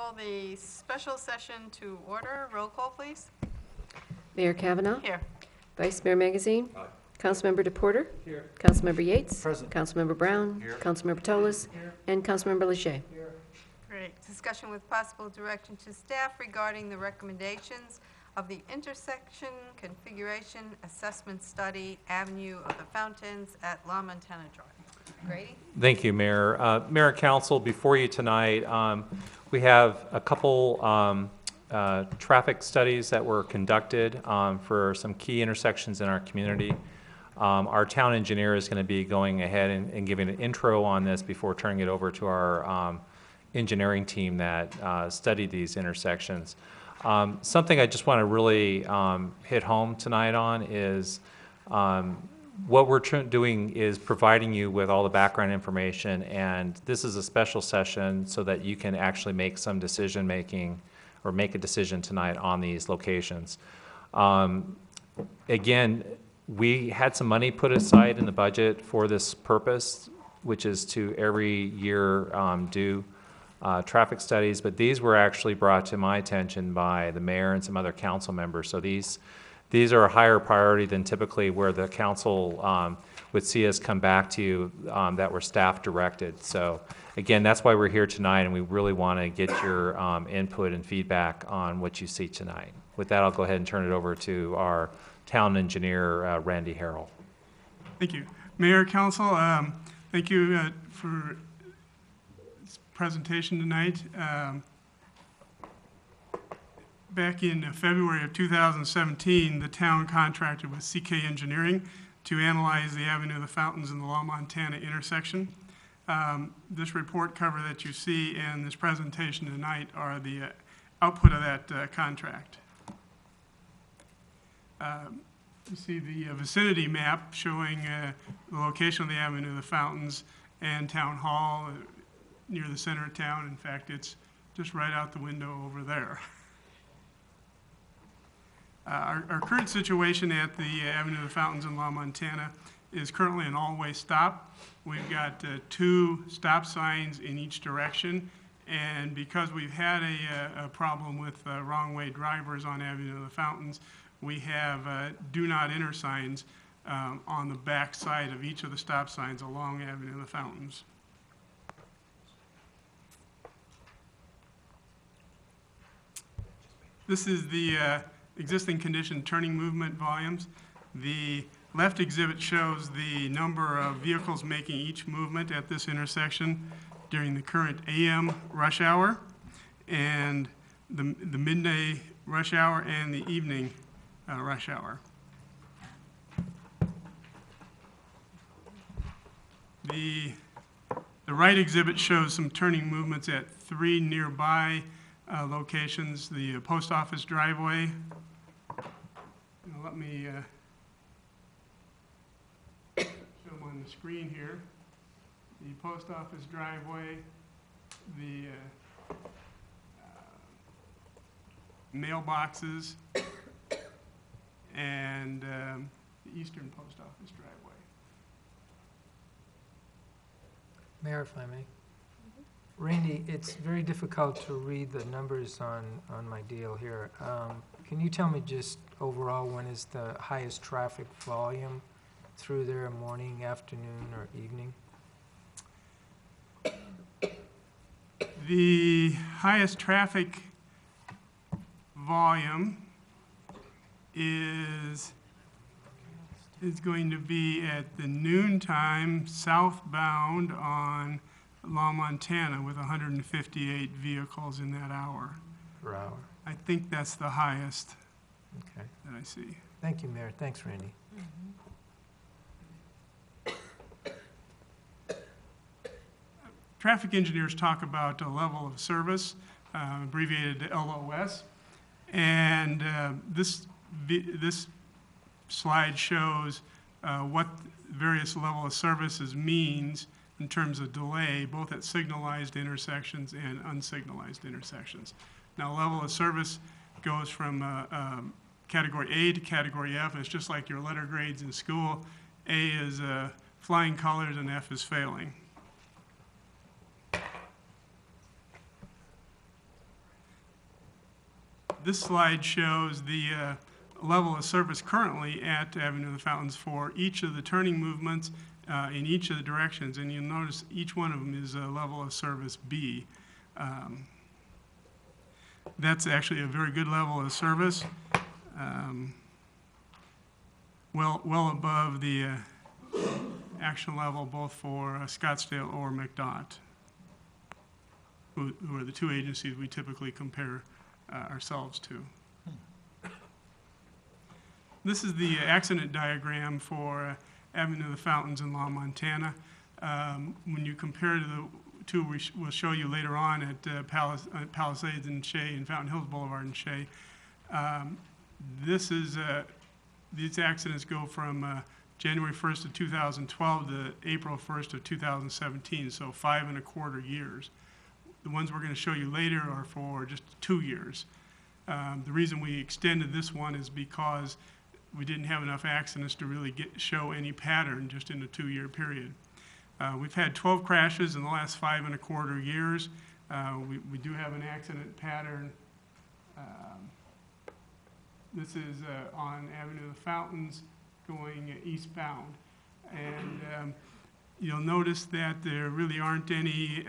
call the special session to order. Roll call, please. Mayor Kavanaugh. Here. Vice Mayor Magazine. Aye. Councilmember DePorter. Here. Councilmember Yates. Present. Councilmember Brown. Here. Councilmember Toles. Here. And Councilmember Leger. Great. Discussion with possible direction to staff regarding the recommendations of the intersection configuration assessment study, Avenue of the Fountains at La Montana Drive. Grady? Thank you, Mayor. Mayor and Council, before you tonight, we have a couple traffic studies that were conducted for some key intersections in our community. Our town engineer is going to be going ahead and giving an intro on this before turning it over to our engineering team that studied these intersections. Something I just want to really hit home tonight on is what we're doing is providing you with all the background information, and this is a special session so that you can actually make some decision making or make a decision tonight on these locations. Again, we had some money put aside in the budget for this purpose, which is to every year do traffic studies, but these were actually brought to my attention by the mayor and some other council members. So these are a higher priority than typically where the council would see us come back to you that were staff directed. So again, that's why we're here tonight, and we really want to get your input and feedback on what you see tonight. With that, I'll go ahead and turn it over to our town engineer, Randy Harrell. Thank you. Mayor, Council, thank you for this presentation tonight. Back in February of 2017, the town contracted with CK Engineering to analyze the Avenue of the Fountains and the La Montana intersection. This report cover that you see and this presentation tonight are the output of that contract. You see the vicinity map showing the location of the Avenue of the Fountains and Town Hall near the center of town. In fact, it's just right out the window over there. Our current situation at the Avenue of the Fountains in La Montana is currently an all-way stop. We've got 2 stop signs in each direction, and because we've had a problem with wrong-way drivers on Avenue of the Fountains, we have do not enter signs on the back side of each of the stop signs along Avenue of the Fountains. This is the existing condition turning movement volumes. The left exhibit shows the number of vehicles making each movement at this intersection during the current AM rush hour, and the midday rush hour and the evening rush hour. The right exhibit shows some turning movements at 3 nearby locations, the post office driveway. Let me show them on the screen here. The post office driveway, the mailboxes, and the eastern post office driveway. Mayor, if I may. Randy, it's very difficult to read the numbers on my deal here. Can you tell me just overall when is the highest traffic volume through there, morning, afternoon, or evening? The highest traffic volume is going to be at the noontime southbound on La Montana with 158 vehicles in that hour. Per hour. I think that's the highest Okay. that I see. Thank you, Mayor. Thanks, Randy. Traffic engineers talk about a level of service, abbreviated to LOS, and this slide shows what various level of services means in terms of delay, both at signalized intersections and unsignalized intersections. Now, level of service goes from category A to category F. It's just like your letter grades in school. A is flying colors and F is failing. This slide shows the level of service currently at Avenue of the Fountains for each of the turning movements in each of the directions, and you'll notice each one of them is a level of service B. That's actually a very good level of service, well above the action level both for Scottsdale or McDOT, who are the two agencies we typically compare ourselves to. This is the accident diagram for Avenue of the Fountains in Law, Montana. When you compare to the two we'll show you later on at Palisades and Shea and Fountain Hills Boulevard and Shea, these accidents go from January 1st of 2012 to April 1st of 2017, so 5.25 years. The ones we're going to show you later are for just 2 years. The reason we extended this one is because we didn't have enough accidents to really show any pattern just in a 2-year period. We've had 12 crashes in the last 5.25 years. We do have an accident pattern. This is on Avenue of the Fountains going eastbound. And you'll notice that there really aren't any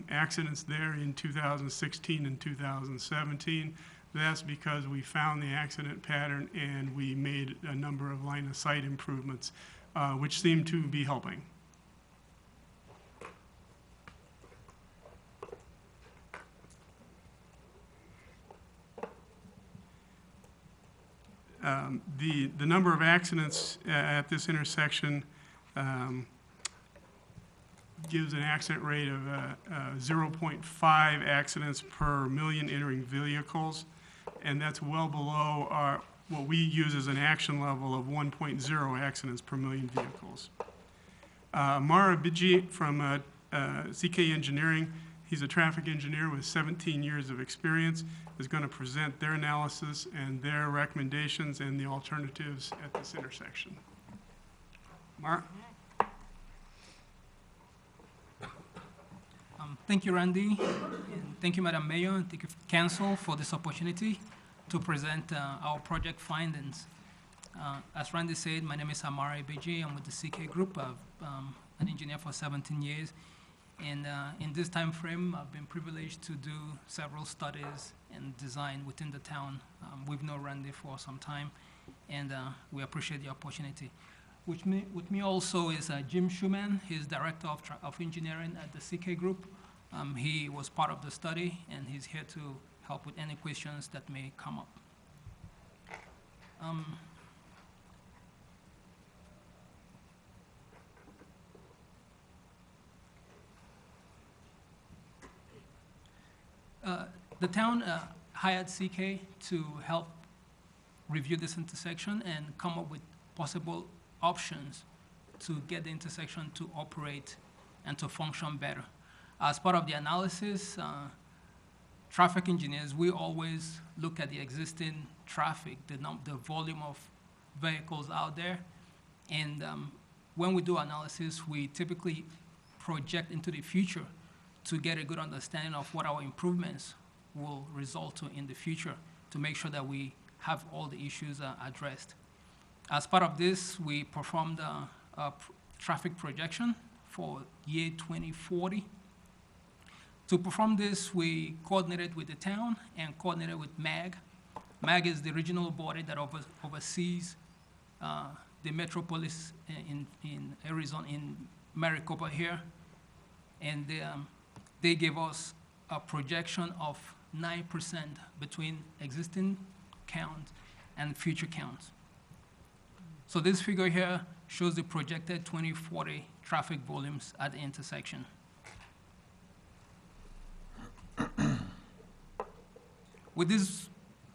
accidents there in 2016 and 2017. That's because we found the accident pattern and we made a number of line of sight improvements, which seem to be helping. The number of accidents at this intersection gives an accident rate of 0.5 accidents per million entering vehicles, and that's well below what we use as an action level of 1.0 accidents per million vehicles. Mara Biji from CK Engineering, he's a traffic engineer with 17 years of experience, is going to present their analysis and their recommendations and the alternatives at this intersection. Mara? Thank you, Randy, and thank you, Madam Mayor, and thank you, Council, for this opportunity to present our project findings. As Randy said, my name is Amara Ebeji. I'm with the CK Group. I've an engineer for 17 years. And in this time frame, I've been privileged to do several studies and design within the town. We've known Randy for some time, and we appreciate the opportunity. With me also is Jim Schumann. He's Director of Engineering at the CK Group. He was part of the study, and he's here to help with any questions that may come up. The town hired CK to help review this intersection and come up with possible options to get the intersection to operate and to function better. As part of the analysis, traffic engineers, we always look at the existing traffic, the volume of vehicles out there. And when we do analysis, we typically project into the future to get a good understanding of what our improvements will result to in the future to make sure that we have all the issues addressed. As part of this, we performed a traffic projection for year 2040. To perform this, we coordinated with the town and coordinated with MAG. MAG is the regional body that oversees the metropolis in Arizona, in Maricopa here. And they gave us a projection of 9% between existing count and future counts. So this figure here shows the projected 2040 traffic volumes at the intersection. With these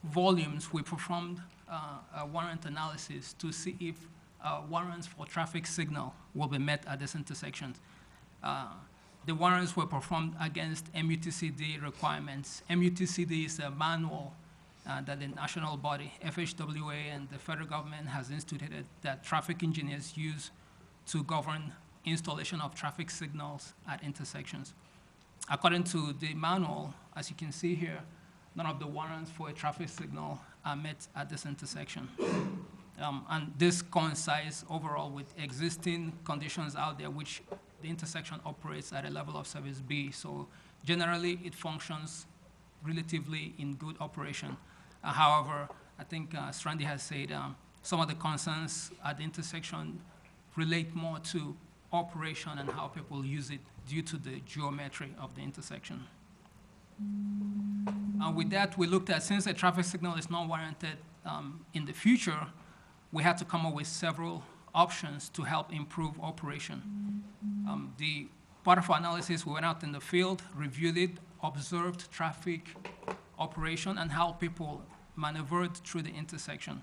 volumes, we performed a warrant analysis to see if warrants for traffic signal will be met at this intersection. The warrants were performed against MUTCD requirements. MUTCD is a manual that the national body, FHWA, and the federal government has instituted that traffic engineers use to govern installation of traffic signals at intersections. According to the manual, as you can see here, none of the warrants for a traffic signal are met at this intersection. And this coincides overall with existing conditions out there, which the intersection operates at a level of service B. So generally, it functions relatively in good operation. However, I think Strandy has said some of the concerns at the intersection relate more to operation and how people use it due to the geometry of the intersection. And with that, we looked at, since a traffic signal is not warranted in the future, we had to come up with several options to help improve operation. The part of our analysis, we went out in the field, reviewed it, observed traffic operation and how people maneuvered through the intersection.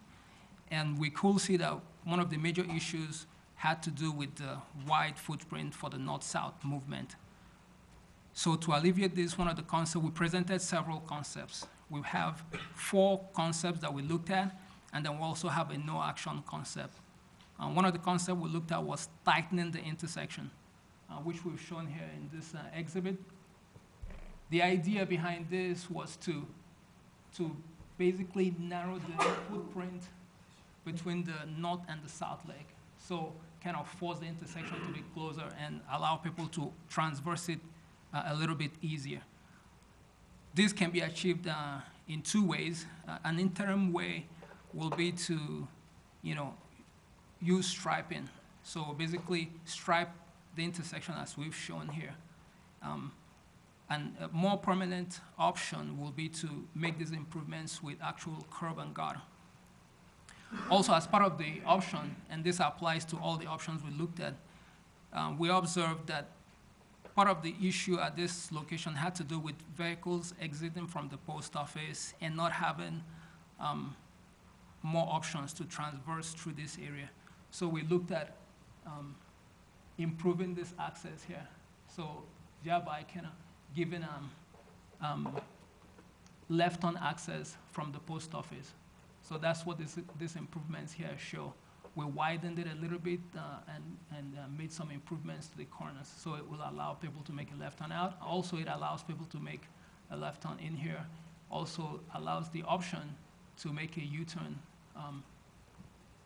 And we could see that one of the major issues had to do with the wide footprint for the north-south movement. So to alleviate this, one of the concepts, we presented several concepts. We have 4 concepts that we looked at, and then we also have a no-action concept. One of the concepts we looked at was tightening the intersection, which we've shown here in this exhibit. The idea behind this was to basically narrow the footprint between the north and the south leg. So kind of force the intersection to be closer and allow people to transverse it a little bit easier. This can be achieved in 2 ways. An interim way will be to, use striping. So basically stripe the intersection as we've shown here. And a more permanent option will be to make these improvements with actual curb and gutter. Also, as part of the option, and this applies to all the options we looked at, we observed that part of the issue at this location had to do with vehicles exiting from the post office and not having more options to transverse through this area. So we looked at improving this access here. So thereby kind of giving left-on access from the post office. So that's what these improvements here show. We widened it a little bit and made some improvements to the corners. So it will allow people to make a left-turn out. Also, it allows people to make a left-turn in here. Also allows the option to make a U-turn.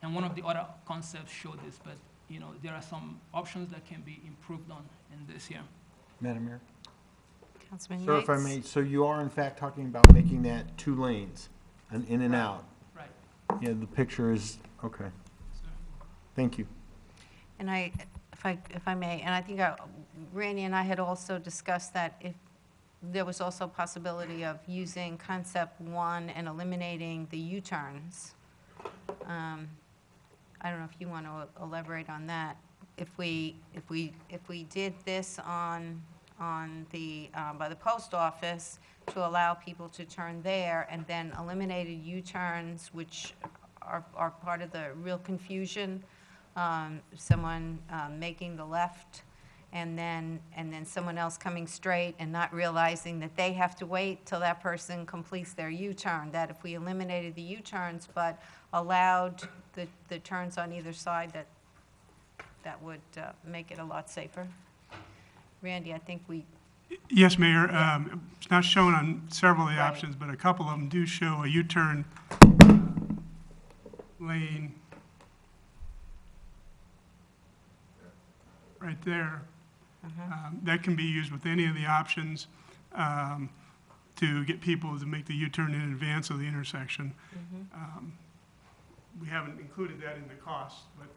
And one of the other concepts show this, but there are some options that can be improved on in this here. Madam Mayor? Councilman Yates? Sir, if I may, so you are in fact talking about making that 2 lanes, an in and Right. out? Right. Yeah, the picture is, okay, So, thank you. And if I may, and I think Randy and I had also discussed that if there was also a possibility of using concept 1 and eliminating the U-turns. I don't know if you want to elaborate on that. If we did this on the by the post office to allow people to turn there, and then eliminated U-turns, which are part of the real confusion. Someone making the left, and then someone else coming straight and not realizing that they have to wait till that person completes their U-turn. That if we eliminated the U-turns but allowed the turns on either side, that would make it a lot safer. Randy, I think we, Yes, Mayor. It's not shown on several of the Right. options, but a couple of them do show a U-turn lane right there. That can be used with any of the options to get people to make the U-turn in advance of the intersection. We haven't included that in the cost, but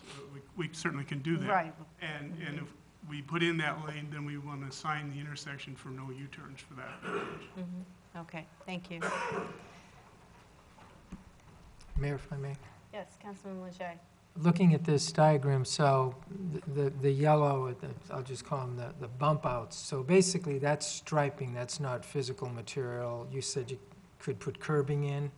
we certainly can do that. right, And if we put in that lane, then we want to sign the intersection for no U-turns for that. okay, thank you. Mayor, if I may. Yes, Councilman Leger. Looking at this diagram, so the yellow, I'll just call them the bump outs. So basically, that's striping, that's not physical material. You said you could put curbing in.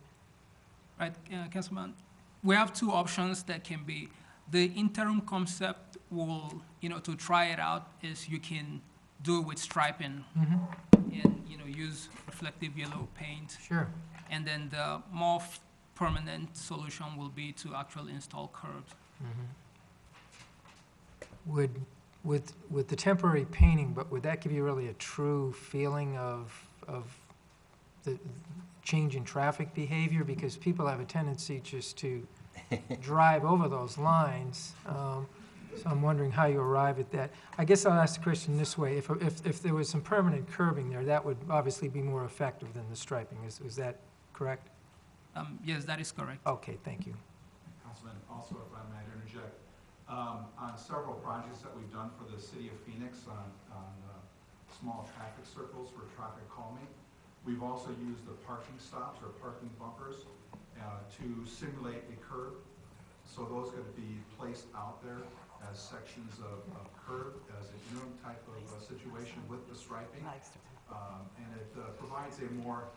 Right, Councilman, we have 2 options that can be. The interim concept will, to try it out, is you can do it with striping and, use reflective yellow paint. Sure. And then the more permanent solution will be to actually install curbs. Would, with the temporary painting, but would that give you really a true feeling of the change in traffic behavior? Because people have a tendency just to drive over those lines. So I'm wondering how you arrive at that. I guess I'll ask the question this way. If there was some permanent curbing there, that would obviously be more effective than the striping. Is that correct? Yes, that is correct. Okay, thank you. Councilman, also if I might interject, on several projects that we've done for the city of Phoenix on small traffic circles for traffic calming, we've also used the parking stops or parking bumpers to simulate a curb. So those could be placed out there as sections of curb, as an interim type of situation with the striping. And it provides a more,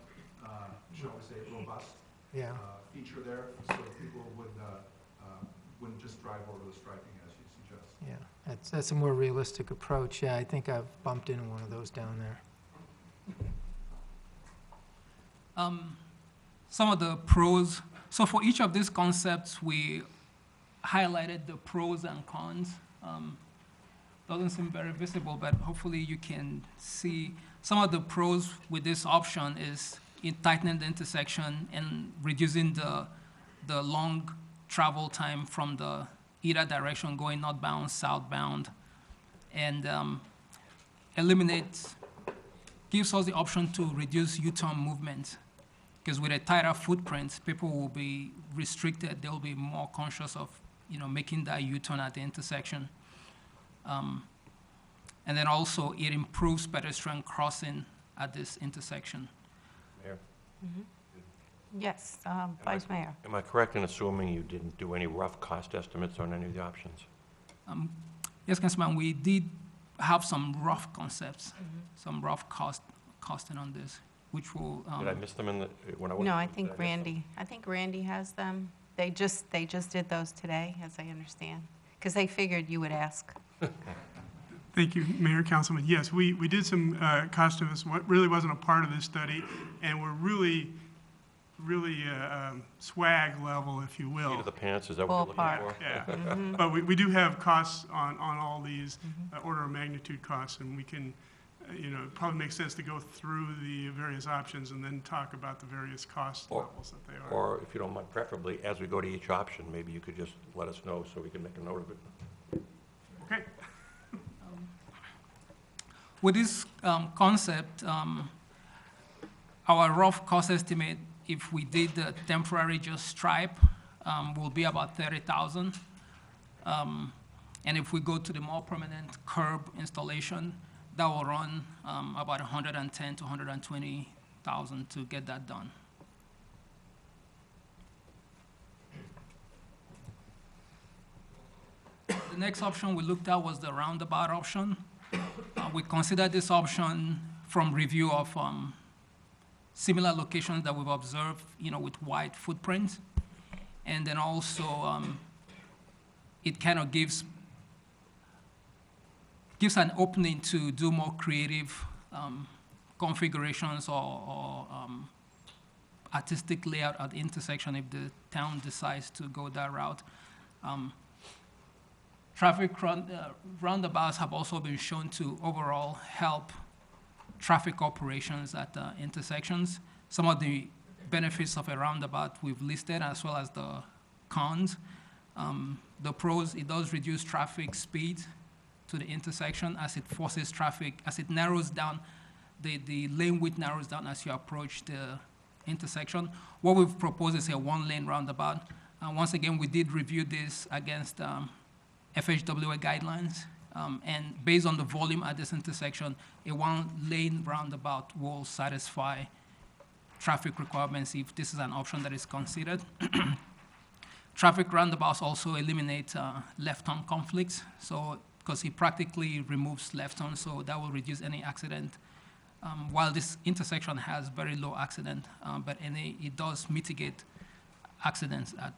shall we say, robust Yeah. feature there, so people wouldn't just drive over the striping as you suggest. Yeah, that's a more realistic approach. Yeah, I think I've bumped into one of those down there. Some of the pros, so for each of these concepts, we highlighted the pros and cons. Doesn't seem very visible, but hopefully you can see some of the pros with this option is in tightening the intersection and reducing the long travel time from the either direction going northbound, southbound, and gives us the option to reduce U-turn movement. Because with a tighter footprint, people will be restricted. They'll be more conscious of, making that U-turn at the intersection. And then also, it improves pedestrian crossing at this intersection. Mayor, Yes, Vice Mayor. am I correct in assuming you didn't do any rough cost estimates on any of the options? Yes, Councilman, we did have some rough concepts, some rough costing on this, which will. Did I miss them when I went? No, I did think miss Randy has them. They just did those today, as I understand, because they figured you would ask. Thank you, Mayor, Councilman. Yes, we did some cost estimates, what really wasn't a part of this study, and we're really swag level, if you Seat will. of the pants, is that what you're Ballpark. looking for? Yeah, but we do have costs on all these, order of magnitude costs, and we can, it probably makes sense to go through the various options and then talk about the various cost Or- levels that they are. Or if you don't mind, preferably, as we go to each option, maybe you could just let us know so we can make a note of it. Okay, With this concept, our rough cost estimate, if we did the temporary just stripe, will be about 30,000. And if we go to the more permanent curb installation, that will run about 110 to 120,000 to get that done. The next option we looked at was the roundabout option. We considered this option from review of similar locations that we've observed, with wide footprints. And then also, it kind of gives an opening to do more creative configurations or artistic layout at the intersection if the town decides to go that route. Traffic roundabouts have also been shown to overall help traffic operations at intersections. Some of the benefits of a roundabout we've listed, as well as the cons. The pros, it does reduce traffic speed to the intersection as it forces traffic, as it narrows down, the lane width narrows down as you approach the intersection. What we've proposed is a one-lane roundabout. Once again, we did review this against FHWA guidelines, and based on the volume at this intersection, a one-lane roundabout will satisfy traffic requirements if this is an option that is considered. Traffic roundabouts also eliminate left-turn conflicts, so because it practically removes left-turn, so that will reduce any accident. While this intersection has very low accident, but it does mitigate accidents at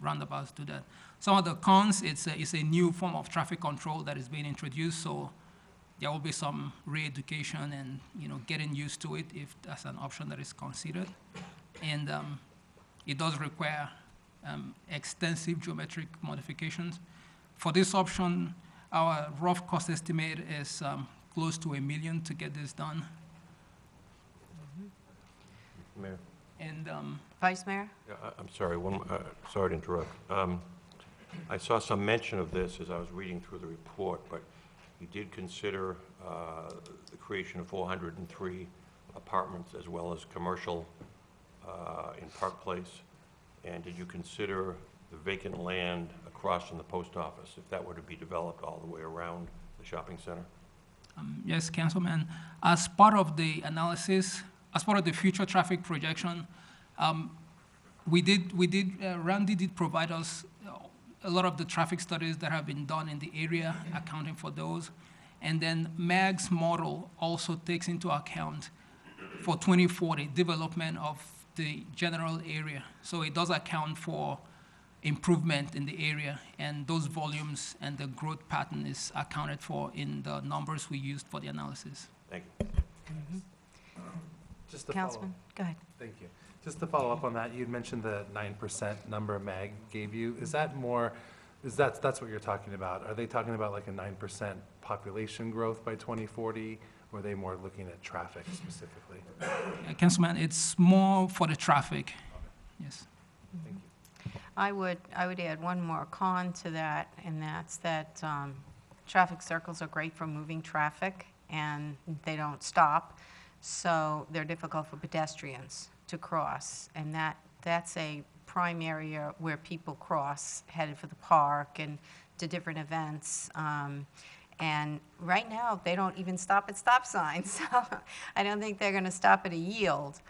roundabouts do that. Some of the cons, it's a new form of traffic control that is being introduced, so there will be some re-education and getting used to it if that's an option that is considered. And it does require extensive geometric modifications. For this option, our rough cost estimate is close to $1 million to get this done. Mayor? And Vice Mayor? Yeah, I'm sorry, sorry to interrupt. I saw some mention of this as I was reading through the report, but you did consider the creation of 403 apartments as well as commercial in Park Place. And did you consider the vacant land across from the post office, if that were to be developed all the way around the shopping center? Yes, Councilman. As part of the analysis, as part of the future traffic projection, Randy did provide us a lot of the traffic studies that have been done in the area, accounting for those. And then MAG's model also takes into account for 2040 development of the general area. So it does account for improvement in the area, and those volumes and the growth pattern is accounted for in the numbers we used for the analysis. Thank you. Just to follow, Councilman, go ahead. thank you. Just to follow up on that, you'd mentioned the 9% number MAG gave you. Is that more, that's what you're talking about? Are they talking about like a 9% population growth by 2040? Or are they more looking at traffic specifically? Councilman, it's more for the traffic. Yes. Thank you. I would add one more con to that, and that's that traffic circles are great for moving traffic, and they don't stop, so they're difficult for pedestrians to cross, and that's a prime area where people cross, headed for the park and to different events. And right now, they don't even stop at stop signs, so I don't think they're going to stop at a yield.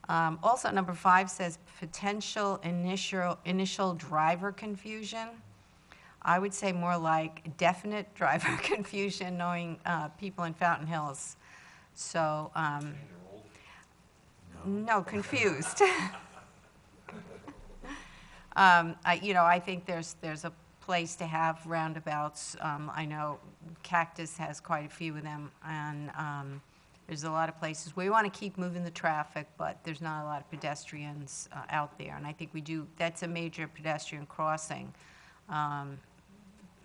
Also, number 5 says potential initial driver confusion. I would say more like definite driver confusion, knowing people in Fountain Hills. So, no, confused. I think there's a place to have roundabouts. I know Cactus has quite a few of them, and there's a lot of places where we want to keep moving the traffic, but there's not a lot of pedestrians out there, and I think we do. That's a major pedestrian crossing,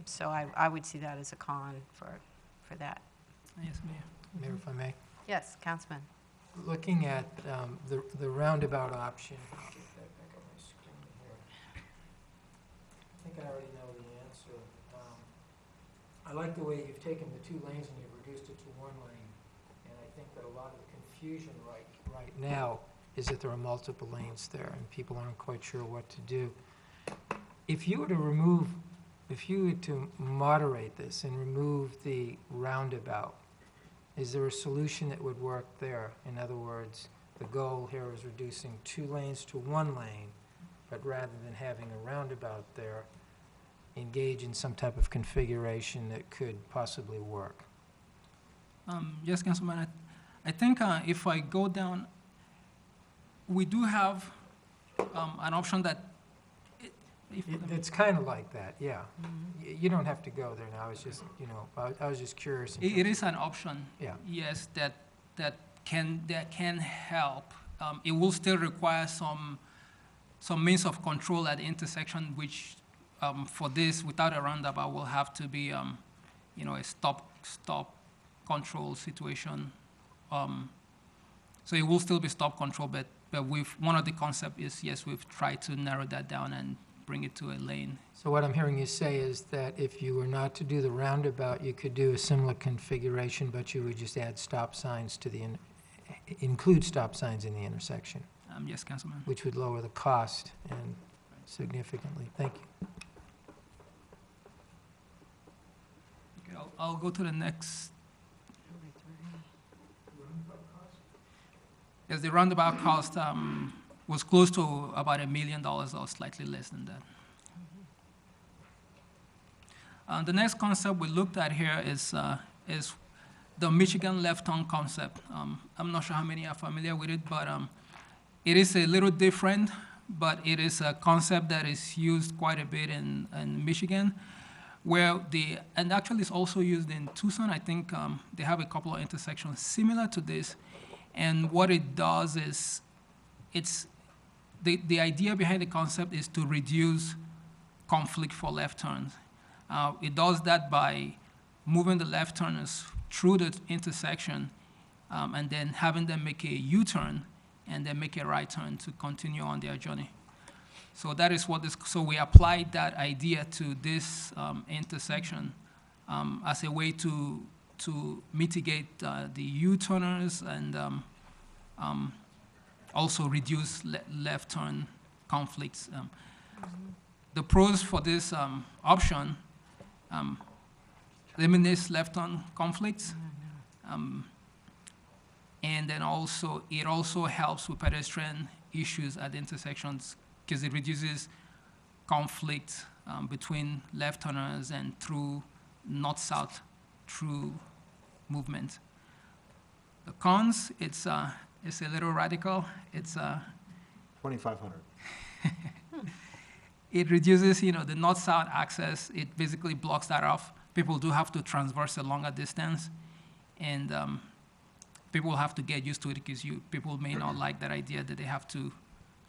so I would see that as a con for that. Yes, Mayor. Mayor, if I may. Yes, Councilman. Looking at the roundabout option. Get that back on my screen here. I think I already know the answer. I like the way you've taken the 2 lanes and you've reduced it to 1 lane. And I think that a lot of the confusion right now is that there are multiple lanes there and people aren't quite sure what to do. If you were to moderate this and remove the roundabout, is there a solution that would work there? In other words, the goal here is reducing 2 lanes to 1 lane, but rather than having a roundabout there, engage in some type of configuration that could possibly work. Yes, Councilman. I think if I go down, we do have an option that. It's kind of like that, yeah. You don't have to go there now. It's just, I was just curious. It is an option. Yeah. Yes, that can help. It will still require some means of control at the intersection, which for this, without a roundabout, will have to be a stop control situation. So it will still be stop control, but one of the concepts is, yes, we've tried to narrow that down and bring it to a lane. So what I'm hearing you say is that if you were not to do the roundabout, you could do a similar configuration, but you would just add stop signs to include stop signs in the intersection, Yes, Councilman. which would lower the cost and significantly. Thank you. Okay, I'll go to the next. Yes, the roundabout cost was close to about $1 million or slightly less than that. The next concept we looked at here is the Michigan left turn concept. I'm not sure how many are familiar with it, but it is a little different, but it is a concept that is used quite a bit in Michigan, and actually it's also used in Tucson. I think they have a couple of intersections similar to this. And what it does is, the idea behind the concept is to reduce conflict for left turns. It does that by moving the left turners through the intersection and then having them make a U-turn and then make a right turn to continue on their journey. So that is what this, so we applied that idea to this intersection as a way to mitigate the U-turners and also reduce left turn conflicts. The pros for this option eliminates left turn conflicts, and then also it also helps with pedestrian issues at intersections because it reduces conflict between left turners and through north-south through movement. The cons, it's a little radical. It's 2,500. it reduces, the north-south access. It basically blocks that off. People do have to traverse a longer distance, and people have to get used to it because people may not like that idea that they have to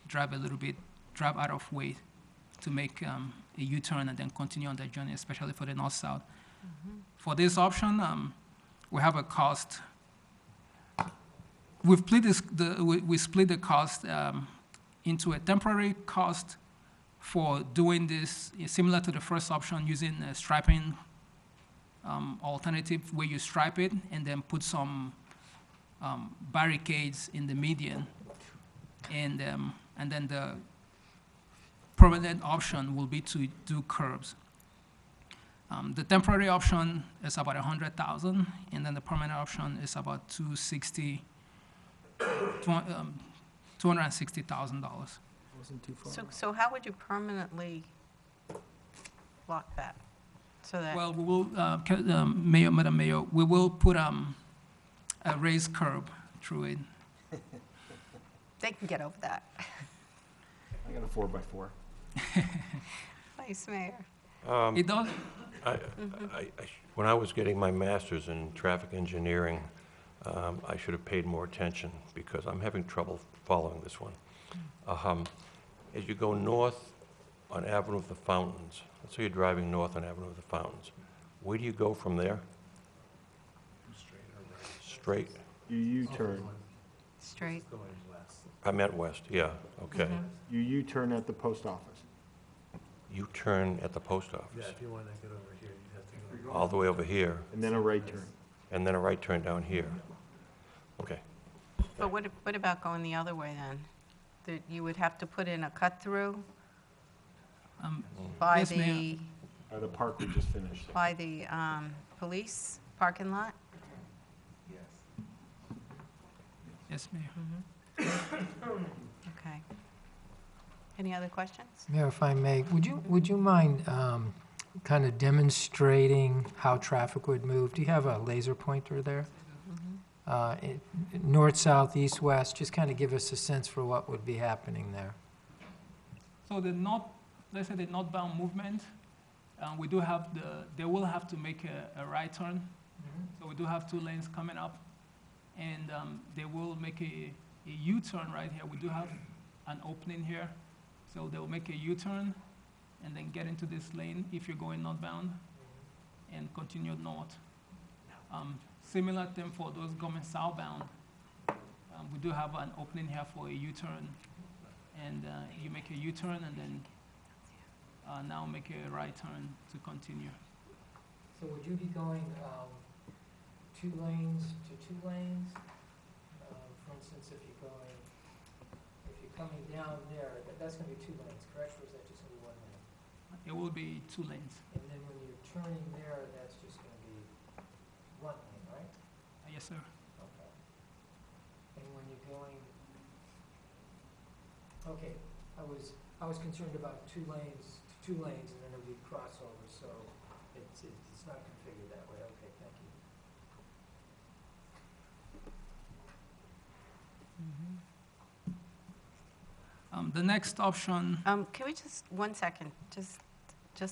drive out of way to make a U-turn and then continue on their journey, especially for the north-south. For this option, we have a cost. We split the cost into a temporary cost for doing this, similar to the first option, using a striping alternative where you stripe it and then put some barricades in the median, and then the permanent option will be to do curbs. The temporary option is about $100,000, and then the permanent option is about $260,000. Wasn't too far. So how would you permanently block that? So that, Well, we will, Madam Mayor, we will put a raised curb through it. they can get over that. I got a 4x4. Vice Mayor. It does, When I was getting my master's in traffic engineering, I should have paid more attention because I'm having trouble following this one. As you go north on Avenue of the Fountains, let's say you're driving north on Avenue of the Fountains, where do you go from there? Straight? You U-turn. Straight. I meant west, yeah, okay. You U-turn at the post office. You turn at the post office, if you want to get over here, you'd have to go. all the way over here, And then a right turn. and then a right turn down here. Okay. But what about going the other way then? That you would have to put in a cut-through by yes, ma'am. The park we just finished. by the police parking lot? yes, Mayor. Okay. Any other questions? Mayor, if I may, would you mind kind of demonstrating how traffic would move? Do you have a laser pointer there? North, south, east, west, just kind of give us a sense for what would be happening there. So let's say the northbound movement, we do have they will have to make a right turn. So we do have 2 lanes coming up, and they will make a U-turn right here. We do have an opening here. So they will make a U-turn and then get into this lane if you're going northbound and continue north. Similar thing for those going southbound. We do have an opening here for a U-turn, and you make a U-turn and then now make a right turn to continue. So would you be going 2 lanes to 2 lanes? For instance, if you're coming down there, that's going to be 2 lanes, correct? Or is that just going to be 1 lane? It will be 2 lanes. And then when you're turning there, that's just going to be 1 lane, right? Yes, sir. Okay. And when you're going, okay, I was concerned about 2 lanes, and then there'll be crossovers, so it's not configured that way. Okay, thank you. The next option, Can we just, 1 second, just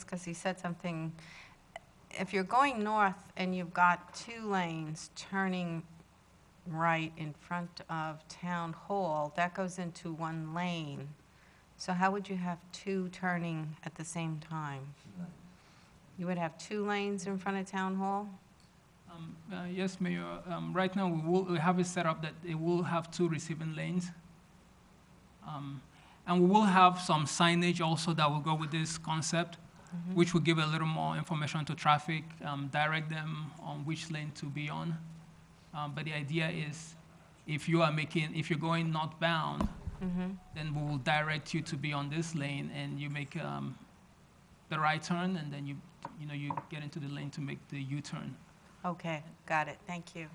because he said something. If you're going north and you've got 2 lanes turning right in front of Town Hall, that goes into 1 lane. So how would you have 2 turning at the same time? You would have 2 lanes in front of Town Hall? yes, Mayor. Right now, we have it set up that it will have 2 receiving lanes. And we will have some signage also that will go with this concept, which will give a little more information to traffic, direct them on which lane to be on. But the idea is, if you're going northbound, then we will direct you to be on this lane, and you make the right turn, and then you get into the lane to make the U-turn. Okay, got it, thank you.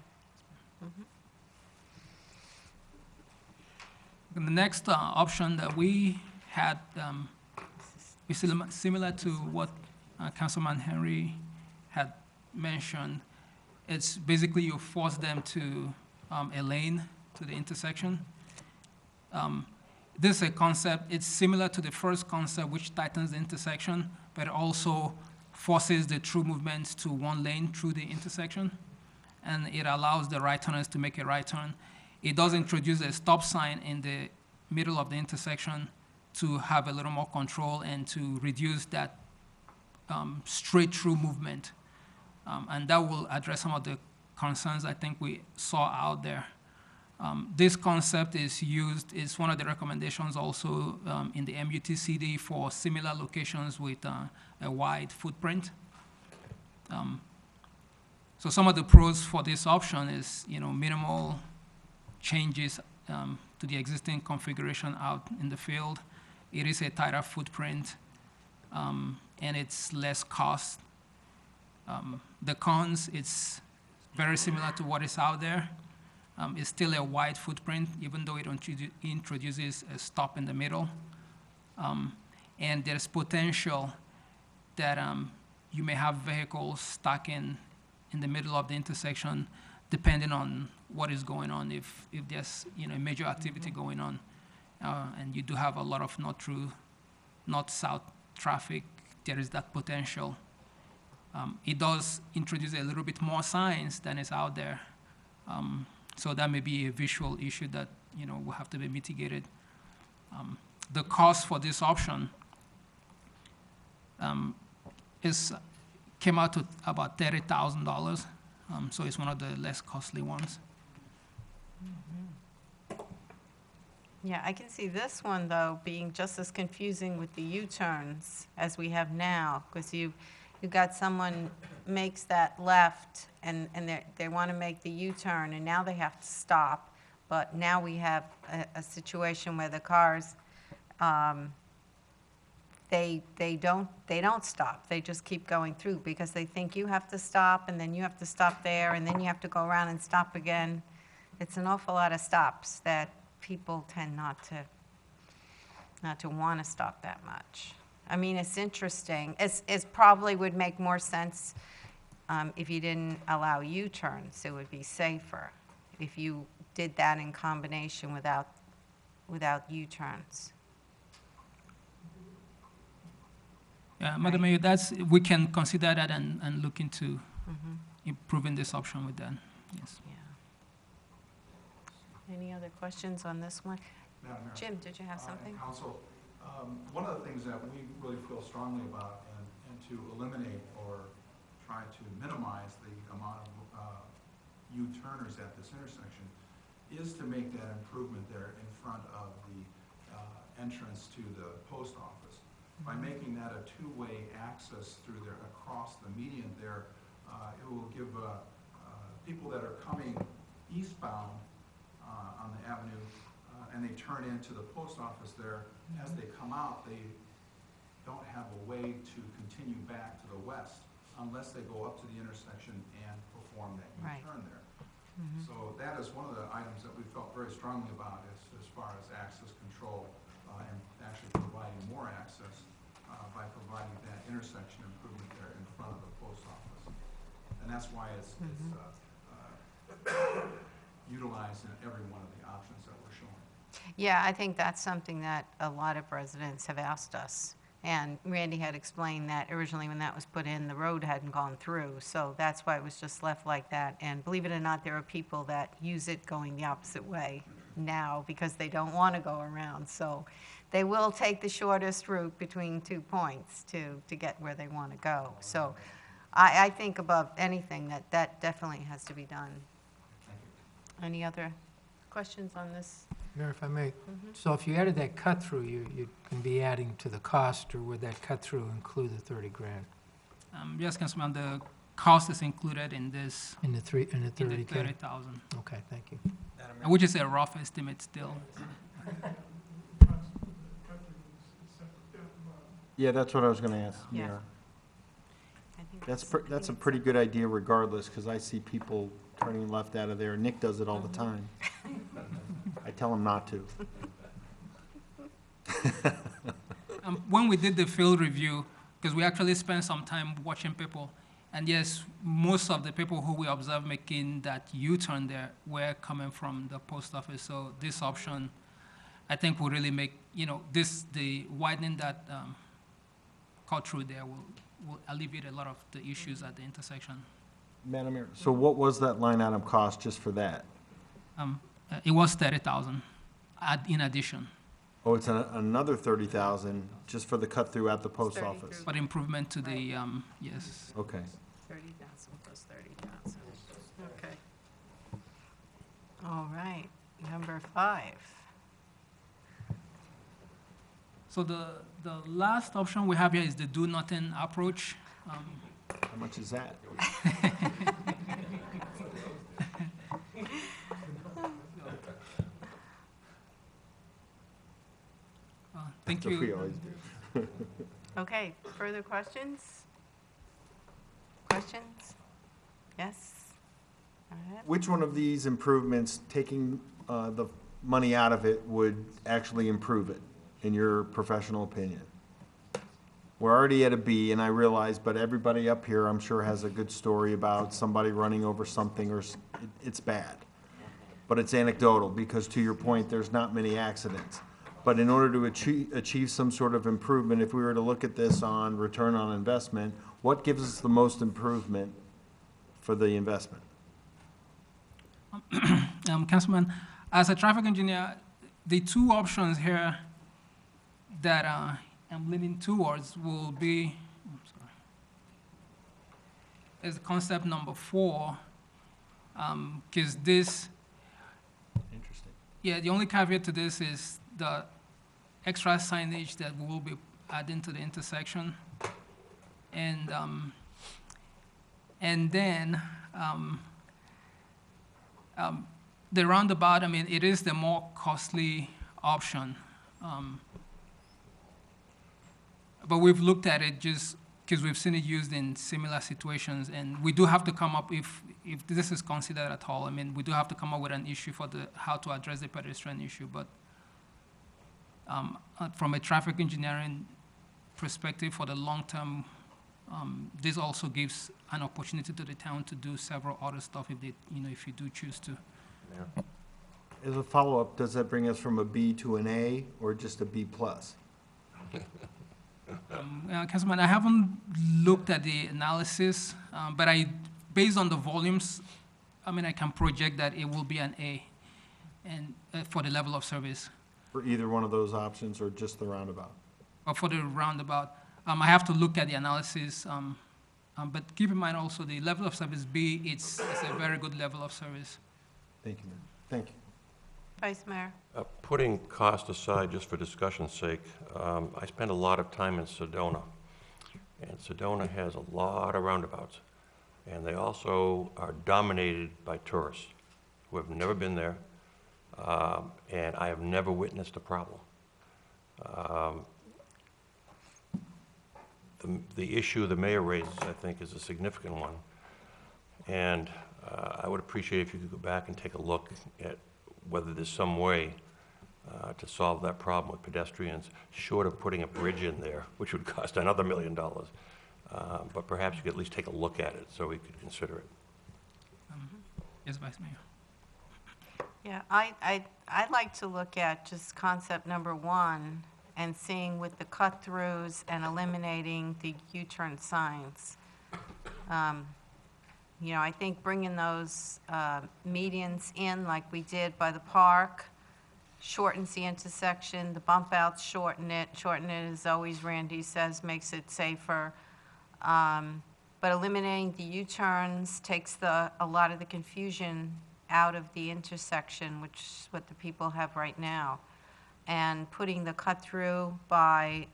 And the next option that we had is similar to what Councilman Henry had mentioned. It's basically you force them to a lane to the intersection. This is a concept, it's similar to the first concept, which tightens the intersection, but it also forces the through movements to one lane through the intersection, and it allows the right turners to make a right turn. It does introduce a stop sign in the middle of the intersection to have a little more control and to reduce that straight through movement. And that will address some of the concerns I think we saw out there. This concept is one of the recommendations also in the MUTCD for similar locations with a wide footprint. So some of the pros for this option is, minimal changes to the existing configuration out in the field. It is a tighter footprint, and it's less cost. The cons, it's very similar to what is out there. It's still a wide footprint, even though it introduces a stop in the middle. And there's potential that you may have vehicles stuck in the middle of the intersection, depending on what is going on. If there's a major activity going on, and you do have a lot of north-south traffic, there is that potential. It does introduce a little bit more signs than is out there. So that may be a visual issue that will have to be mitigated. The cost for this option came out to about $30,000. So it's one of the less costly ones. Yeah, I can see this one, though, being just as confusing with the U-turns as we have now, because you've got someone makes that left, and they want to make the U-turn, and now they have to stop. But now we have a situation where the cars, they don't stop. They just keep going through because they think you have to stop, and then you have to stop there, and then you have to go around and stop again. It's an awful lot of stops that people tend not to want to stop that much. I mean, it's interesting. It probably would make more sense if you didn't allow U-turns. It would be safer if you did that in combination without U-turns. Yeah, Madam Mayor, we can consider that and look into improving this option with that. Yes. Yeah. Any other questions on this one? Madam Mayor. Jim, did you have something? And Council, one of the things that we really feel strongly about and to eliminate or try to minimize the amount of U-turners at this intersection is to make that improvement there in front of the entrance to the post office. By making that a two-way access through there across the median there, it will give people that are coming eastbound on the avenue and they turn into the post office there, as they come out, they don't have a way to continue back to the west unless they go up to the intersection and perform that U-turn there. So that is one of the items that we felt very strongly about as far as access control and actually providing more access by providing that intersection improvement there in front of the post office. And that's why it's utilized in every one of the options that we're showing. Yeah, I think that's something that a lot of residents have asked us. And Randy had explained that originally when that was put in, the road hadn't gone through. So that's why it was just left like that. And believe it or not, there are people that use it going the opposite way now because they don't want to go around. So they will take the shortest route between 2 points to get where they want to go. So I think above anything that definitely has to be done. Thank you. Any other questions on this? Mayor, if I may, so if you added that cut-through, you can be adding to the cost, or would that cut-through include the 30 grand Yes, Councilman, the cost is included in this, in the in the 30K? 30,000, Okay, thank you. which is a rough estimate still. Yeah, that's what I was gonna ask, Yeah. Mayor. I think That's, it's- I that's a think pretty good idea regardless, because I see people turning left out of there. Nick does it all the time. I tell him not to. When we did the field review, because we actually spent some time watching people, and yes, most of the people who we observed making that U-turn there were coming from the post office. So this option, I think, will really make, the widening that cut through there will alleviate a lot of the issues at the intersection. Madam Mayor, so what was that line item cost just for that? It was 30,000 in addition, Oh, it's another 30,000 just for the cut-through at the post 30 office? through. but improvement to the, yes. Okay. 30,000 plus 30,000. Okay. All right, number 5. So the last option we have here is the do-nothing approach. How much is that? Thank That's what we you. always do. Okay, further questions? Questions? Yes? All right. Which one of these improvements, taking the money out of it, would actually improve it, in your professional opinion? We're already at a B, and I realize, but everybody up here, I'm sure, has a good story about somebody running over something, or it's bad. But it's anecdotal, because to your point, there's not many accidents. But in order to achieve some sort of improvement, if we were to look at this on return on investment, what gives us the most improvement for the investment? Councilman, as a traffic engineer, the two options here that I'm leaning towards will be, is concept number 4, because this, Interesting. yeah, the only caveat to this is the extra signage that we will be adding to the intersection. And then the roundabout, it is the more costly option. But we've looked at it just because we've seen it used in similar situations, and we do have to come up, if this is considered at all, we do have to come up with an issue for how to address the pedestrian issue. But from a traffic engineering perspective, for the long term, this also gives an opportunity to the town to do several other stuff if you do choose to. As a follow-up, does that bring us from a B to an A, or just a B plus? Councilman, I haven't looked at the analysis, but based on the volumes, I can project that it will be an A, and for the level of service. For either one of those options, or just the roundabout? But for the roundabout, I have to look at the analysis. But keep in mind also the level of service B. It's a very good level of service. Thank you, ma'am. Thank you. Vice Mayor? Putting cost aside, just for discussion's sake, I spend a lot of time in Sedona, and Sedona has a lot of roundabouts, and they also are dominated by tourists who have never been there, and I have never witnessed a problem. The issue the mayor raises, I think, is a significant one, and I would appreciate if you could go back and take a look at whether there's some way to solve that problem with pedestrians, short of putting a bridge in there, which would cost another $1 million. But perhaps you could at least take a look at it so we could consider it. Yes, Vice Mayor. Yeah, I'd like to look at just concept number 1 and seeing with the cut-throughs and eliminating the U-turn signs. I think bringing those medians in like we did by the park shortens the intersection, the bump outs shorten it, as always Randy says, makes it safer. But eliminating the U-turns takes a lot of the confusion out of the intersection, which is what the people have right now, and putting the cut-through by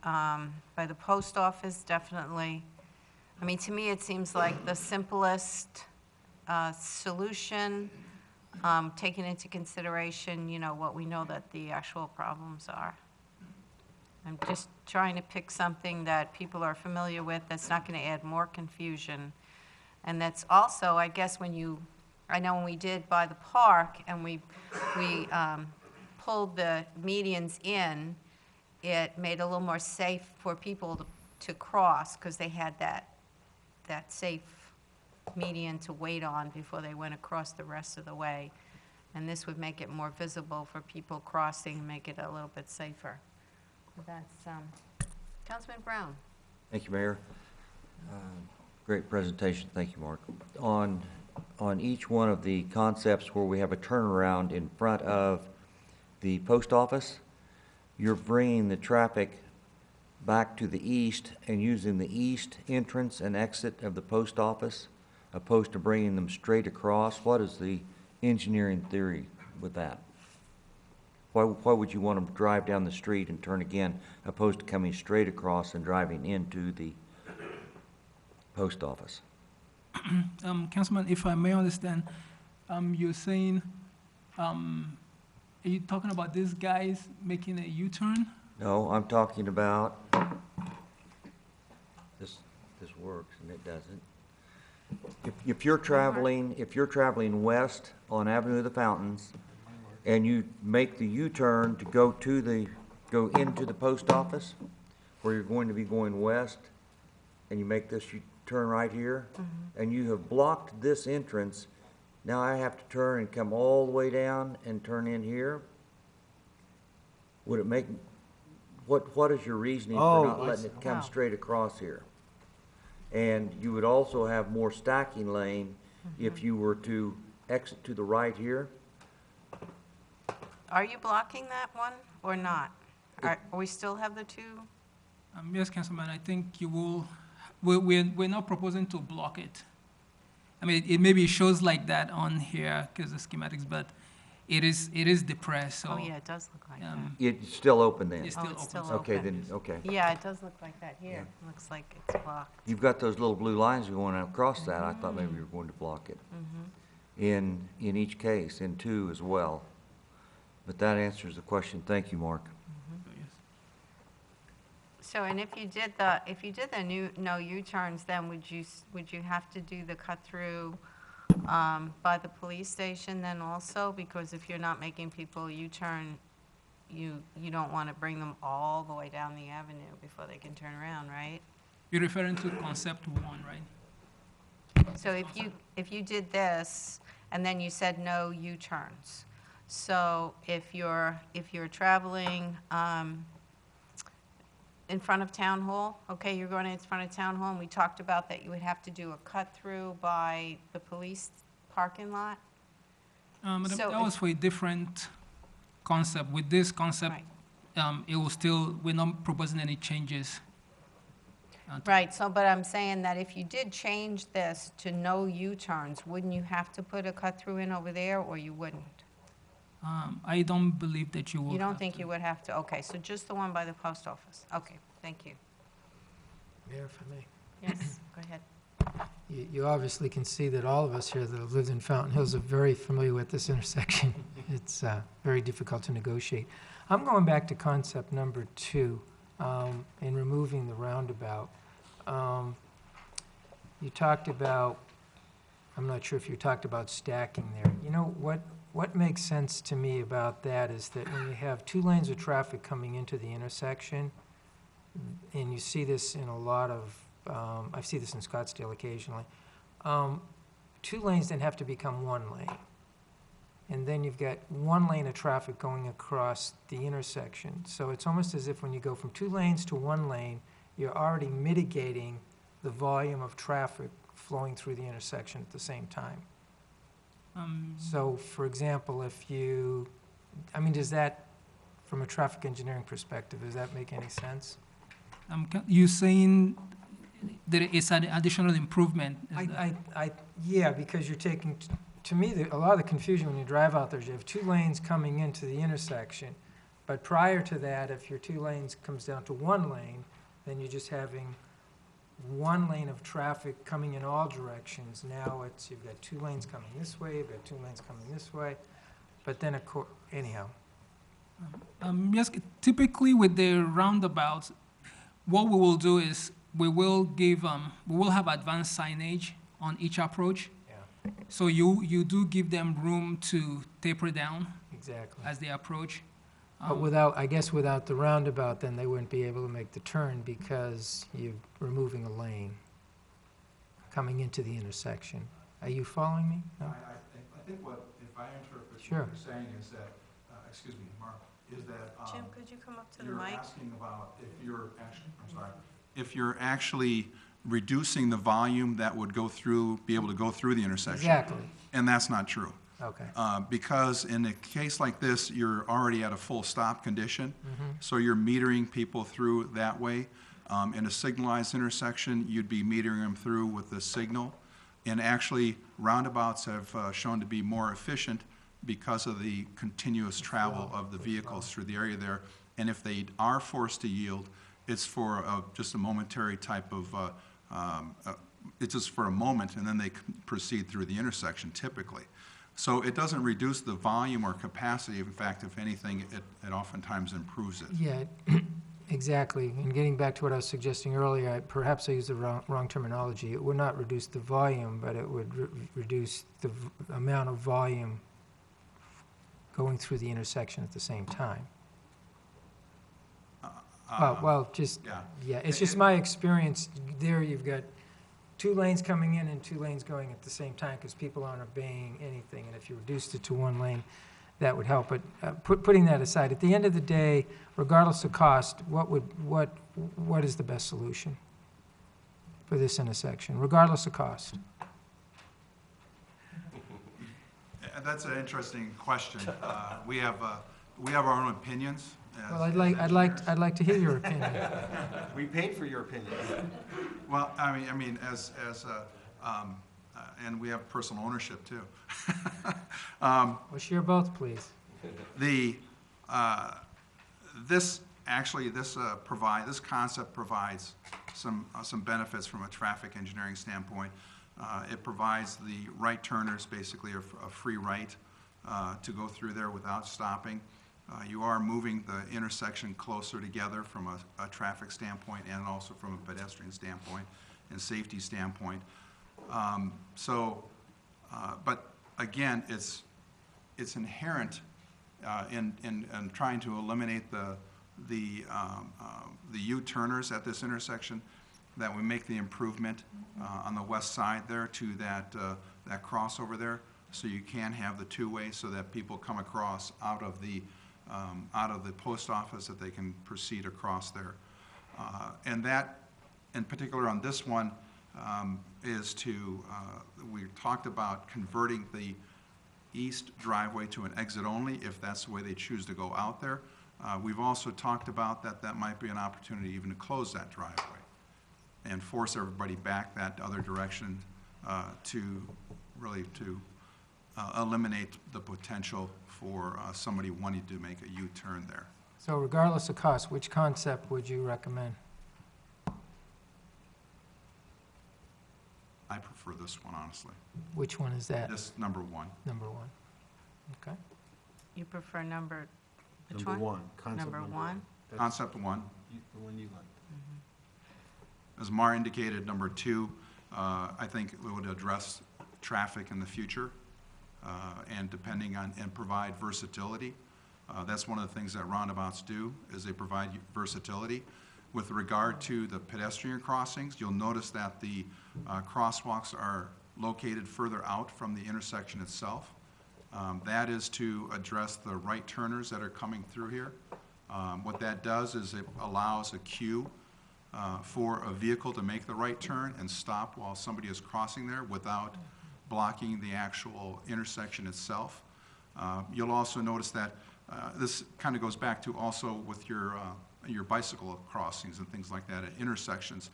the post office, definitely. I mean, to me, it seems like the simplest solution, taking into consideration, what we know that the actual problems are. I'm just trying to pick something that people are familiar with, that's not going to add more confusion. And that's also, I guess, I know when we did by the park and we pulled the medians in, it made it a little more safe for people to cross, because they had that safe median to wait on before they went across the rest of the way. And this would make it more visible for people crossing, and make it a little bit safer. That's, Councilman Brown. Thank you, Mayor. Great presentation. Thank you, Mark. On each one of the concepts where we have a turnaround in front of the post office, you're bringing the traffic back to the east and using the east entrance and exit of the post office, opposed to bringing them straight across. What is the engineering theory with that? Why would you want to drive down the street and turn again, opposed to coming straight across and driving into the post office? Councilman, if I may understand, you're saying, are you talking about these guys making a U-turn? No, I'm talking about, this works and it doesn't. If you're traveling west on Avenue of the Fountains, and you make the U-turn to go into the post office, where you're going to be going west, and you make this turn right here, and you have blocked this entrance, now I have to turn and come all the way down and turn in here? Would it make, what is your reasoning for not letting it come straight across here? And you would also have more stacking lane if you were to exit to the right here? Are you blocking that one or not? Are we still have the two? Yes, Councilman, I think you will, we're not proposing to block it. I mean, it maybe shows like that on here because of schematics, but it is depressed, so. Oh, yeah, it does look like that. It's still open then? It's Oh, still it's open. still Okay, open. then, okay. Yeah, it does look like that here. Looks like it's blocked. You've got those little blue lines going across that. I thought maybe you were going to block it. In each case, in two as well. But that answers the question. Thank you, Mark. So, and if you did the no U-turns, then would you have to do the cut-through by the police station then also? Because if you're not making people U-turn, you don't want to bring them all the way down the avenue before they can turn around, right? You're referring to concept one, right? So if you did this, and then you said no U-turns, so if you're traveling in front of Town Hall, okay, you're going in front of Town Hall, and we talked about that you would have to do a cut-through by the police parking lot? So That was for a different concept. With this concept, it will still, we're not proposing any changes. Right, so, but I'm saying that if you did change this to no U-turns, wouldn't you have to put a cut-through in over there, or you wouldn't? I don't believe that you will. You don't have think to. you would have to? Okay, so just the one by the post office. Okay, thank you. Mayor, if I may. Yes, go ahead. You obviously can see that all of us here that have lived in Fountain Hills are very familiar with this intersection. It's very difficult to negotiate. I'm going back to concept number 2, in removing the roundabout. You talked about, I'm not sure if you talked about stacking there. You know, what makes sense to me about that is that when you have 2 lanes of traffic coming into the intersection, and you see this in a lot of, I see this in Scottsdale occasionally, 2 lanes then have to become 1 lane. And then you've got 1 lane of traffic going across the intersection. So it's almost as if when you go from 2 lanes to 1 lane, you're already mitigating the volume of traffic flowing through the intersection at the same time. So, for example, if you, I mean, does that, from a traffic engineering perspective, does that make any sense? You saying that it's an additional improvement? Is that- Yeah, because you're taking to me, a lot of the confusion when you drive out there is you have two lanes coming into the intersection, but prior to that, if your two lanes comes down to one lane, then you're just having one lane of traffic coming in all directions. Now you've got two lanes coming this way, you've got two lanes coming this way, but then, anyhow. Yes, typically with the roundabouts, what we will do is we will have advanced signage on each approach. Yeah, So you do give them room to taper down exactly. as they approach. But I guess without the roundabout, then they wouldn't be able to make the turn because you're removing a lane coming into the intersection. Are you following me? No? I think what, if I interpret Sure. what you're saying is that, excuse me, Mark, is that, Jim, could you come up to the you're mic? asking about if you're actually, I'm sorry, if you're actually reducing the volume that would be able to go through the intersection. Exactly. And that's not true. Okay. Because in a case like this, you're already at a full stop condition, Mm-hmm. so you're metering people through that way. In a signalized intersection, you'd be metering them through with the signal. And actually, roundabouts have shown to be more efficient because of the continuous travel of the vehicles through the area there. And if they are forced to yield, it's for just a momentary type of, it's just for a moment, and then they proceed through the intersection typically. So it doesn't reduce the volume or capacity. In fact, if anything, it oftentimes improves it. Yeah, exactly. And getting back to what I was suggesting earlier, perhaps I used the wrong terminology. It would not reduce the volume, but it would reduce the amount of volume going through the intersection at the same time. Yeah. It's just my experience. There you've got two lanes coming in and two lanes going at the same time because people aren't obeying anything. And if you reduced it to one lane, that would help. But putting that aside, at the end of the day, regardless of cost, what is the best solution for this intersection, regardless of cost? That's an interesting question. We have our own opinions. Well, I'd like to hear your opinion. We paid for your opinion. Well, I mean, and we have personal ownership too. Well, share both, please. This concept provides some benefits from a traffic engineering standpoint. It provides the right turners basically a free right to go through there without stopping. You are moving the intersection closer together from a traffic standpoint and also from a pedestrian standpoint and safety standpoint. But again, it's inherent in trying to eliminate the U-turners at this intersection, that we make the improvement on the west side there to that crossover there, so you can have the two-way so that people come across out of the post office, that they can proceed across there. And that, in particular on this one, is we talked about converting the east driveway to an exit only if that's the way they choose to go out there. We've also talked about that might be an opportunity even to close that driveway and force everybody back that other direction to eliminate the potential for somebody wanting to make a U-turn there. So regardless of cost, which concept would you recommend? I prefer this one, honestly. Which one is that? This number one. Number one. Okay. You prefer which Number one. Concept Number one? That's Concept one. the one you like. As Mar indicated, number two, I think it would address traffic in the future and provide versatility. That's one of the things that roundabouts do, is they provide versatility. With regard to the pedestrian crossings, you'll notice that the crosswalks are located further out from the intersection itself. That is to address the right turners that are coming through here. What that does is it allows a queue for a vehicle to make the right turn and stop while somebody is crossing there without blocking the actual intersection itself. You'll also notice that this kind of goes back to also with your bicycle crossings and things like that at intersections.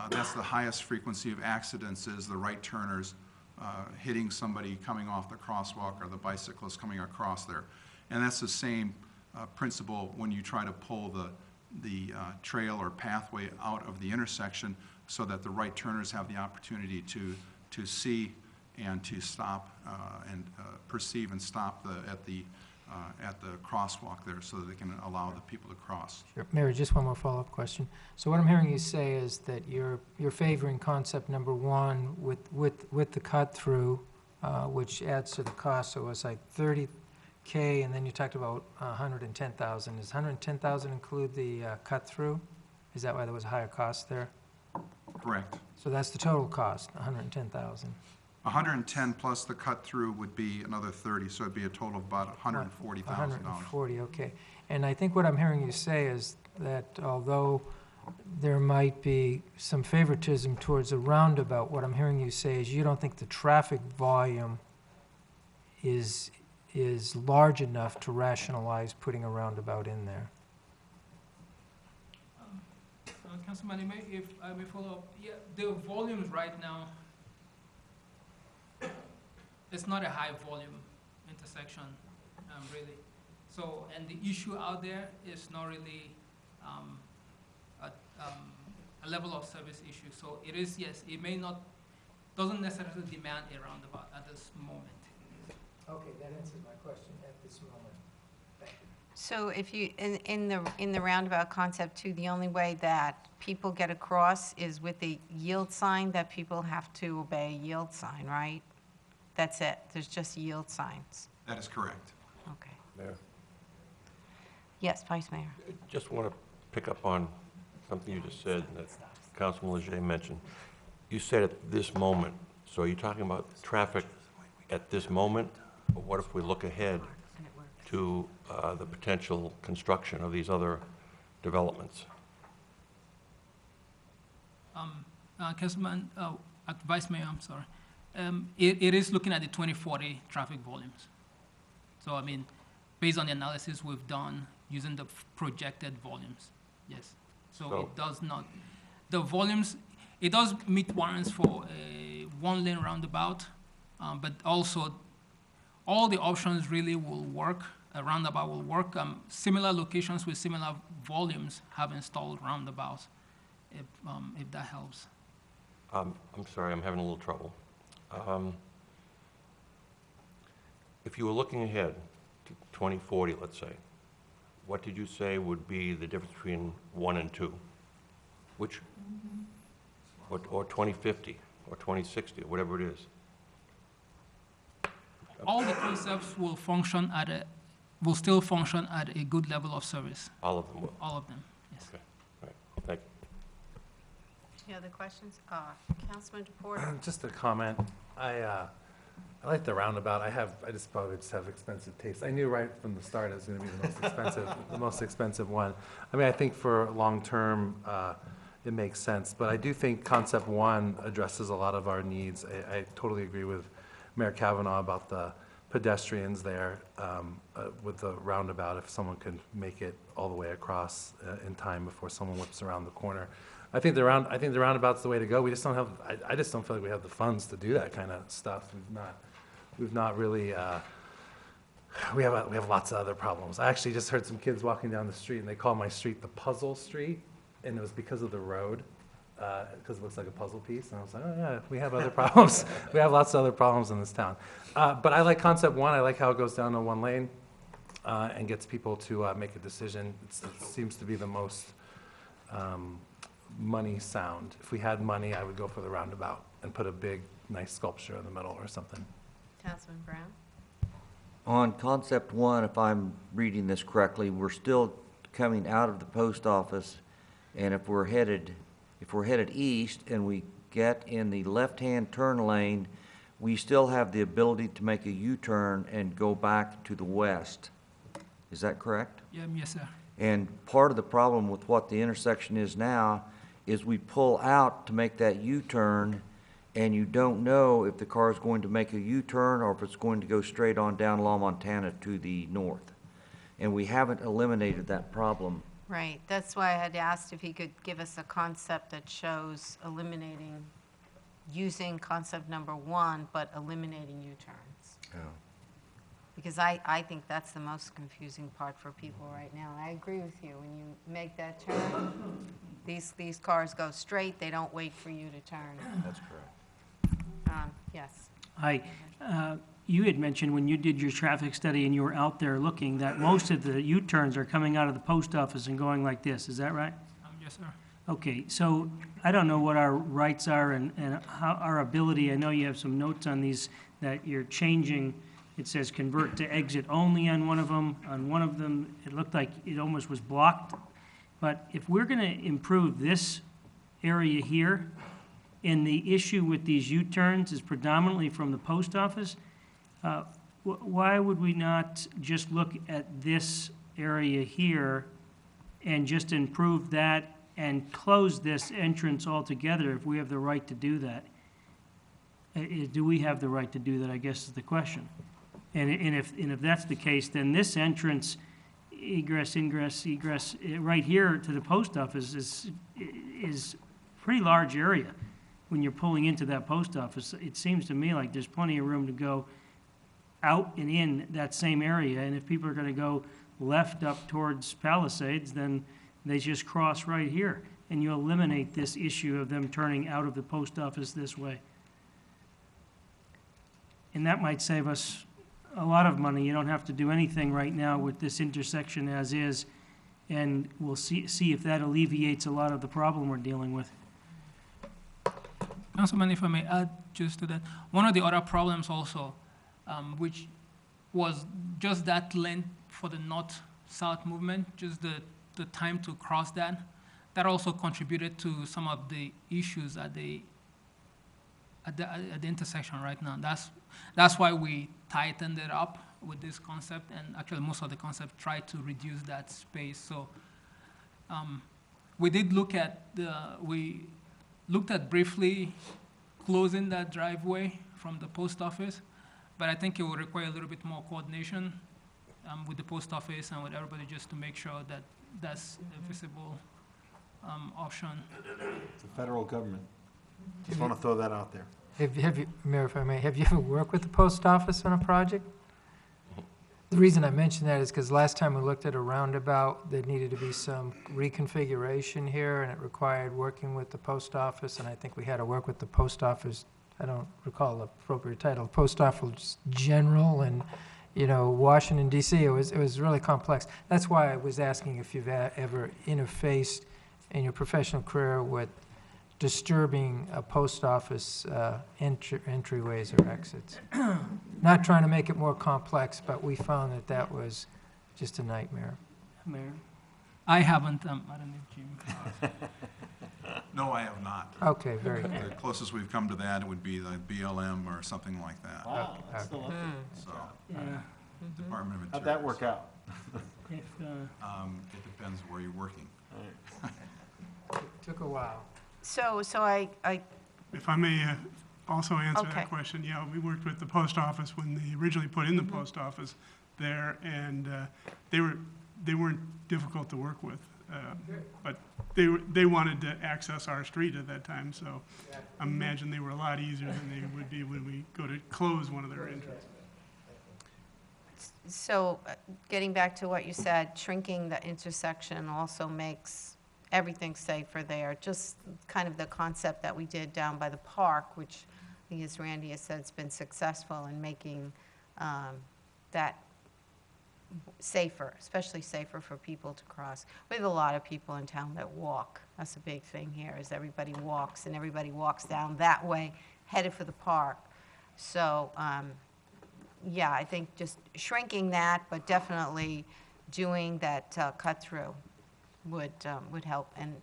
That's the highest frequency of accidents, is the right turners hitting somebody coming off the crosswalk or the bicyclist coming across there. And that's the same principle when you try to pull the trail or pathway out of the intersection so that the right turners have the opportunity to see and to stop and perceive and stop at the crosswalk there so that they can allow the people to cross. Sure. Mary, just one more follow-up question. So what I'm hearing you say is that you're favoring concept number one with the cut-through, which adds to the cost, so it's like 30K, and then you talked about 110,000. Does 110,000 include the cut-through? Is that why there was a higher cost there? Correct. So that's the total cost, 110,000. 110 plus the cut-through would be another 30, so it'd be a total of about $140,000. 140, okay. And I think what I'm hearing you say is that although there might be some favoritism towards a roundabout, what I'm hearing you say is you don't think the traffic volume is large enough to rationalize putting a roundabout in there. Councilman, if I may follow up, yeah, the volumes right now, it's not a high volume intersection, really. So, and the issue out there is not really a level of service issue. So it is, yes, it may not, doesn't necessarily demand a roundabout at this moment. Okay, that answers my question at this moment. So if you, in the roundabout concept too, the only way that people get across is with the yield sign, that people have to obey a yield sign, right? That's it, there's just yield signs. That is correct. Okay. Mayor, Yes, Vice Mayor. just want to pick up on something you just said that Councilman Leger mentioned. You said at this moment, so are you talking about traffic at this moment? Or what if we look ahead to the potential construction of these other developments? Councilman, Vice Mayor, I'm sorry. It is looking at the 2040 traffic volumes. So, I mean, based on the analysis we've done using the projected volumes, yes. So it does not, the volumes, it does meet warrants for a one-lane roundabout, but also all the options really will work. A roundabout will work. Similar locations with similar volumes have installed roundabouts, if that helps. I'm sorry, I'm having a little trouble. If you were looking ahead to 2040, let's say, what did you say would be the difference between 1 and 2? Which, or 2050, or 2060, or whatever it is? All the concepts will function will still function at a good level of service. All of them will? All of them, yes. Okay, all right, thank you. Any other questions? Councilman DePort? Just a comment. I like the roundabout. I just probably just have expensive taste. I knew right from the start it was going to be the most expensive, the most expensive one. I mean, I think for long-term, it makes sense. But I do think concept one addresses a lot of our needs. I totally agree with Mayor Kavanaugh about the pedestrians there with the roundabout, if someone could make it all the way across in time before someone whips around the corner. I think the roundabout's the way to go. We just don't have, I just don't feel like we have the funds to do that kind of stuff. We've not really, we have lots of other problems. I actually just heard some kids walking down the street, and they call my street the Puzzle Street, and it was because of the road, because it looks like a puzzle piece. And I was like, oh yeah, we have other problems. We have lots of other problems in this town. But I like concept one. I like how it goes down to one lane and gets people to make a decision. It seems to be the most money sound. If we had money, I would go for the roundabout and put a big, nice sculpture in the middle or something. Councilman Brown? On concept one, if I'm reading this correctly, we're still coming out of the post office, and if we're headed east and we get in the left-hand turn lane, we still have the ability to make a U-turn and go back to the west. Is that correct? Yeah, yes, sir. And part of the problem with what the intersection is now is we pull out to make that U-turn, and you don't know if the car is going to make a U-turn or if it's going to go straight on down La Montana to the north. And we haven't eliminated that problem. Right, that's why I had asked if he could give us a concept that shows eliminating using concept number 1, but eliminating U-turns. Yeah. Because I think that's the most confusing part for people right now. I agree with you. When you make that turn, these cars go straight, they don't wait for you to turn. That's correct. Yes. Hi. You had mentioned when you did your traffic study and you were out there looking that most of the U-turns are coming out of the post office and going like this. Is that right? Yes, sir. Okay, so I don't know what our rights are and how our ability, I know you have some notes on these that you're changing. It says convert to exit only on one of them. On one of them, it looked like it almost was blocked. But if we're going to improve this area here, and the issue with these U-turns is predominantly from the post office, why would we not just look at this area here and just improve that and close this entrance altogether if we have the right to do that? Do we have the right to do that, I guess is the question. And if that's the case, then this entrance, egress, right here to the post office is a pretty large area. When you're pulling into that post office, it seems to me like there's plenty of room to go out and in that same area. And if people are going to go left up towards Palisades, then they just cross right here. And you eliminate this issue of them turning out of the post office this way. And that might save us a lot of money. You don't have to do anything right now with this intersection as is. And we'll see if that alleviates a lot of the problem we're dealing with. Councilman, if I may add just to that, one of the other problems also, which was just that length for the north-south movement, just the time to cross that also contributed to some of the issues at the intersection right now. That's why we tightened it up with this concept, and actually most of the concept tried to reduce that space. So we did look at briefly closing that driveway from the post office, but I think it will require a little bit more coordination with the post office and with everybody just to make sure that that's a visible option. It's the federal government. Just want to throw that out there. Have you, Mayor, if I may, have you ever worked with the post office on a project? The reason I mention that is because last time we looked at a roundabout, there needed to be some reconfiguration here, and it required working with the post office, and I think we had to work with the post office, I don't recall the appropriate title, Post Office General, and, Washington DC. It was really complex. That's why I was asking if you've ever interfaced in your professional career with disturbing a post office entryways or exits. Not trying to make it more complex, but we found that was just a nightmare. Mayor? I haven't, I don't know, Jim. No, I have not. Okay, very good. The closest we've come to that would be the BLM or something like that. Wow, that's still up there. So, Yeah. Department of Interior. How'd that work out? If, It depends where you're working. Took a while. So I If I may also answer Okay. that question, yeah, we worked with the post office when they originally put in the post office there, and they weren't difficult to work with. But they wanted to access our street at that time, so I imagine they were a lot easier than they would be when we go to close one of their entrances. So, getting back to what you said, shrinking the intersection also makes everything safer there. Just kind of the concept that we did down by the park, which I think, as Randy has said, has been successful in making that safer, especially safer for people to cross. We have a lot of people in town that walk. That's a big thing here, is everybody walks, and everybody walks down that way, headed for the park. So, yeah, I think just shrinking that, but definitely doing that cut-through would help. And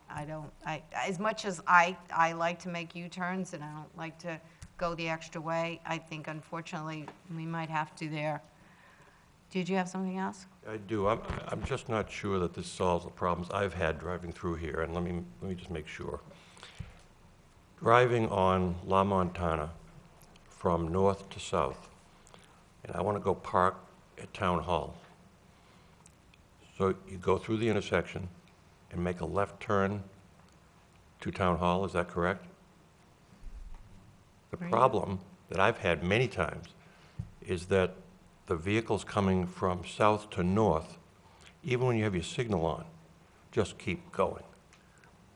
as much as I like to make U-turns and I don't like to go the extra way, I think unfortunately we might have to there. Did you have something else? I do. I'm just not sure that this solves the problems I've had driving through here, and let me just make sure. Driving on La Montana from north to south, and I want to go park at Town Hall. So you go through the intersection and make a left turn to Town Hall, is that correct? The Right. problem that I've had many times is that the vehicles coming from south to north, even when you have your signal on, just keep going.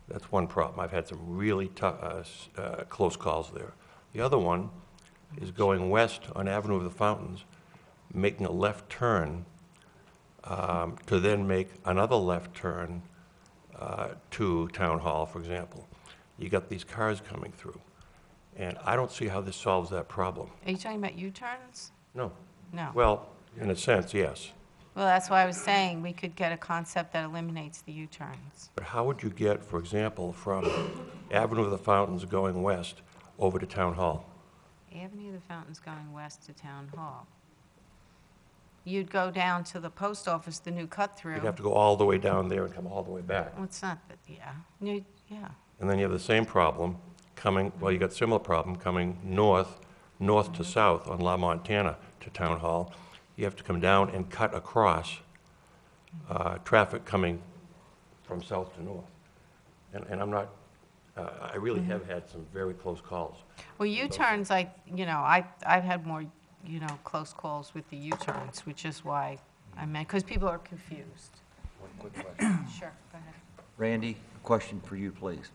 That's one problem. I've had some really close calls there. The other one is going west on Avenue of the Fountains, making a left turn to then make another left turn to Town Hall, for example. You got these cars coming through, and I don't see how this solves that problem. Are you talking about U-turns? No. No. Well, in a sense, yes. Well, that's why I was saying we could get a concept that eliminates the U-turns. But how would you get, for example, from Avenue of the Fountains going west over to Town Hall? Avenue of the Fountains going west to Town Hall. You'd go down to the post office, the new cut-through. You'd have to go all the way down there and come all the way back. Well, it's not, but, yeah. Yeah. And then you have the same problem coming, well, you got similar problem coming north to south on La Montana to Town Hall. You have to come down and cut across traffic coming from south to north. And I'm not, I really have had some very close calls. Well, U-turns, I've had more, close calls with the U-turns, which is why I meant, because people are confused. One quick question. Sure, go ahead. Randy, a question for you, please.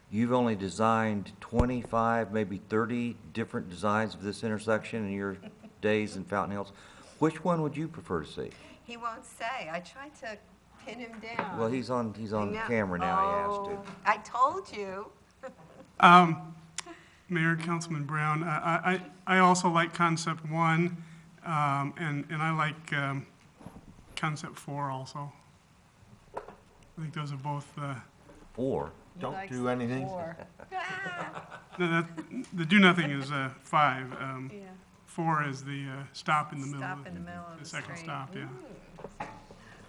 You've only designed 25, maybe 30 different designs of this intersection in your days in Fountain Hills. Which one would you prefer to see? He won't say. I tried to pin him down. Well, he's on I know. camera now, he has to. Oh, I told you. Mayor, Councilman Brown, I also like concept 1, and I like concept 4 also. I think those are both, 4. He Don't likes do the anything. 4. the do nothing is 5. Yeah. 4 is the stop in the middle. Stop in the middle of the second street. stop, yeah.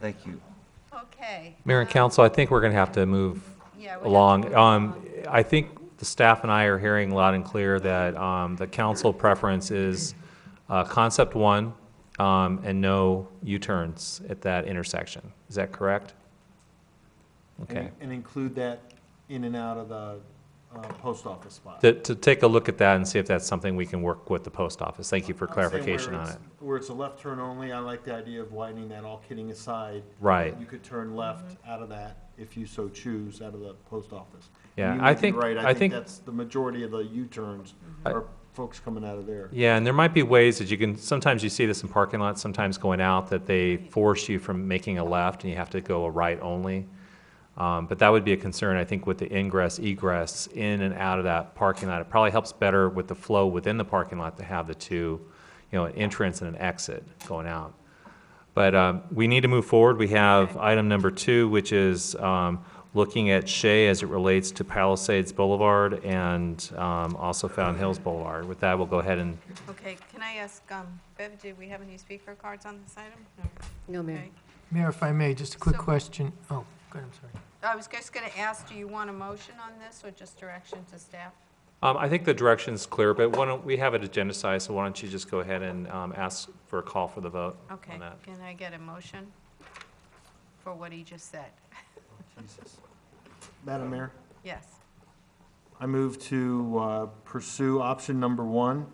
Thank you. Okay. Mayor and council, I think we're going to have to move Yeah, we have to along. move along. I think the staff and I are hearing loud and clear that the council preference is concept 1 and no U-turns at that intersection. Is that correct? Okay. And include that in and out of the post office spot. To take a look at that and see if that's something we can work with the post office. Thank you for I'm saying clarification where on it's- it. Where it's a left turn only, I like the idea of widening that, all kidding aside. Right. You could turn left out of that if you so choose, out of the post office. Yeah, And you I may be think- right, I think- that's the majority of the U-turns are folks coming out of there. Yeah, and there might be ways that you can, sometimes you see this in parking lots, sometimes going out, that they force you from making a left and you have to go a right only. But that would be a concern, I think, with the ingress, egress in and out of that parking lot. It probably helps better with the flow within the parking lot to have the two, an entrance and an exit going out. But we need to move forward. We have item number 2, which is looking at Shea as it relates to Palisades Boulevard and also Fountain Hills Boulevard. With that, we'll go ahead and, Okay, can I ask, Bev, do we have any speaker cards on this item? No, Mayor. Okay. Mayor, if I may, just a quick So- question. Oh, go ahead, I'm sorry. I was just going to ask, do you want a motion on this or just direction to staff? I think the direction's clear, but why don't, we have it agendized, so why don't you just go ahead and ask for a call for the vote Okay, on that? can I get a motion for what he just said? Jesus. Madam Mayor, Yes. I move to pursue option number 1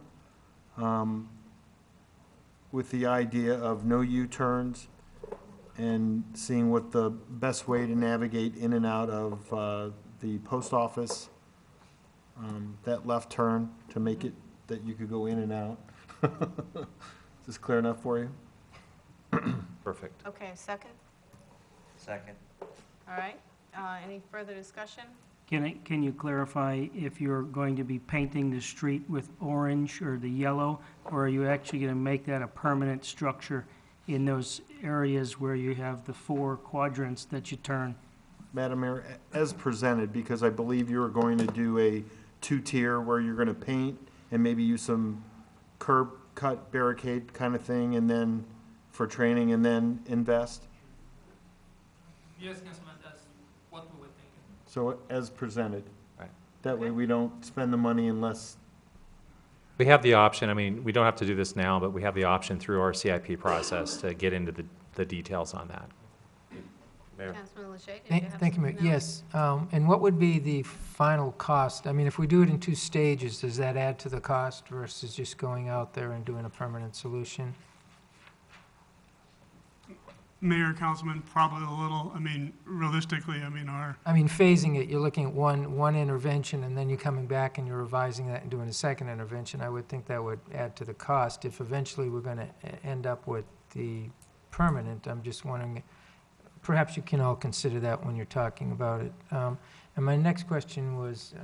with the idea of no U-turns and seeing what the best way to navigate in and out of the post office, that left turn to make it that you could go in and out. Is this clear enough for you? Perfect. Okay, second? Second. All right. Any further discussion? Can you clarify if you're going to be painting the street with orange or the yellow, or are you actually going to make that a permanent structure in those areas where you have the 4 quadrants that you turn? Madam Mayor, as presented, because I believe you are going to do a 2-tier where you're going to paint and maybe use some curb cut barricade kind of thing, and then for training, and then invest. Yes, Councilman, that's what we were thinking. So as presented. Right. That way we don't spend the money unless, We have the option, I mean, we don't have to do this now, but we have the option through our CIP process to get into the details on that. Mayor. Councilman Lachey, did you have Thank you, something Mayor. else? Yes, and what would be the final cost? I mean, if we do it in 2 stages, does that add to the cost versus just going out there and doing a permanent solution? Mayor, Councilman, probably a little, realistically, I mean, phasing it, you're looking at one intervention, and then you're coming back and you're revising that and doing a second intervention. I would think that would add to the cost. If eventually we're going to end up with the permanent, I'm just wondering, perhaps you can all consider that when you're talking about it. And my next question was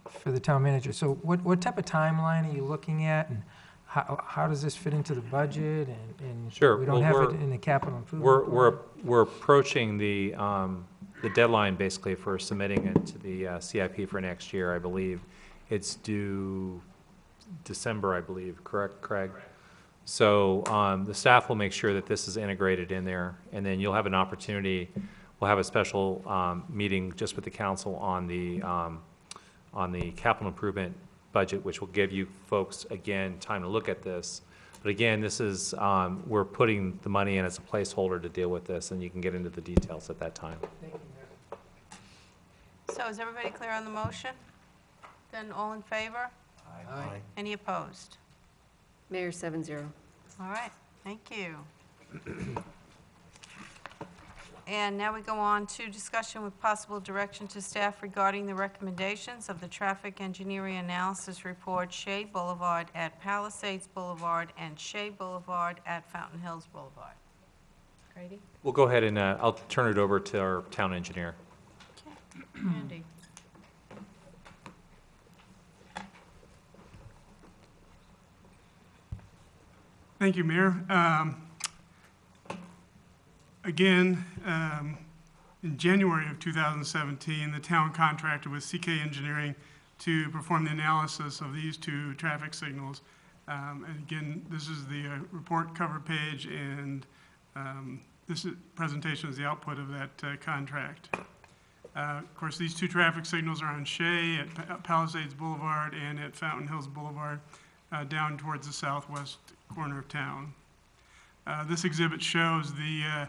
for the town manager. So what type of timeline are you looking at, and how does this fit into the budget? And Sure. we don't Well, have it in the capital improvement plan? We're approaching the deadline basically for submitting it to the CIP for next year, I believe. It's due December, I believe, correct, Craig? So the staff will make sure that this is integrated in there, and then you'll have an opportunity, we'll have a special meeting just with the council on the capital improvement budget, which will give you folks, again, time to look at this. But again, this is, we're putting the money in as a placeholder to deal with this, and you can get into the details at that time. So is everybody clear on the motion? Then all in favor? Aye. Any opposed? Mayor, 7-0. All right, thank you. And now we go on to discussion with possible direction to staff regarding the recommendations of the Traffic Engineering Analysis Report, Shea Boulevard at Palisades Boulevard and Shea Boulevard at Fountain Hills Boulevard. Grady? We'll go ahead and I'll turn it over to our town engineer. Randy? Thank you, Mayor. Again, in January of 2017, the town contracted with CK Engineering to perform the analysis of these 2 traffic signals. And again, this is the report cover page, and this presentation is the output of that contract. Of course, these 2 traffic signals are on Shea at Palisades Boulevard and at Fountain Hills Boulevard, down towards the southwest corner of town. This exhibit shows the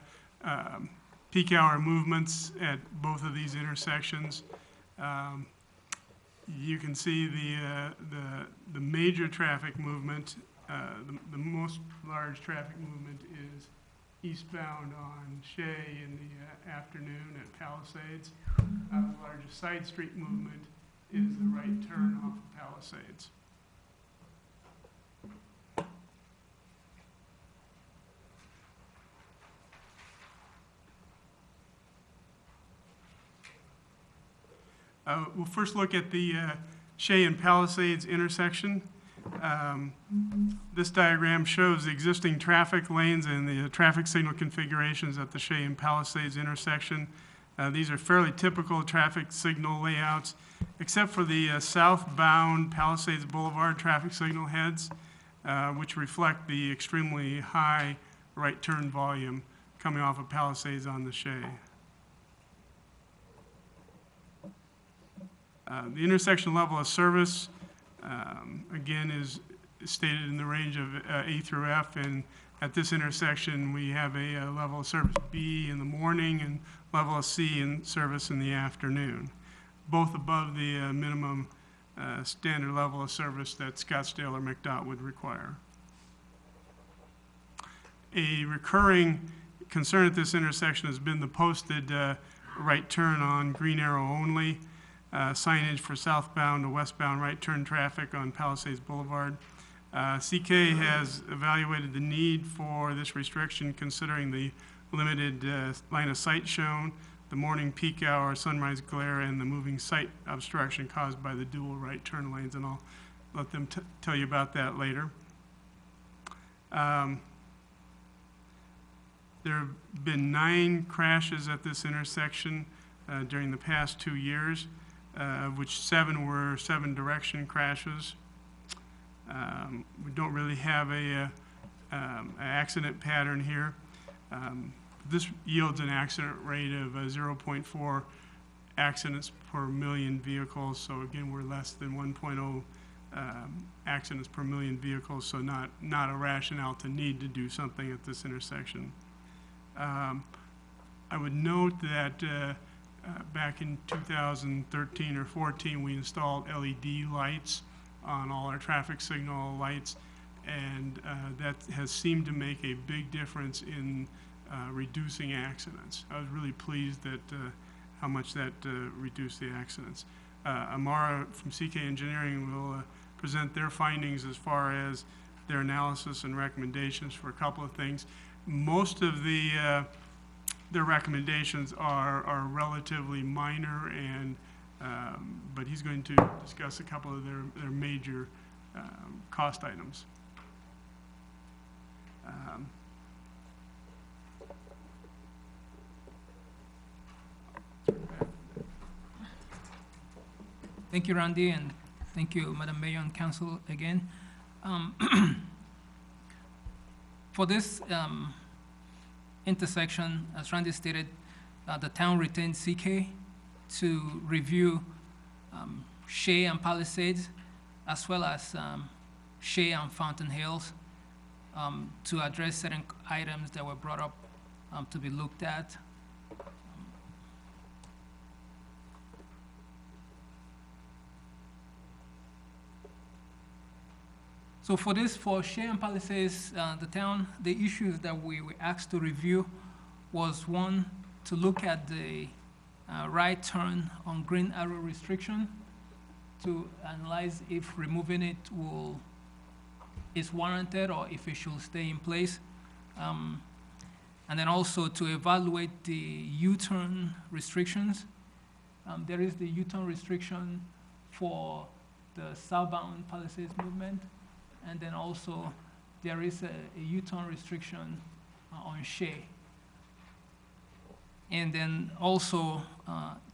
peak hour movements at both of these intersections. You can see the major traffic movement, the most large traffic movement is eastbound on Shea in the afternoon at Palisades. The largest side street movement is the right turn off of Palisades. We'll first look at the Shea and Palisades intersection. This diagram shows the existing traffic lanes and the traffic signal configurations at the Shea and Palisades intersection. These are fairly typical traffic signal layouts, except for the southbound Palisades Boulevard traffic signal heads, which reflect the extremely high right turn volume coming off of Palisades on the Shea. The intersection level of service, again, is stated in the range of A through F, and at this intersection, we have a level of service B in the morning and level of C in service in the afternoon, both above the minimum standard level of service that Scottsdale or McDOT would require. A recurring concern at this intersection has been the posted right turn on green arrow only signage for southbound to westbound right turn traffic on Palisades Boulevard. CK has evaluated the need for this restriction considering the limited line of sight shown, the morning peak hour, sunrise glare, and the moving sight obstruction caused by the dual right turn lanes, and I'll let them tell you about that later. There have been 9 crashes at this intersection during the past 2 years, of which 7 were 7-direction crashes. We don't really have an accident pattern here. This yields an accident rate of 0.4 accidents per million vehicles. So again, we're less than 1.0 accidents per million vehicles, so not a rationale to need to do something at this intersection. I would note that back in 2013 or 14, we installed LED lights on all our traffic signal lights, and that has seemed to make a big difference in reducing accidents. I was really pleased at how much that reduced the accidents. Amara from CK Engineering will present their findings as far as their analysis and recommendations for a couple of things. Most of their recommendations are relatively minor, and but he's going to discuss a couple of their major cost items. Thank you, Randy, and thank you, Madam Mayor and Council again. For this intersection, as Randy stated, the town retained CK to review Shea and Palisades, as well as Shea and Fountain Hills, to address certain items that were brought up to be looked at. So for Shea and Palisades, the issues that we were asked to review was, one, to look at the right turn on green arrow restriction, to analyze if removing it is warranted or if it should stay in place. And then also to evaluate the U-turn restrictions. There is the U-turn restriction for the southbound Palisades movement. And then also, there is a U-turn restriction on Shea. And then also,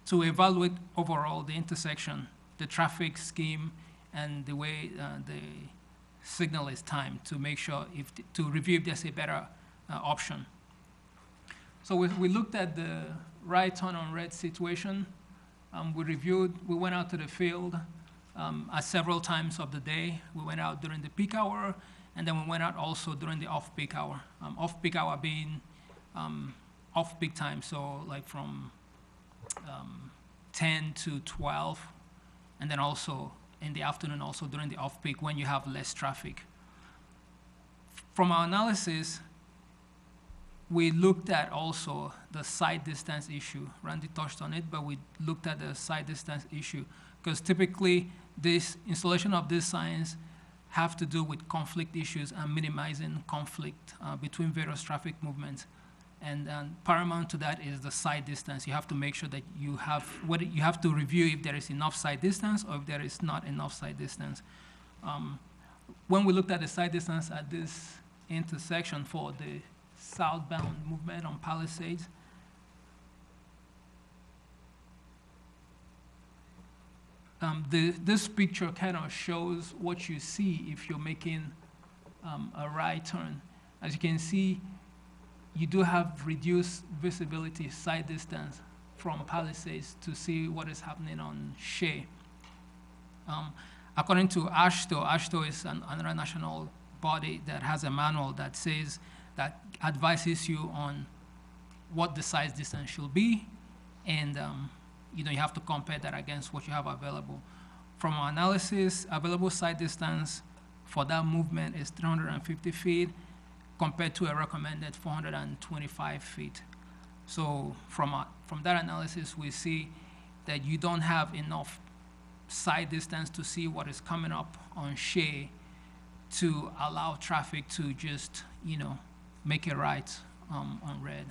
to evaluate overall the intersection, the traffic scheme, and the way the signal is timed, to make sure, to review if there's a better option. So we looked at the right turn on red situation. We went out to the field at several times of the day. We went out during the peak hour, and then we went out also during the off-peak hour. Off-peak hour being off-peak time, so like from 10 to 12, and then also in the afternoon, also during the off-peak when you have less traffic. From our analysis, we looked at also the side distance issue. Randy touched on it, but we looked at the side distance issue, because typically this installation of these signs have to do with conflict issues and minimizing conflict between various traffic movements. And paramount to that is the side distance. You have to make sure that you have to review if there is enough side distance or if there is not enough side distance. When we looked at the side distance at this intersection for the southbound movement on Palisades, this picture kind of shows what you see if you're making a right turn. As you can see, you do have reduced visibility side distance from Palisades to see what is happening on Shea. According to AASHTO is another national body that has a manual that advises you on what the side distance should be, and you have to compare that against what you have available. From our analysis, available side distance for that movement is 350 feet compared to a recommended 425 feet. So from that analysis, we see that you don't have enough side distance to see what is coming up on Shea to allow traffic to just, make a right on red.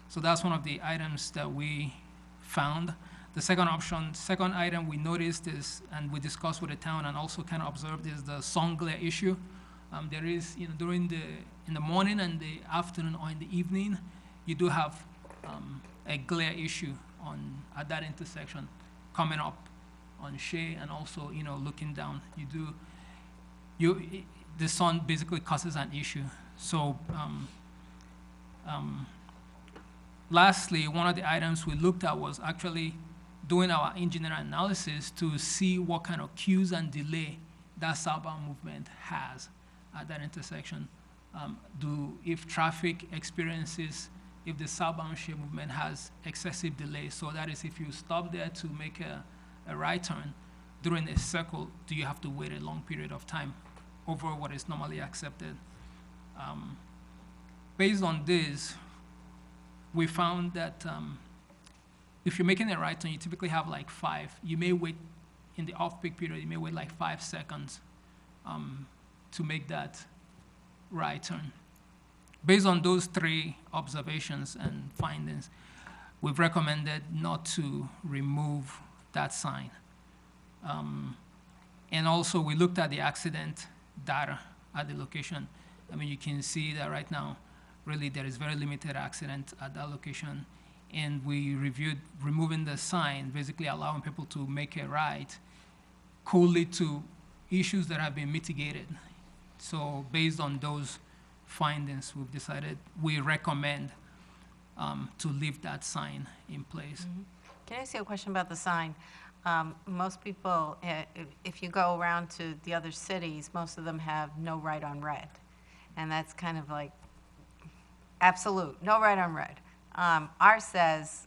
So that's one of the items that we found. The second item we noticed is, and we discussed with the town and also kind of observed, is the sun glare issue. There is, in the morning and the afternoon or in the evening, you do have a glare issue at that intersection coming up on Shea and also, looking down. The sun basically causes an issue. So, lastly, one of the items we looked at was actually doing our engineering analysis to see what kind of cues and delay that southbound movement has at that intersection. If traffic experiences if the southbound share movement has excessive delay. So that is, if you stop there to make a right turn during a circle, do you have to wait a long period of time over what is normally accepted? Based on this, we found that if you're making a right turn, you typically have like 5. You may wait in the off-peak period, you may wait like 5 seconds to make that right turn. Based on those 3 observations and findings, we've recommended not to remove that sign. And also, we looked at the accident data at the location. I mean, you can see that right now, really, there is very limited accident at that location. And we reviewed removing the sign, basically allowing people to make a right, could lead to issues that have been mitigated. So based on those findings, we've decided, we recommend to leave that sign in place. Can I ask you a question about the sign? Most people, if you go around to the other cities, most of them have no right on red. And that's kind of like absolute, no right on red. Ours says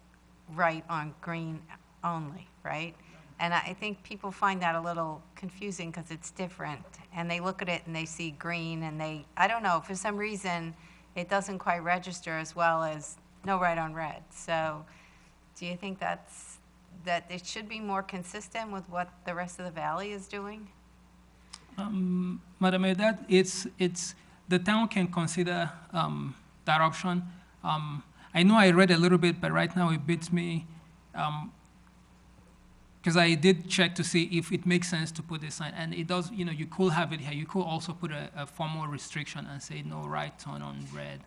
right on green only, right? And I think people find that a little confusing because it's different. And they look at it and they see green and I don't know, for some reason, it doesn't quite register as well as no right on red. So do you think that it should be more consistent with what the rest of the valley is doing? Madam Mayor, that it's the town can consider that option. I know I read a little bit, but right now it beats me, because I did check to see if it makes sense to put this sign, and it does. You know, you could have it here. You could also put a formal restriction and say no right turn on red.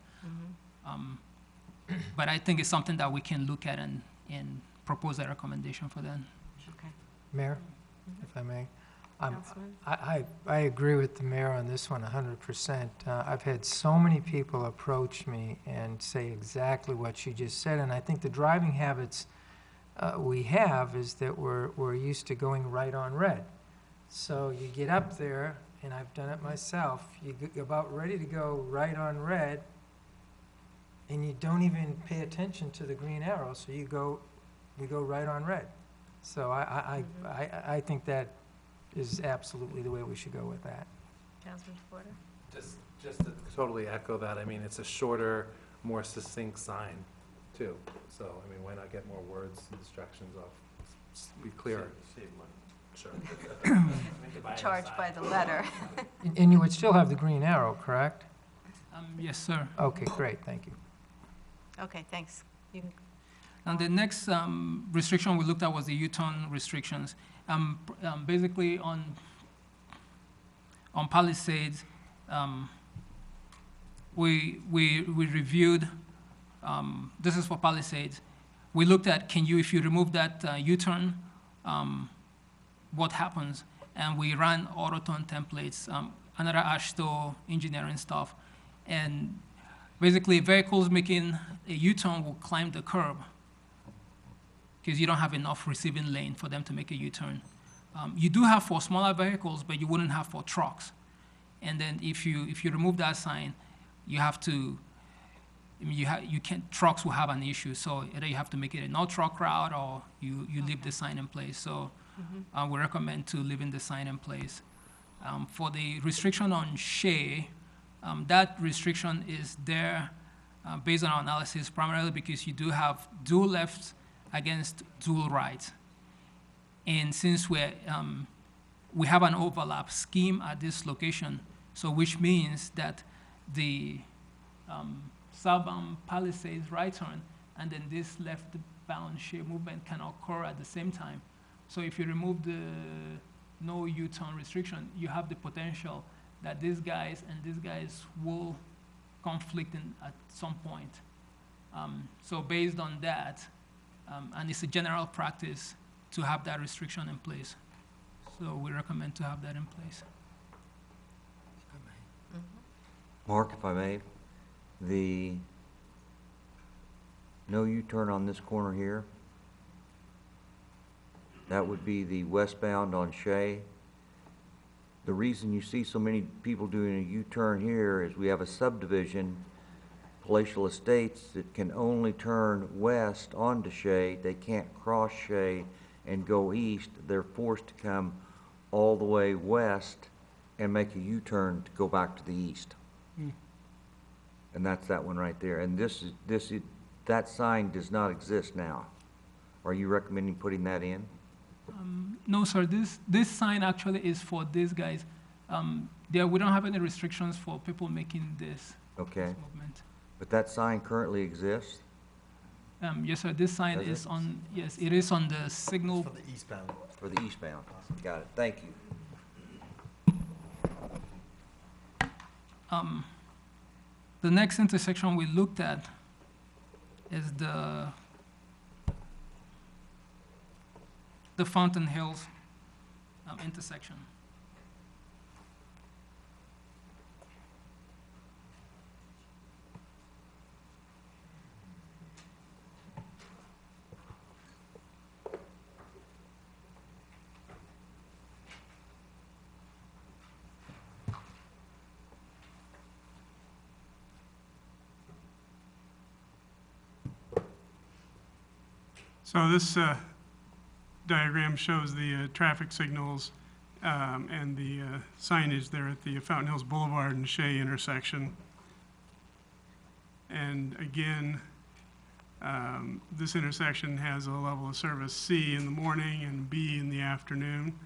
But I think it's something that we can look at and propose a recommendation for that. Okay. Mayor, if I may. Councilman? I agree with the mayor on this one 100%. I've had so many people approach me and say exactly what you just said, and I think the driving habits we have is that we're used to going right on red. So you get up there, and I've done it myself, you're about ready to go right on red, and you don't even pay attention to the green arrow, so you go right on red. So I think that is absolutely the way we should go with that. Councilman Porter? Just to totally echo that, I mean, it's a shorter, more succinct sign, too. So, I mean, why not get more words and distractions off? Be clearer. Save money. Sure. Charged by the letter. And you would still have the green arrow, correct? Yes, sir. Okay, great, thank you. Okay, thanks. You can And the next restriction we looked at was the U-turn restrictions. Basically on Palisades, we reviewed, this is for Palisades. We looked at, if you remove that U-turn, what happens? And we ran auto-turn templates, another AASHTO engineering stuff. And basically vehicles making a U-turn will climb the curb, because you don't have enough receiving lane for them to make a U-turn. You do have for smaller vehicles, but you wouldn't have for trucks. And then if you remove that sign, you have to, trucks will have an issue. So either you have to make it a no truck route or you leave the sign in place. So we recommend to leaving the sign in place. For the restriction on share, that restriction is there based on our analysis, primarily because you do have dual lefts against dual rights. And since we have an overlap scheme at this location, so which means that the southbound Palisades right turn and then this left-bound share movement can occur at the same time. So if you remove the no U-turn restriction, you have the potential that these guys and these guys will conflict at some point. So based on that, and it's a general practice to have that restriction in place. So we recommend to have that in place. Mark, if I may, the no U-turn on this corner here, that would be the westbound on Shea. The reason you see so many people doing a U-turn here is we have a subdivision Palatial Estates that can only turn west onto Shea. They can't cross Shea and go east. They're forced to come all the way west and make a U-turn to go back to the east. And that's that one right there. And that sign does not exist now. Are you recommending putting that in? No, sir, this sign actually is for these guys. We don't have any restrictions for people making this Okay, movement. but that sign currently exists? Yes, sir, this sign Does it? is on, yes, it is on the signal. For the eastbound. Got it, thank you. The next intersection we looked at is the Fountain Hills intersection. So this diagram shows the traffic signals and the signage there at the Fountain Hills Boulevard and Shea intersection. And again, this intersection has a level of service C in the morning and B in the afternoon,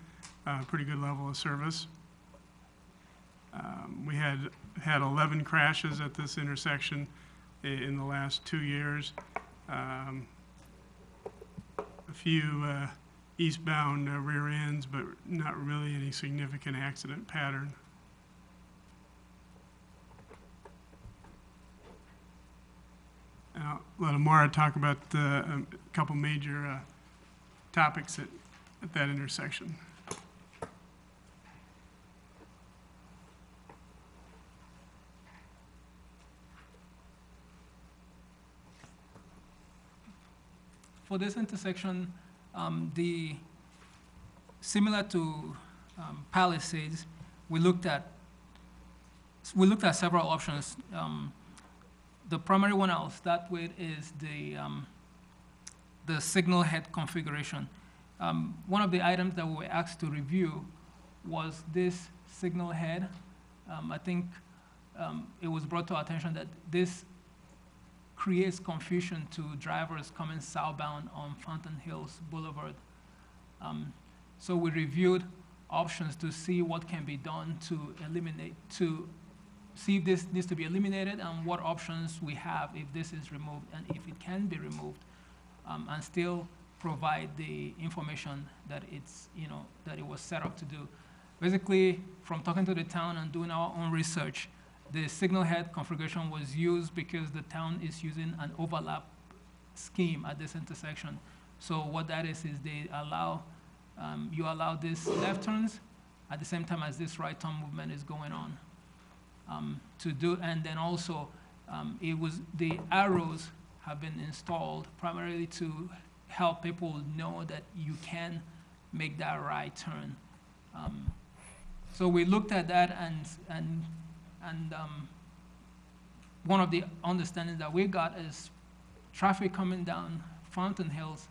pretty good level of service. We had 11 crashes at this intersection in the last 2 years. A few eastbound rear ends, but not really any significant accident pattern. And I'll let Amara talk about a couple major topics at that intersection. For this intersection, similar to Palisades, we looked at several options. The primary one I'll start with is the signal head configuration. One of the items that we were asked to review was this signal head. I think it was brought to our attention that this creates confusion to drivers coming southbound on Fountain Hills Boulevard. So we reviewed options to see what can be done to see if this needs to be eliminated and what options we have if this is removed and if it can be removed, and still provide the information that that it was set up to do. Basically, from talking to the town and doing our own research, the signal head configuration was used because the town is using an overlap scheme at this intersection. So what that is they allow, you allow these left turns at the same time as this right turn movement is going on. And then also, the arrows have been installed primarily to help people know that you can make that right turn. So we looked at that and one of the understandings that we got is traffic coming down Fountain Hills,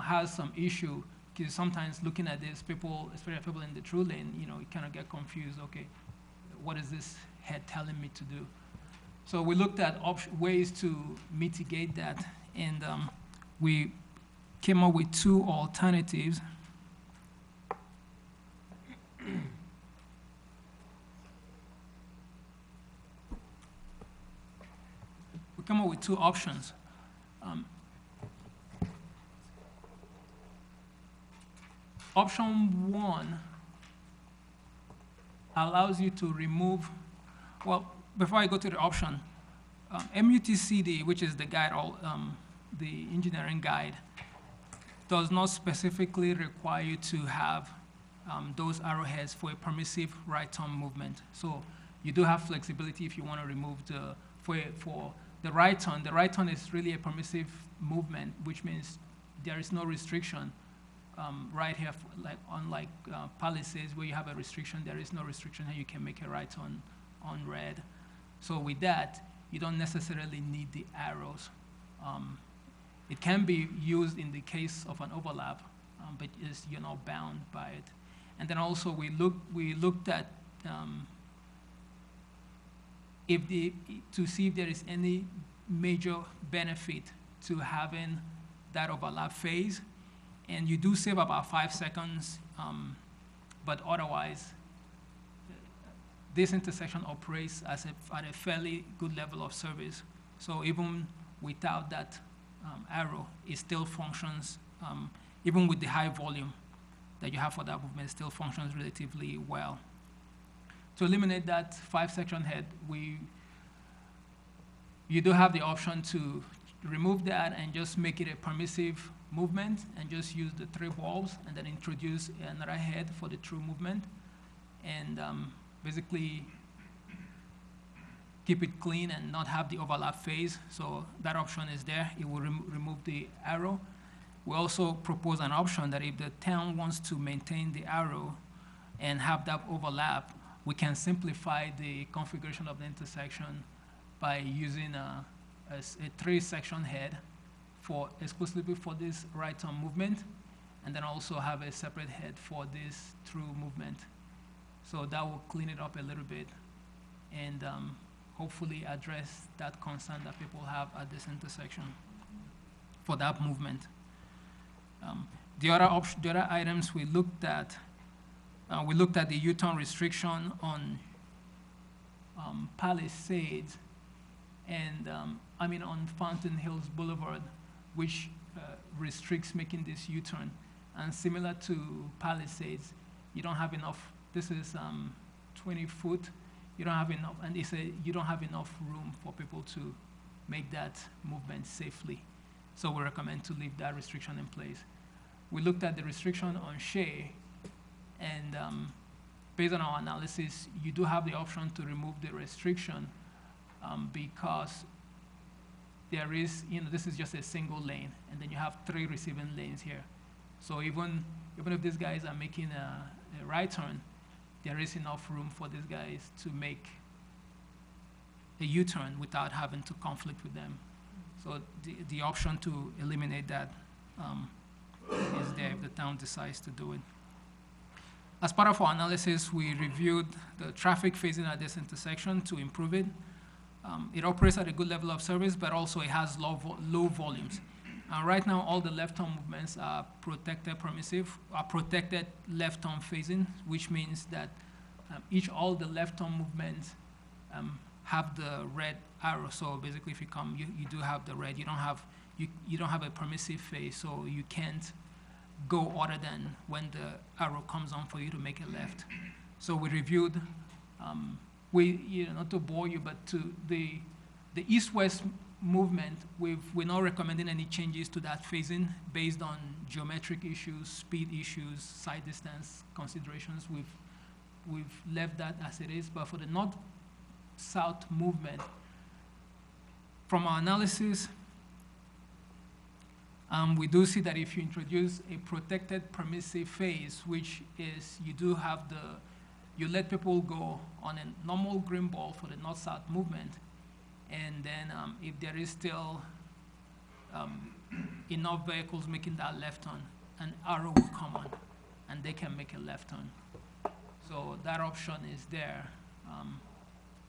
has some issue, because sometimes looking at this, people, especially people in the through lane, you kind of get confused, okay, what is this head telling me to do? So we looked at ways to mitigate that, and we came up with 2 alternatives. We came up with 2 options. Option 1 allows you to remove, well, before I go to the option, MUTCD, which is the guide, the engineering guide, does not specifically require you to have those arrowheads for a permissive right turn movement. So you do have flexibility if you want to remove for the right turn. The right turn is really a permissive movement, which means there is no restriction. Right here, unlike Palisades, where you have a restriction, there is no restriction, and you can make a right turn on red. So with that, you don't necessarily need the arrows. It can be used in the case of an overlap, but you're not bound by it. And then also we looked at to see if there is any major benefit to having that overlap phase. And you do save about 5 seconds, but otherwise, this intersection operates at a fairly good level of service. So even without that arrow, it still functions, even with the high volume that you have for that movement, it still functions relatively well. To eliminate that 5-section head, you do have the option to remove that and just make it a permissive movement and just use the 3 bulbs and then introduce another head for the true movement. And basically keep it clean and not have the overlap phase. So that option is there. It will remove the arrow. We also propose an option that if the town wants to maintain the arrow and have that overlap, we can simplify the configuration of the intersection by using a 3-section head exclusively for this right turn movement, and then also have a separate head for this through movement. So that will clean it up a little bit and hopefully address that concern that people have at this intersection for that movement. The other items we looked at the U-turn restriction on Palisades and on Fountain Hills Boulevard, which restricts making this U-turn. And similar to Palisades, you don't have enough. This is 20 foot. You don't have enough, and you don't have enough room for people to make that movement safely. So we recommend to leave that restriction in place. We looked at the restriction on Shea, and based on our analysis, you do have the option to remove the restriction because there is, this is just a single lane, and then you have 3 receiving lanes here. So even if these guys are making a right turn, there is enough room for these guys to make a U-turn without having to conflict with them. So the option to eliminate that is there if the town decides to do it. As part of our analysis, we reviewed the traffic phasing at this intersection to improve it. It operates at a good level of service, but also it has low volumes. Right now, all the left-turn movements are protected left-turn phasing, which means that all the left-turn movements have the red arrow. So basically, if you come, you do have the red. You don't have a permissive phase, so you can't go other than when the arrow comes on for you to make a left. So we reviewed. Not to bore you, but to the east-west movement, we're not recommending any changes to that phasing based on geometric issues, speed issues, side distance considerations. We've left that as it is. But for the north-south movement, from our analysis, we do see that if you introduce a protected permissive phase, which is you let people go on a normal green ball for the north-south movement, and then if there is still enough vehicles making that left turn, an arrow will come on, and they can make a left turn. So that option is there.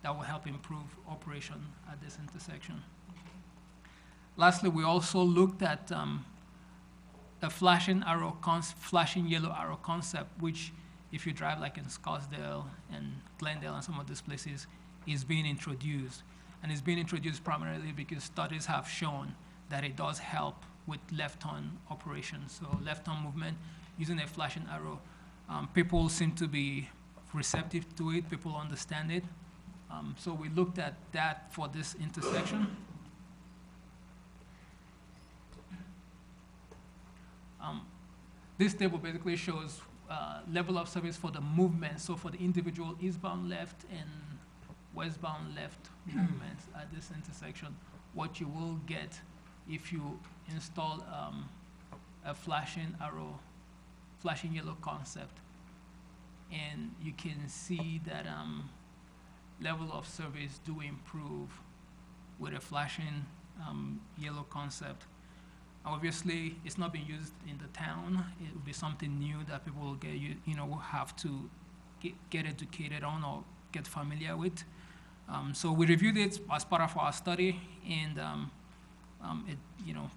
That will help improve operation at this intersection. Lastly, we also looked at a flashing yellow arrow concept, which if you drive like in Scottsdale and Glendale and some of these places, is being introduced. And it's being introduced primarily because studies have shown that it does help with left-turn operations. So left-turn movement, using a flashing arrow, people seem to be receptive to it, people understand it. So we looked at that for this intersection. This table basically shows level of service for the movement, so for the individual eastbound left and westbound left movements at this intersection, what you will get if you install a flashing arrow, flashing yellow concept. And you can see that level of service do improve with a flashing yellow concept. Obviously, it's not being used in the town. It will be something new that people will get, will have to get educated on or get familiar with. So we reviewed it as part of our study, and it,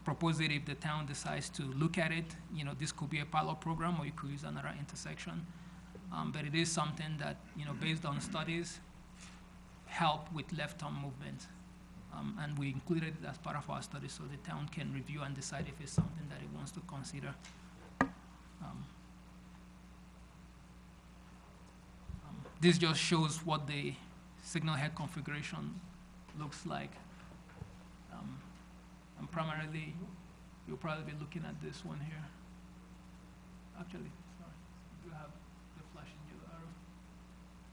proposed it if the town decides to look at it. This could be a pilot program, or you could use another intersection. But it is something that, based on studies, help with left turn movement. And we included it as part of our study so the town can review and decide if it's something that it wants to consider. This just shows what the signal head configuration looks like. And primarily, you'll probably be looking at this one here. Actually, sorry, you have the flashing yellow arrow.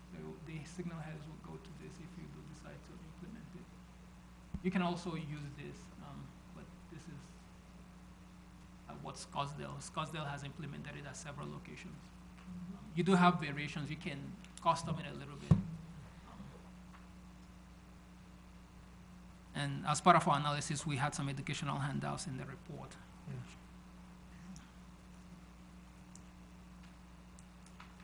So the signal heads will go to this if you do decide to implement it. You can also use this, but this is what Scottsdale has implemented it at several locations. You do have variations. You can custom it a little bit. And as part of our analysis, we had some educational handouts in the report.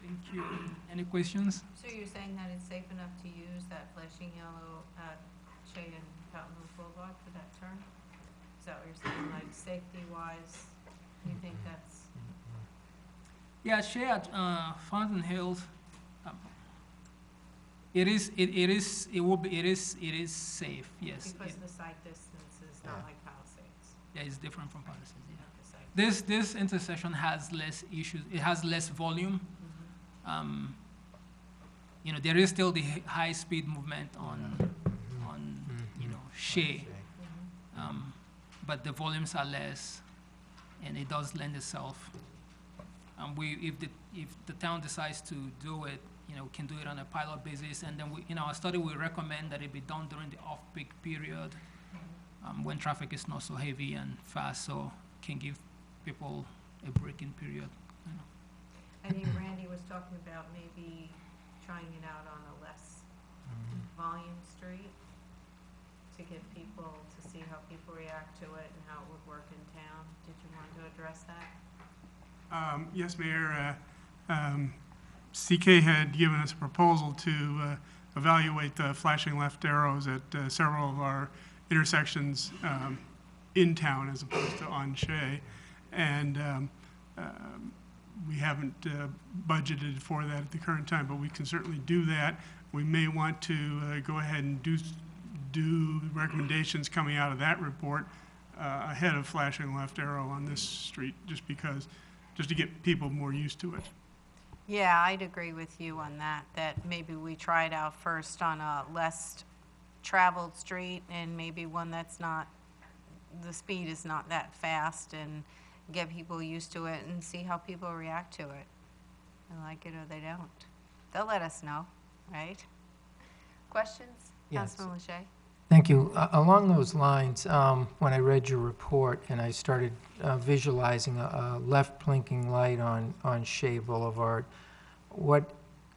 Thank you. Any questions? So you're saying that it's safe enough to use that flashing yellow at Shea and Fountain Roof Boulevard for that turn? Is that what you're saying, like safety-wise, you think that's? Yeah, Shea at Fountain Hills. It is safe. Yes. Because the sight distance is not like Palisades. Yeah, it's different from Palisades. Yeah. The sight This intersection has less issues. It has less volume. There is still the high speed movement on Shea, but the volumes are less, and it does lend itself. If the town decides to do it, we can do it on a pilot basis, and then in our study we recommend that it be done during the off-peak period, when traffic is not so heavy and fast, so can give people a break-in period. I think Randy was talking about maybe trying it out on a less volume street to get people, to see how people react to it and how it would work in town. Did you want to address that? Yes, Mayor. CK had given us a proposal to evaluate the flashing left arrows at several of our intersections in town as opposed to on Shea. And we haven't budgeted for that at the current time, but we can certainly do that. We may want to go ahead and do recommendations coming out of that report ahead of flashing left arrow on this street, just to get people more used to it. Yeah, I'd agree with you on that maybe we try it out first on a less traveled street and maybe one that's not, the speed is not that fast, and get people used to it and see how people react to it. They like it or they don't. They'll let us know, right? Questions? Yes. Councilman Lachey? Thank you. Along those lines, when I read your report and I started visualizing a left blinking light on Shea Boulevard, what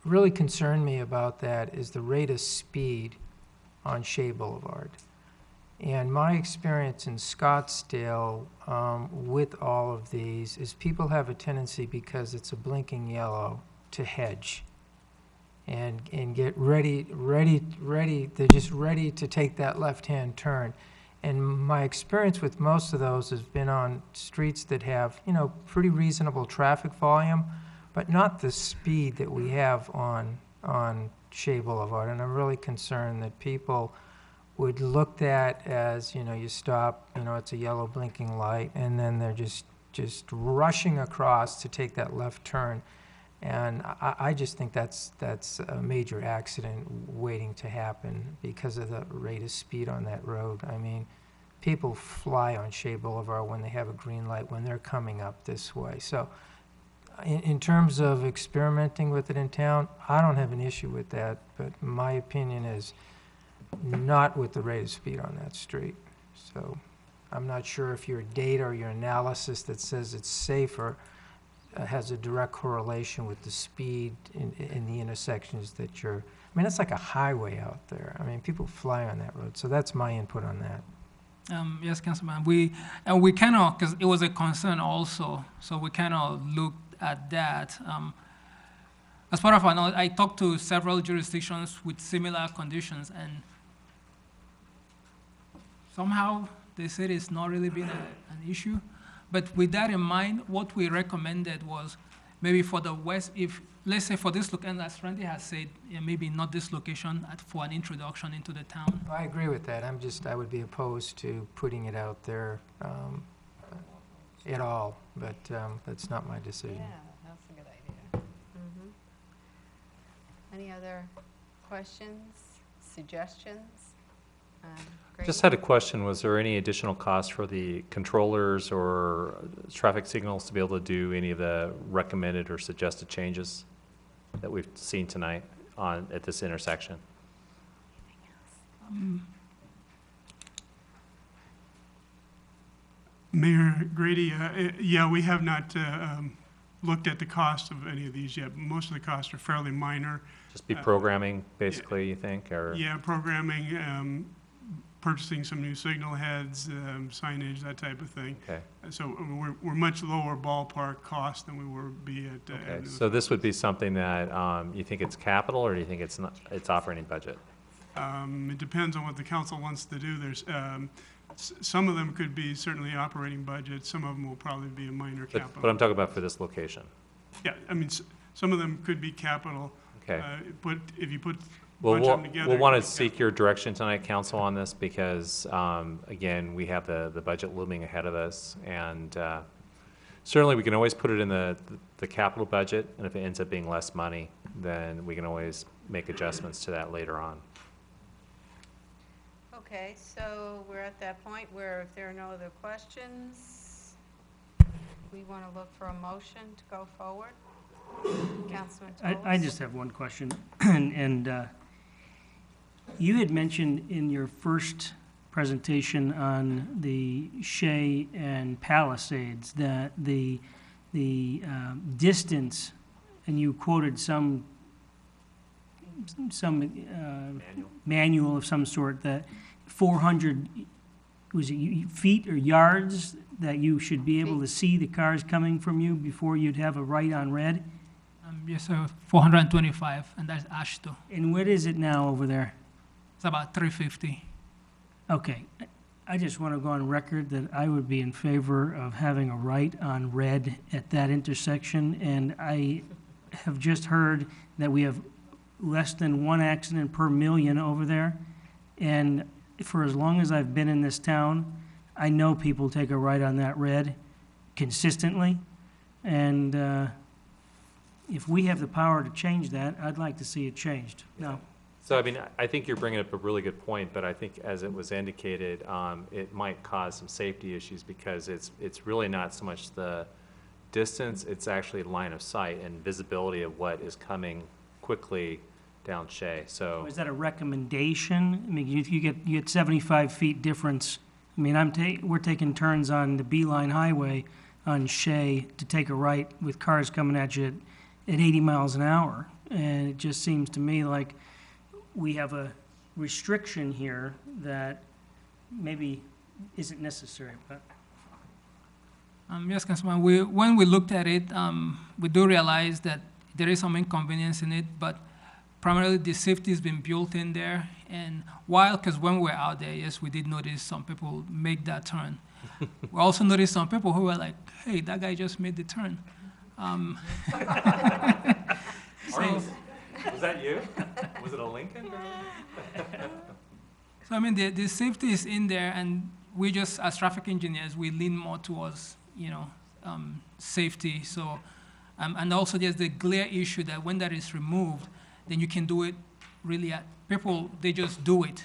really concerned me about that is the rate of speed on Shea Boulevard. And my experience in Scottsdale with all of these is people have a tendency, because it's a blinking yellow, to hedge and get ready, they're just ready to take that left-hand turn. And my experience with most of those has been on streets that have, pretty reasonable traffic volume, but not the speed that we have on Shea Boulevard. And I'm really concerned that people would look at as, you stop, it's a yellow blinking light, and then they're just rushing across to take that left turn. And I just think that's a major accident waiting to happen because of the rate of speed on that road. I mean, people fly on Shea Boulevard when they have a green light, when they're coming up this way. So in terms of experimenting with it in town, I don't have an issue with that, but my opinion is not with the rate of speed on that street. So I'm not sure if your data or your analysis that says it's safer has a direct correlation with the speed in the intersections that you're I mean, it's like a highway out there. I mean, people fly on that road, so that's my input on that. Yes, Councilman, we kind of, because it was a concern also, so we kind of looked at that. As part of our, I talked to several jurisdictions with similar conditions, and somehow they said it's not really been an issue. But with that in mind, what we recommended was maybe for the west, if, let's say for this location, as Randy has said, maybe not this location for an introduction into the town. I agree with that. I would be opposed to putting it out there at all, but that's not my decision. Yeah, that's a good idea. Any other questions, suggestions? Just had a question, was there any additional cost for the controllers or traffic signals to be able to do any of the recommended or suggested changes that we've seen tonight at this intersection? Mayor Grady, yeah, we have not looked at the cost of any of these yet. Most of the costs are fairly minor. Just be programming, basically, you think, or? Yeah, programming, purchasing some new signal heads, signage, that type of thing. Okay. So I mean, we're much lower ballpark cost than we would be at. Okay, so this would be something that, you think it's capital, or do you think it's not, it's operating budget? It depends on what the council wants to do. There's, some of them could be certainly operating budget, some of them will probably be a minor capital. But I'm talking about for this location. Yeah, I mean, some of them could be capital. Okay. But if you put a Well, bunch of them together. we'll want it to could be seek your direction tonight, council, on this, because, again, we have the budget looming ahead of us, and certainly we can always put it in the capital budget, and if it ends up being less money, then we can always make adjustments to that later on. Okay, so we're at that point where if there are no other questions, we want to look for a motion to go forward. Councilman I Toles? just have one question, and you had mentioned in your first presentation on the Shea and Palisades that the distance, and you quoted some manual of some sort, that 400, was it feet or yards that you should be able to see the cars coming from you before you'd have a right on red? Yes, sir, 425, and that's Ashto. And what is it now over there? It's about 350. Okay, I just want to go on record that I would be in favor of having a right on red at that intersection, and I have just heard that we have less than one accident per million over there, and for as long as I've been in this town, I know people take a right on that red consistently, and if we have the power to change that, I'd like to see it changed. No. So, I mean, I think you're bringing up a really good point, but I think as it was indicated, it might cause some safety issues because it's really not so much the distance, it's actually line of sight and visibility of what is coming quickly down Shea, so. Is that a recommendation? I mean, you get 75 feet difference. I mean, we're taking turns on the Beeline Highway on Shea to take a right with cars coming at you at 80 miles an hour. And it just seems to me like we have a restriction here that maybe isn't necessary, but. Yes, Councilman, when we looked at it, we do realize that there is some inconvenience in it, but primarily the safety has been built in there. And because when we're out there, yes, we did notice some people make that turn. We also noticed some people who were like, hey, that guy just made the turn. Was that you? Was it a Lincoln? So, I mean, the safety is in there, and we just, as traffic engineers, we lean more towards, safety. So, and also there's the glare issue that when that is removed, then you can do it really people, they just do it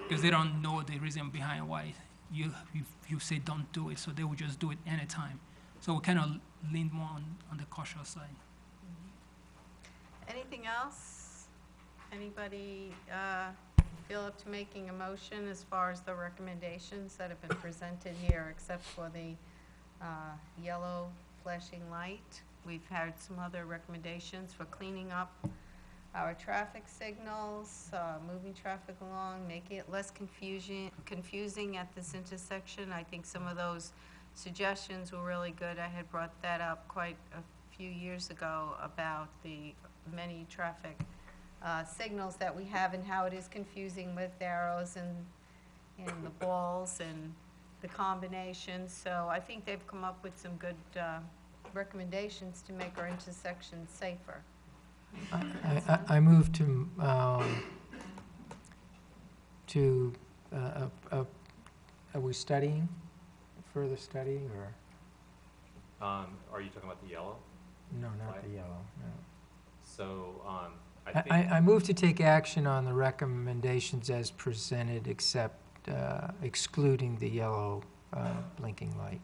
because they don't know the reason behind why you say don't do it. So they will just do it anytime. So we kind of lean more on the cautious side. Anything else? Anybody feel up to making a motion as far as the recommendations that have been presented here, except for the yellow flashing light? We've had some other recommendations for cleaning up our traffic signals, moving traffic along, making it less confusing at this intersection. I think some of those suggestions were really good. I had brought that up quite a few years ago about the many traffic signals that we have and how it is confusing with arrows and the balls and the combinations. So I think they've come up with some good recommendations to make our intersections safer. I move are we studying, further studying, or? Are you talking about the yellow? No, not the yellow, no. So, I think. I move to take action on the recommendations as presented, except excluding the yellow blinking light.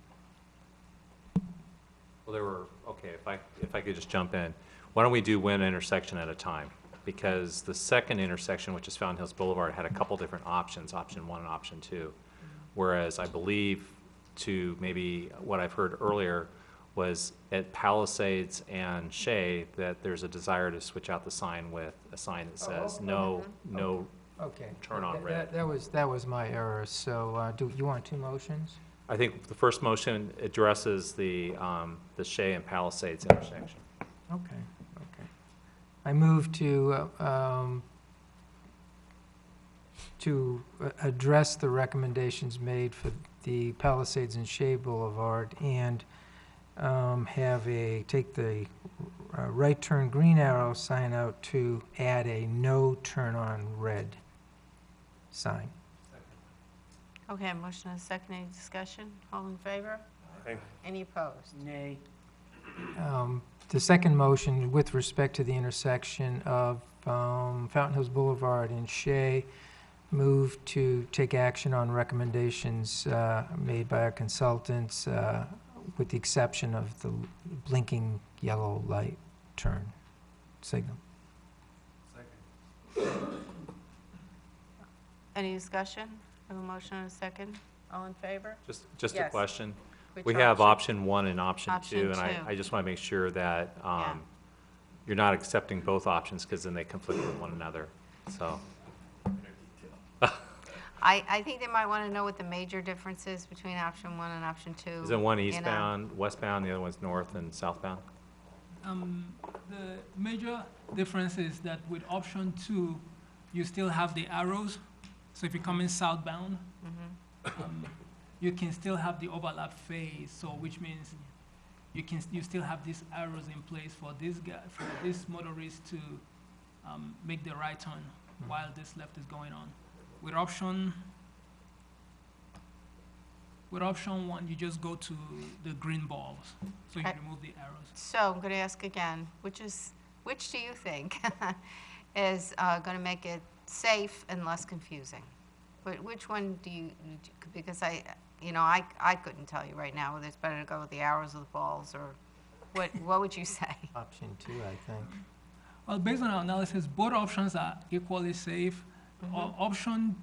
Well, okay, if I could just jump in. Why don't we do one intersection at a time? Because the second intersection, which is Fountain Hills Boulevard, had a couple different options, option 1 and option 2. Whereas I believe to maybe what I've heard earlier was at Palisades and Shea that there's a desire to switch out the sign with a sign that says no Okay. turn on red. That was my error, so do you want 2 motions? I think the first motion addresses the Shea and Palisades intersection. Okay. I move to address the recommendations made for the Palisades and Shea Boulevard and take the right turn green arrow sign out to add a no turn on red sign. Okay, motion and a second. Any discussion? All in favor? Aye. Any opposed? Nay. The second motion, with respect to the intersection of Fountain Hills Boulevard and Shea, move to take action on recommendations made by our consultants, with the exception of the blinking yellow light turn signal. Any discussion? Have a motion and a second. All in favor? Just a Yes. question. Which We have option? option 1 and option 2, Option and two. I just want to make sure that Yeah. you're not accepting both options, because then they conflict with one another, so. I think they might want to know what the major difference is between option 1 and option 2. Is it one you know. eastbound, westbound, the other one's north and southbound? The major difference is that with option 2, you still have the arrows. So if you're coming southbound, you can still have the overlap phase. So which means you still have these arrows in place for this motorist to make the right turn while this left is going on. With option 1, you just go to the green balls. So you remove the arrows. So I'm going to ask again, which do you think is going to make it safe and less confusing? Which one do you, because I couldn't tell you right now whether it's better to go with the arrows or the balls, or what would you say? Option 2, I think. Well, based on our analysis, both options are equally safe. Option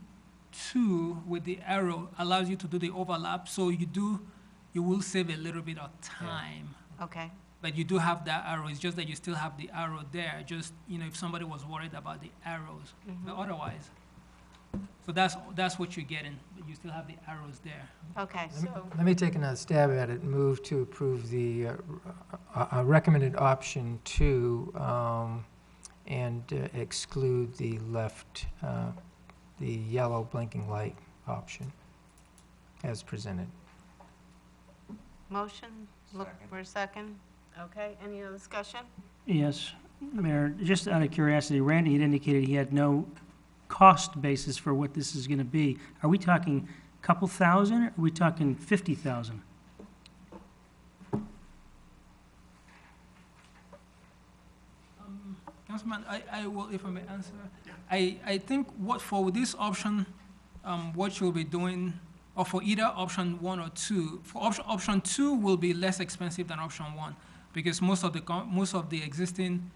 2 with the arrow allows you to do the overlap, so you will save a little bit of time. Okay. But you do have that arrow. It's just that you still have the arrow there. Just if somebody was worried about the arrows, but otherwise, so that's what you're getting. You still have the arrows there. Okay. So Let me take another stab at it and move to approve the recommended option 2 and exclude the the yellow blinking light option as presented. motion. Look for a second. Okay. Any other discussion? Yes, Mayor, just out of curiosity, Randy had indicated he had no cost basis for what this is going to be. Are we talking a couple thousand, or are we talking 50,000? Councilman, I will, if I may answer. I think for this option, what you'll be doing, or for either option 1 or 2, for option 2 will be less expensive than option 1, because most of the existing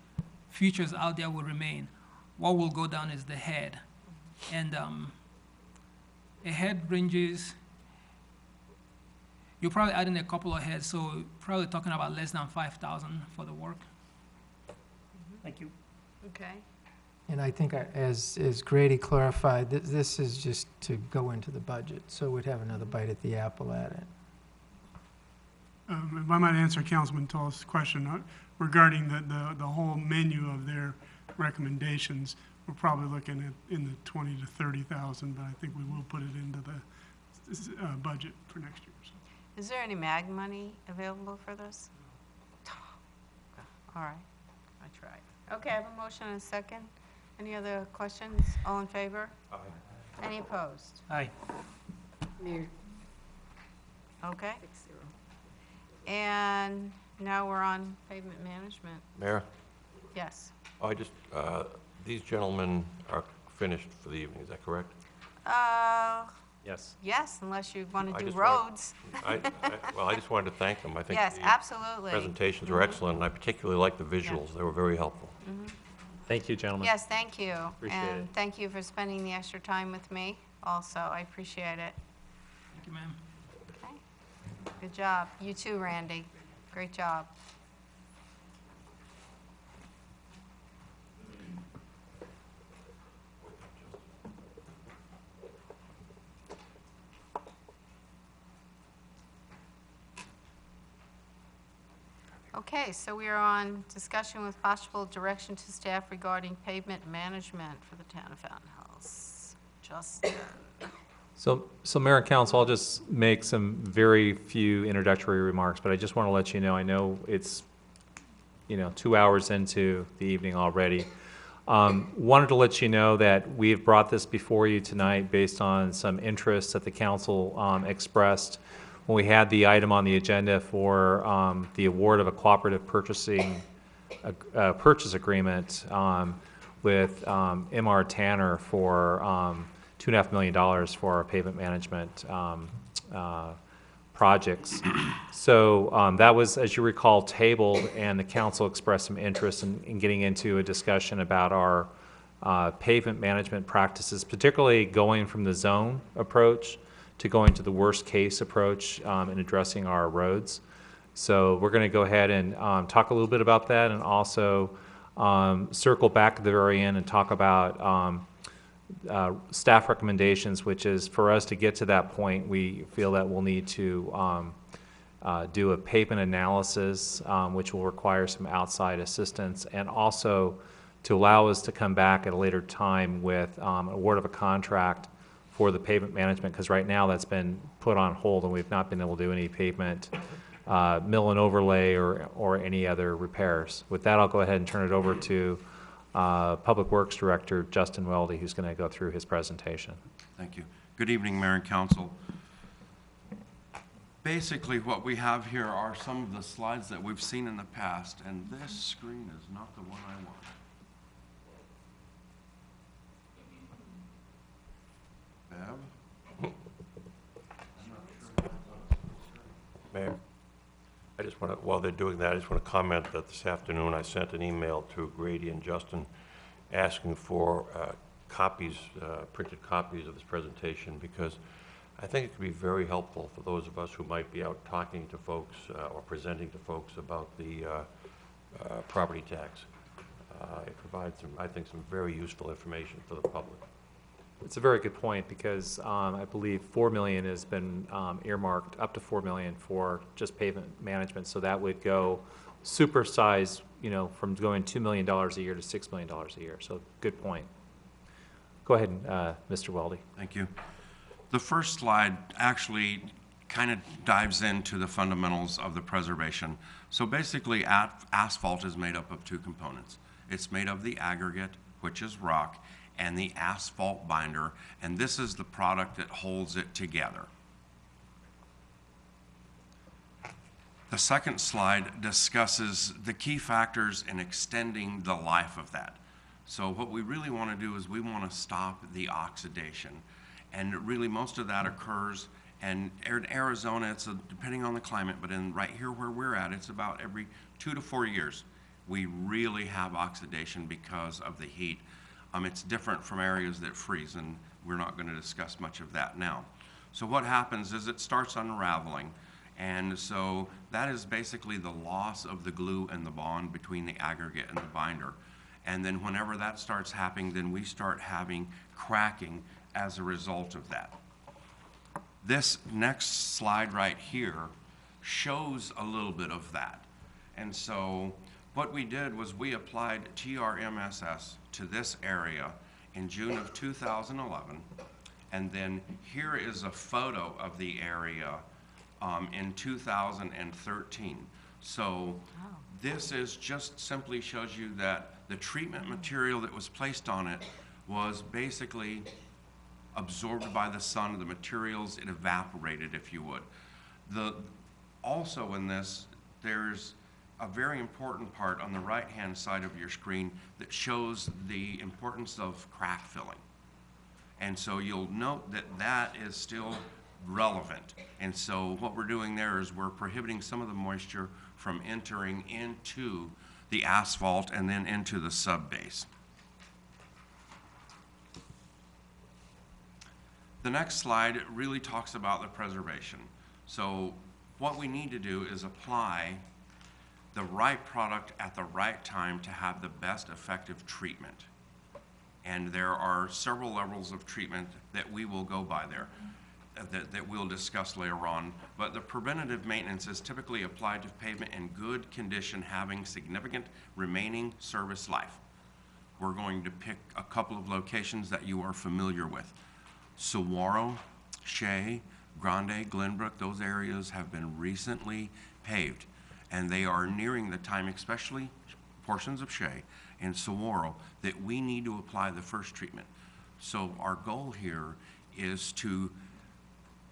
features out there will remain. What will go down is the head, and a head ranges. You're probably adding a couple of heads, so probably talking about less than 5,000 for the work. Thank you. Okay. And I think as Grady clarified, this is just to go into the budget, so we'd have another bite at the apple at it. If I might answer Councilman Tull's question regarding the whole menu of their recommendations, we're probably looking at in the 20 to 30,000, but I think we will put it into the budget for next year. So. Is there any MAG money available for this? All right, I tried. Okay, I have a motion and a second. Any other questions? All in favor? Aye. Any opposed? Aye. Mayor, Okay, 6-0. and now we're on pavement management. Mayor, Yes. I just, these gentlemen are finished for the evening, is that correct? Yes. Yes, unless you want I to do just want- roads. Well, I just wanted to thank them. I think Yes, the absolutely. presentations were excellent, and I particularly liked the visuals. They were very helpful. Thank you, gentlemen. Yes, thank you. Appreciate And it. thank you for spending the extra time with me also. I appreciate it. Thank you, ma'am. Okay. Good job. You too, Randy. Great job. Okay, so we are on discussion with possible direction to staff regarding pavement management for the town of Fountain Hills. Justin. So Mayor and Council, I'll just make some very few introductory remarks, but I just want to let you know, I know it's, 2 hours into the evening already. Wanted to let you know that we've brought this before you tonight based on some interest that the council expressed when we had the item on the agenda for the award of a cooperative purchase agreement with M.R. Tanner for $2.5 million for our pavement management projects. So that was, as you recall, tabled, and the council expressed some interest in getting into a discussion about our pavement management practices, particularly going from the zone approach to going to the worst-case approach in addressing our roads. So we're going to go ahead and talk a little bit about that, and also circle back at the very end and talk about staff recommendations, which is for us to get to that point, we feel that we'll need to do a pavement analysis, which will require some outside assistance, and also to allow us to come back at a later time with award of a contract for the pavement management, because right now that's been put on hold and we've not been able to do any pavement mill and overlay or any other repairs. With that, I'll go ahead and turn it over to Public Works Director Justin Weldy, who's going to go through his presentation. Thank you. Good evening, Mayor and Council. Basically, what we have here are some of the slides that we've seen in the past, and this screen is not the one I want. Bev? Mayor, I just want to, while they're doing that, I just want to comment that this afternoon I sent an email to Grady and Justin asking for copies, printed copies of this presentation, because I think it could be very helpful for those of us who might be out talking to folks or presenting to folks about the property tax. It provides some, I think, some very useful information for the public. It's a very good point, because I believe $4 million has been earmarked, up to $4 million for just pavement management. So that would go supersize, from going $2 million a year to $6 million a year. So good point. Go ahead, Mr. Weldy. Thank you. The first slide actually kind of dives into the fundamentals of the preservation. So basically, asphalt is made up of two components. It's made of the aggregate, which is rock, and the asphalt binder, and this is the product that holds it together. The second slide discusses the key factors in extending the life of that. So what we really want to do is we want to stop the oxidation. And really most of that occurs, and in Arizona, it's depending on the climate, but right here where we're at, it's about every 2 to 4 years. We really have oxidation because of the heat. It's different from areas that freeze, and we're not going to discuss much of that now. So what happens is it starts unraveling, and so that is basically the loss of the glue and the bond between the aggregate and the binder. And then whenever that starts happening, then we start having cracking as a result of that. This next slide right here shows a little bit of that. And so what we did was we applied TRMSS to this area in June of 2011. And then here is a photo of the area in 2013. So this is just simply shows you that the treatment material that was placed on it was basically absorbed by the sun, the materials, it evaporated, if you would. Also in this, there's a very important part on the right-hand side of your screen that shows the importance of crack filling. And so you'll note that that is still relevant. And so what we're doing there is we're prohibiting some of the moisture from entering into the asphalt and then into the subbase. The next slide really talks about the preservation. So what we need to do is apply the right product at the right time to have the best effective treatment. And there are several levels of treatment that we will go by there, that we'll discuss later on. But the preventative maintenance is typically applied to pavement in good condition, having significant remaining service life. We're going to pick a couple of locations that you are familiar with. Saguaro, Shea, Grande, Glenbrook, those areas have been recently paved, and they are nearing the time, especially portions of Shea and Saguaro, that we need to apply the first treatment. So our goal here is to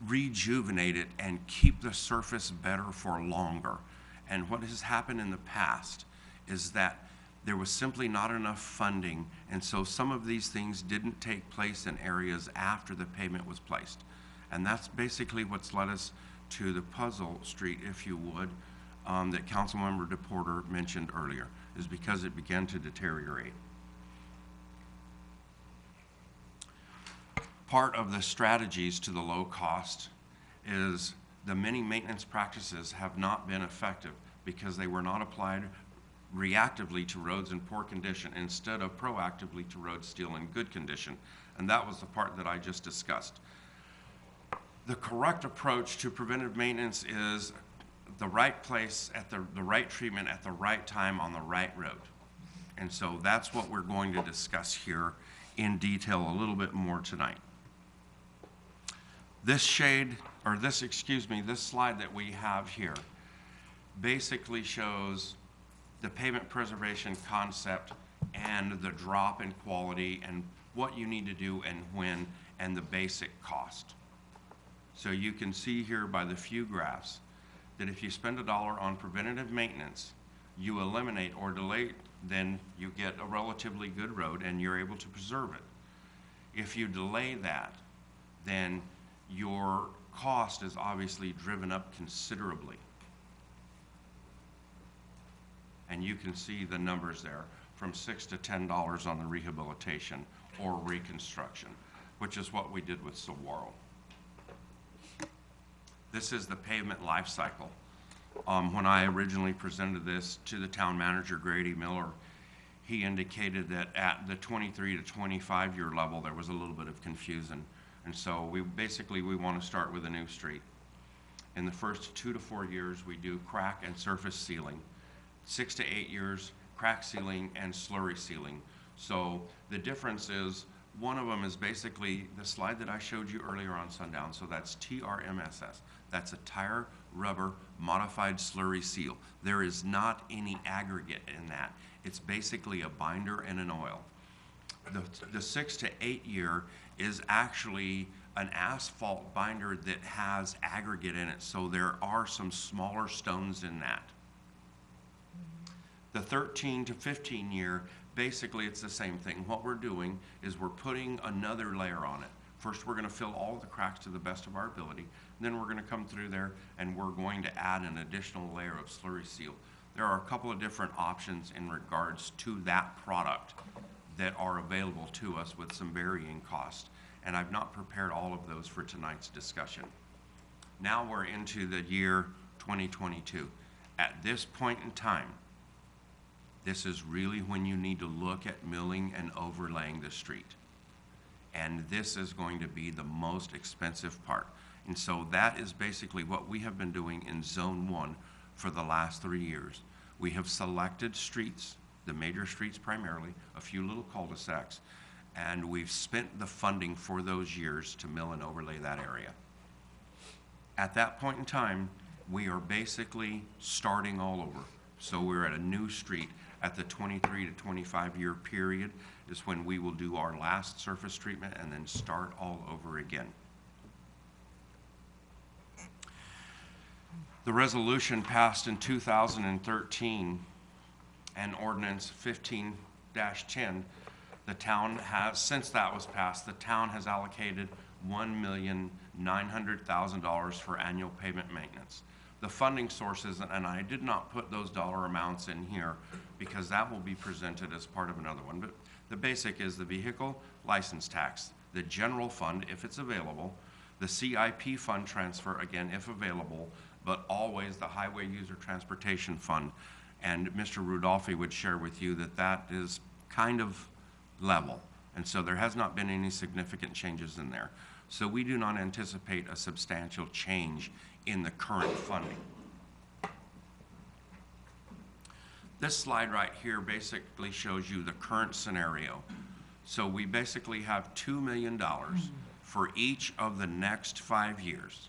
rejuvenate it and keep the surface better for longer. And what has happened in the past is that there was simply not enough funding, and so some of these things didn't take place in areas after the pavement was placed. And that's basically what's led us to the puzzle street, if you would, that Councilmember DePorter mentioned earlier, is because it began to deteriorate. Part of the strategies to the low cost is the many maintenance practices have not been effective because they were not applied reactively to roads in poor condition instead of proactively to roads still in good condition. And that was the part that I just discussed. The correct approach to preventive maintenance is the right place at the right treatment at the right time on the right road. And so that's what we're going to discuss here in detail a little bit more tonight. This slide that we have here basically shows the pavement preservation concept and the drop in quality and what you need to do and when and the basic cost. So you can see here by the few graphs that if you spend $1 on preventative maintenance, you eliminate or delay, then you get a relatively good road and you're able to preserve it. If you delay that, then your cost is obviously driven up considerably. And you can see the numbers there, from $6 to $10 on the rehabilitation or reconstruction, which is what we did with Saguaro. This is the pavement life cycle. When I originally presented this to the town manager, Grady Miller, he indicated that at the 23 to 25 year level, there was a little bit of confusion. And so we want to start with a new street. In the first 2 to 4 years, we do crack and surface sealing. 6 to 8 years, crack sealing and slurry sealing. So the difference is, one of them is basically the slide that I showed you earlier on Sundown. So that's TRMSS. That's a tire rubber modified slurry seal. There is not any aggregate in that. It's basically a binder and an oil. The 6 to 8 year is actually an asphalt binder that has aggregate in it. So there are some smaller stones in that. The 13 to 15 year, basically it's the same thing. What we're doing is we're putting another layer on it. First, we're going to fill all of the cracks to the best of our ability. Then we're going to come through there and we're going to add an additional layer of slurry seal. There are a couple of different options in regards to that product that are available to us with some varying cost. And I've not prepared all of those for tonight's discussion. Now we're into the year 2022. At this point in time, This is really when you need to look at milling and overlaying the street. And this is going to be the most expensive part. And so that is basically what we have been doing in Zone 1 for the last 3 years. We have selected streets, the major streets primarily, a few little cul-de-sacs, and we've spent the funding for those years to mill and overlay that area. At that point in time, we are basically starting all over. So we're at a new street. At the 23 to 25 year period is when we will do our last surface treatment and then start all over again. The resolution passed in 2013 and ordinance 15-10, the town has, since that was passed, the town has allocated $1,900,000 for annual pavement maintenance. The funding sources, and I did not put those dollar amounts in here because that will be presented as part of another one, but the basic is the vehicle license tax, the general fund if it's available, the CIP fund transfer, again, if available, but always the highway user transportation fund. And Mr. Rudolphi would share with you that that is kind of level. And so there has not been any significant changes in there. So we do not anticipate a substantial change in the current funding. This slide right here basically shows you the current scenario. So we basically have $2 million for each of the next 5 years.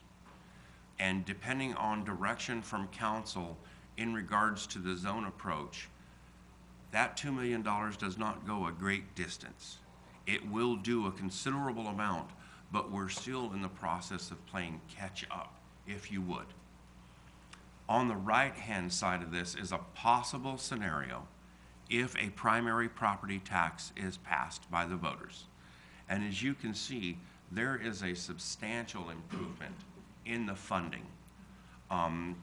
And depending on direction from council in regards to the zone approach, that $2 million does not go a great distance. It will do a considerable amount, but we're still in the process of playing catch up, if you would. On the right-hand side of this is a possible scenario if a primary property tax is passed by the voters. And as you can see, there is a substantial improvement in the funding. Town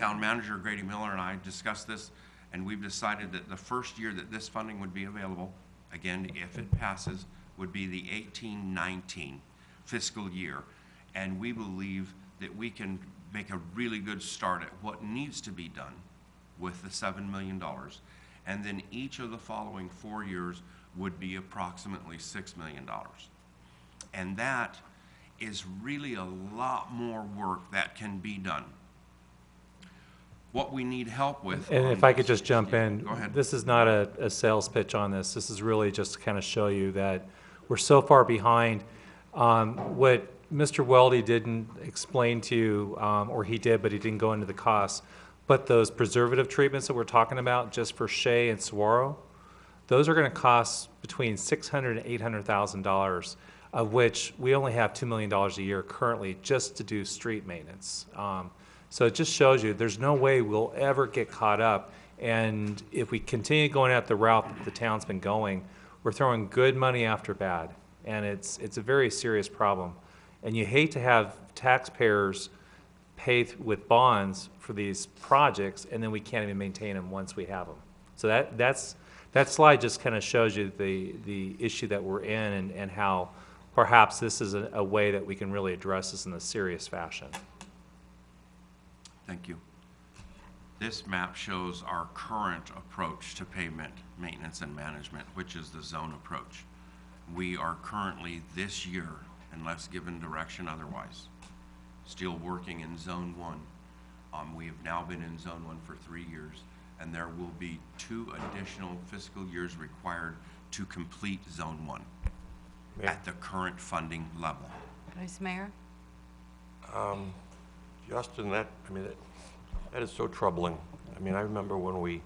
Manager Grady Miller and I discussed this, and we've decided that the first year that this funding would be available, again, if it passes, would be the 18-19 fiscal year. And we believe that we can make a really good start at what needs to be done with the $7 million. And then each of the following 4 years would be approximately $6 million. And that is really a lot more work that can be done. What we need help with. And if I could just jump in. Go ahead. This is not a sales pitch on this. This is really just to kind of show you that we're so far behind. What Mr. Weldy didn't explain to you, or he did, but he didn't go into the costs, but those preservative treatments that we're talking about just for Shea and Saguaro, those are going to cost between $600,000 and $800,000, of which we only have $2 million a year currently just to do street maintenance. So it just shows you there's no way we'll ever get caught up. And if we continue going at the route that the town's been going, we're throwing good money after bad. And it's a very serious problem. And you hate to have taxpayers pay with bonds for these projects, and then we can't even maintain them once we have them. So that slide just kind of shows you the issue that we're in, and how perhaps this is a way that we can really address this in a serious fashion. Thank you. This map shows our current approach to pavement maintenance and management, which is the zone approach. We are currently this year, unless given direction otherwise, still working in Zone 1. We have now been in Zone 1 for 3 years, and there will be 2 additional fiscal years required to complete Zone 1 at the current funding level. Vice Mayor? Justin, that is so troubling. I mean, I remember when we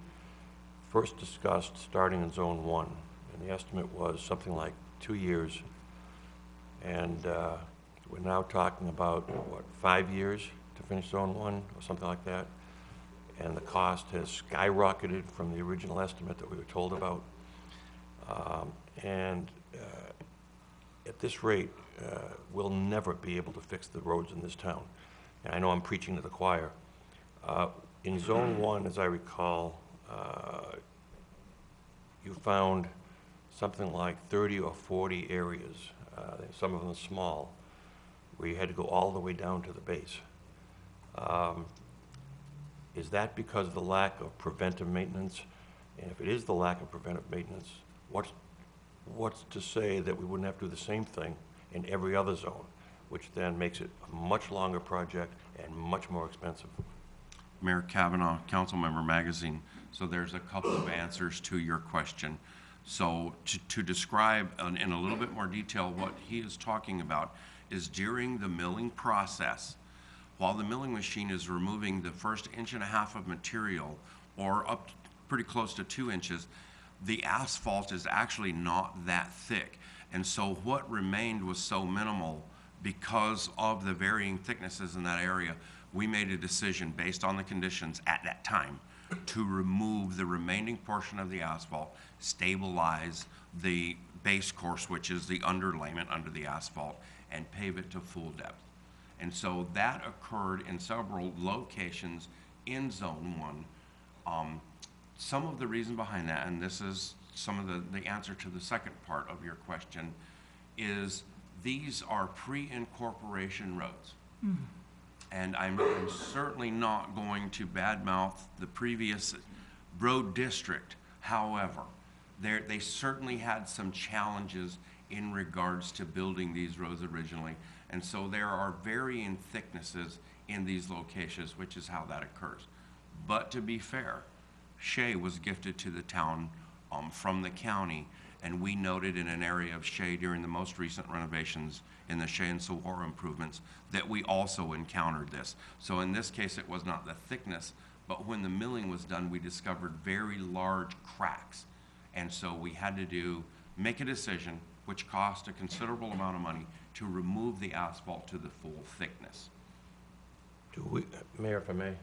first discussed starting in Zone 1, and the estimate was something like 2 years. And we're now talking about, what, 5 years to finish Zone 1 or something like that? And the cost has skyrocketed from the original estimate that we were told about. At this rate, we'll never be able to fix the roads in this town. And I know I'm preaching to the choir. In Zone 1, as I recall, you found something like 30 or 40 areas, some of them small, where you had to go all the way down to the base. Is that because of the lack of preventive maintenance And if it is the lack of preventive maintenance, what's to say that we wouldn't have to do the same thing in every other zone, which then makes it a much longer project and much more expensive? Mayor Kavanaugh, Councilmember Magazine, so there's a couple of answers to your question. So to describe in a little bit more detail what he is talking about is during the milling process, while the milling machine is removing the first 1.5 inches of material, or up pretty close to 2 inches, the asphalt is actually not that thick. And so what remained was so minimal because of the varying thicknesses in that area. We made a decision based on the conditions at that time to remove the remaining portion of the asphalt, stabilize the base course, which is the underlayment under the asphalt, and pave it to full depth. And so that occurred in several locations in Zone 1. Some of the reason behind that, and this is some of the answer to the second part of your question, is these are pre-incorporation roads. And I'm certainly not going to badmouth the previous road district. However, they certainly had some challenges in regards to building these roads originally. And so there are varying thicknesses in these locations, which is how that occurs. But to be fair, Shea was gifted to the town from the county, and we noted in an area of Shea during the most recent renovations in the Shea and Saguaro improvements that we also encountered this. So in this case, it was not the thickness, but when the milling was done, we discovered very large cracks. And so we had to make a decision, which cost a considerable amount of money, to remove the asphalt to the full thickness. Mayor, if I may,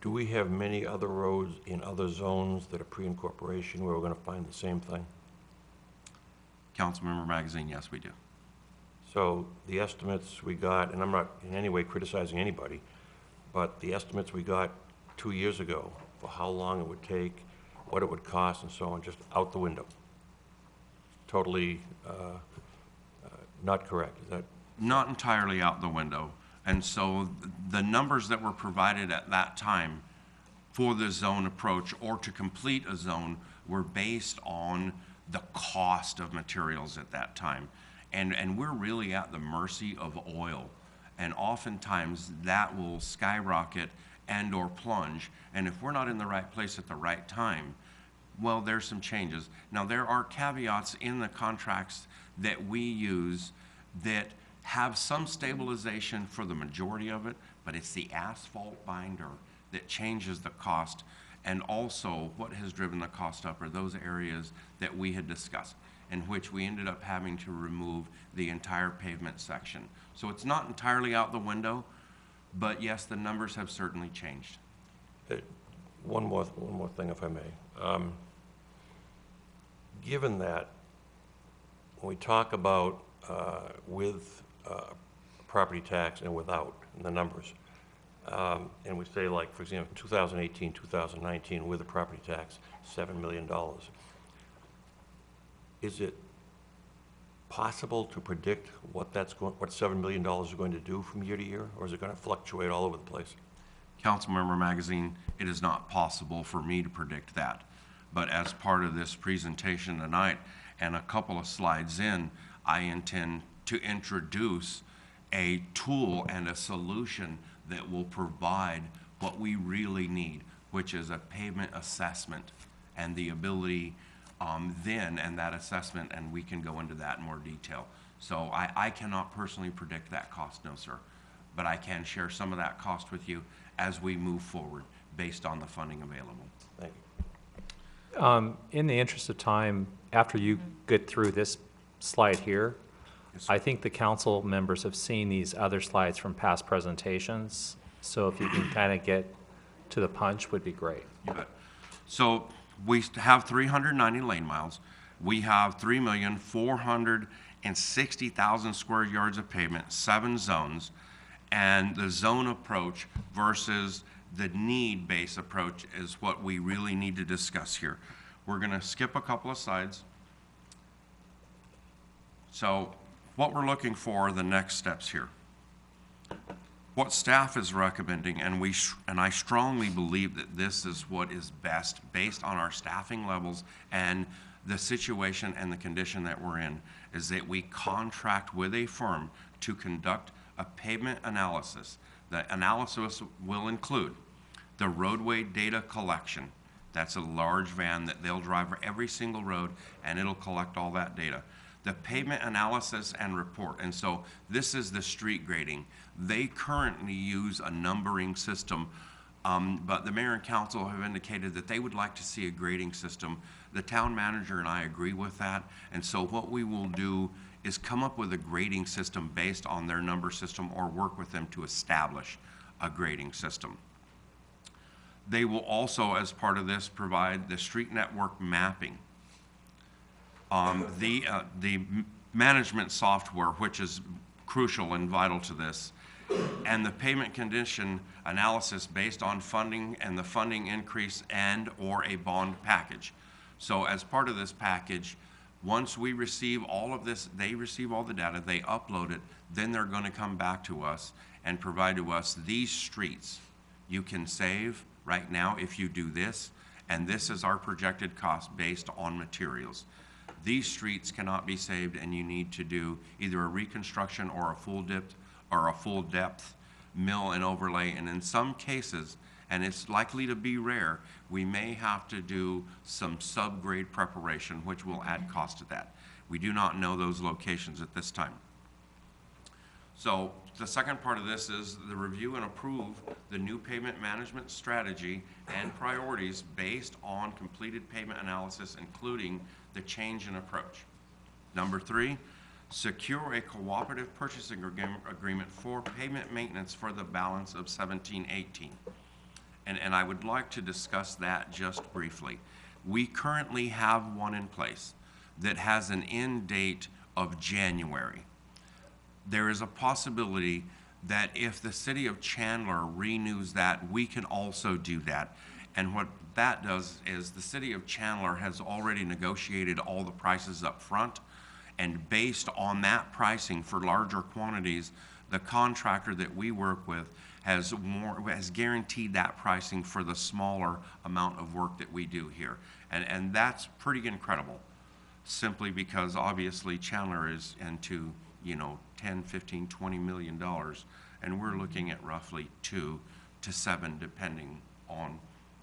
do we have many other roads in other zones that are pre-incorporation where we're going to find the same thing? Councilmember Magazine, yes, we do. So the estimates we got, and I'm not in any way criticizing anybody, but the estimates we got 2 years ago for how long it would take, what it would cost, and so on, just out the window. Totally not correct. Is that? Not entirely out the window. And so the numbers that were provided at that time for the zone approach or to complete a zone were based on the cost of materials at that time. And we're really at the mercy of oil. And oftentimes that will skyrocket and or plunge. And if we're not in the right place at the right time, well, there's some changes. Now, there are caveats in the contracts that we use that have some stabilization for the majority of it, but it's the asphalt binder that changes the cost. And also what has driven the cost up are those areas that we had discussed, in which we ended up having to remove the entire pavement section. So it's not entirely out the window, but yes, the numbers have certainly changed. One more thing, if I may. Given that, when we talk about with property tax and without in the numbers, and we say, like, for example, 2018, 2019, with the property tax, $7 million. Is it possible to predict what $7 million is going to do from year to year, or is it going to fluctuate all over the place? Councilmember Magazine, it is not possible for me to predict that. But as part of this presentation tonight and a couple of slides in, I intend to introduce a tool and a solution that will provide what we really need, which is a pavement assessment and the ability then and that assessment, and we can go into that in more detail. So I cannot personally predict that cost, no, sir, but I can share some of that cost with you as we move forward based on the funding available. Thank you. In the interest of time, after you get through this slide here, Yes, sir. I think the council members have seen these other slides from past presentations, so if you can kind of get to the punch would be great. You bet. So we have 390 lane miles. We have 3,460,000 square yards of pavement, 7 zones, and the zone approach versus the need-based approach is what we really need to discuss here. We're going to skip a couple of slides. So what we're looking for are the next steps here. What staff is recommending, and I strongly believe that this is what is best based on our staffing levels and the situation and the condition that we're in, is that we contract with a firm to conduct a pavement analysis. The analysis will include the roadway data collection. That's a large van that they'll drive every single road, and it'll collect all that data. The pavement analysis and report, and so this is the street grading. They currently use a numbering system, but the mayor and council have indicated that they would like to see a grading system. The town manager and I agree with that, and so what we will do is come up with a grading system based on their number system or work with them to establish a grading system. They will also, as part of this, provide the street network mapping. The management software, which is crucial and vital to this, and the payment condition analysis based on funding and the funding increase and or a bond package. So as part of this package, once we receive all of this, they receive all the data, they upload it, then they're going to come back to us and provide to us these streets you can save right now if you do this, and this is our projected cost based on materials. These streets cannot be saved, and you need to do either a reconstruction or a full depth mill and overlay, and in some cases, and it's likely to be rare, we may have to do some subgrade preparation, which will add cost to that. We do not know those locations at this time. So the second part of this is the review and approve the new pavement management strategy and priorities based on completed pavement analysis, including the change in approach. Number 3, secure a cooperative purchasing agreement for pavement maintenance for the balance of 17-18. And I would like to discuss that just briefly. We currently have one in place that has an end date of January. There is a possibility that if the city of Chandler renews that, we can also do that. And what that does is the city of Chandler has already negotiated all the prices up front, and based on that pricing for larger quantities, the contractor that we work with has guaranteed that pricing for the smaller amount of work that we do here. And that's pretty incredible, simply because obviously Chandler is into, 10, 15, $20 million, and we're looking at roughly 2 to 7, depending on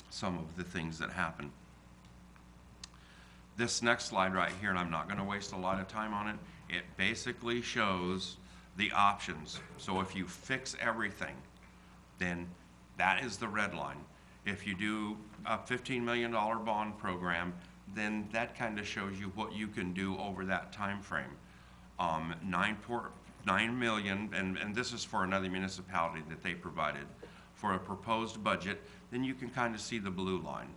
some of the things that happen. This next slide right here, and I'm not going to waste a lot of time on it, it basically shows the options. So if you fix everything, then that is the red line. If you do a $15 million bond program, then that kind of shows you what you can do over that time frame. 9 million, and this is for another municipality that they provided for a proposed budget, then you can kind of see the blue line.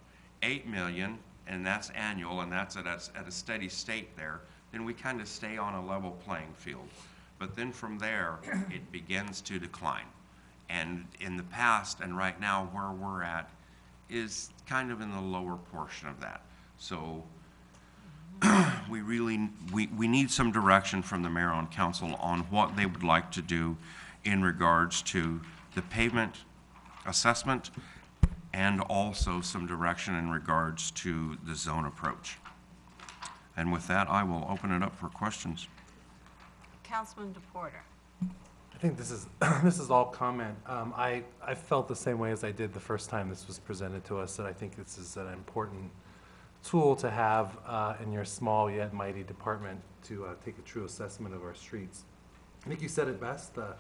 8 million, and that's annual, and that's at a steady state there, then we kind of stay on a level playing field. But then from there, it begins to decline. And in the past and right now where we're at is kind of in the lower portion of that. So we need some direction from the mayor and council on what they would like to do in regards to the pavement assessment and also some direction in regards to the zone approach. And with that, I will open it up for questions. Councilman DePorter. I think this is all comment. I felt the same way as I did the first time this was presented to us, that I think this is an important tool to have in your small yet mighty department to take a true assessment of our streets. I think you said it best, the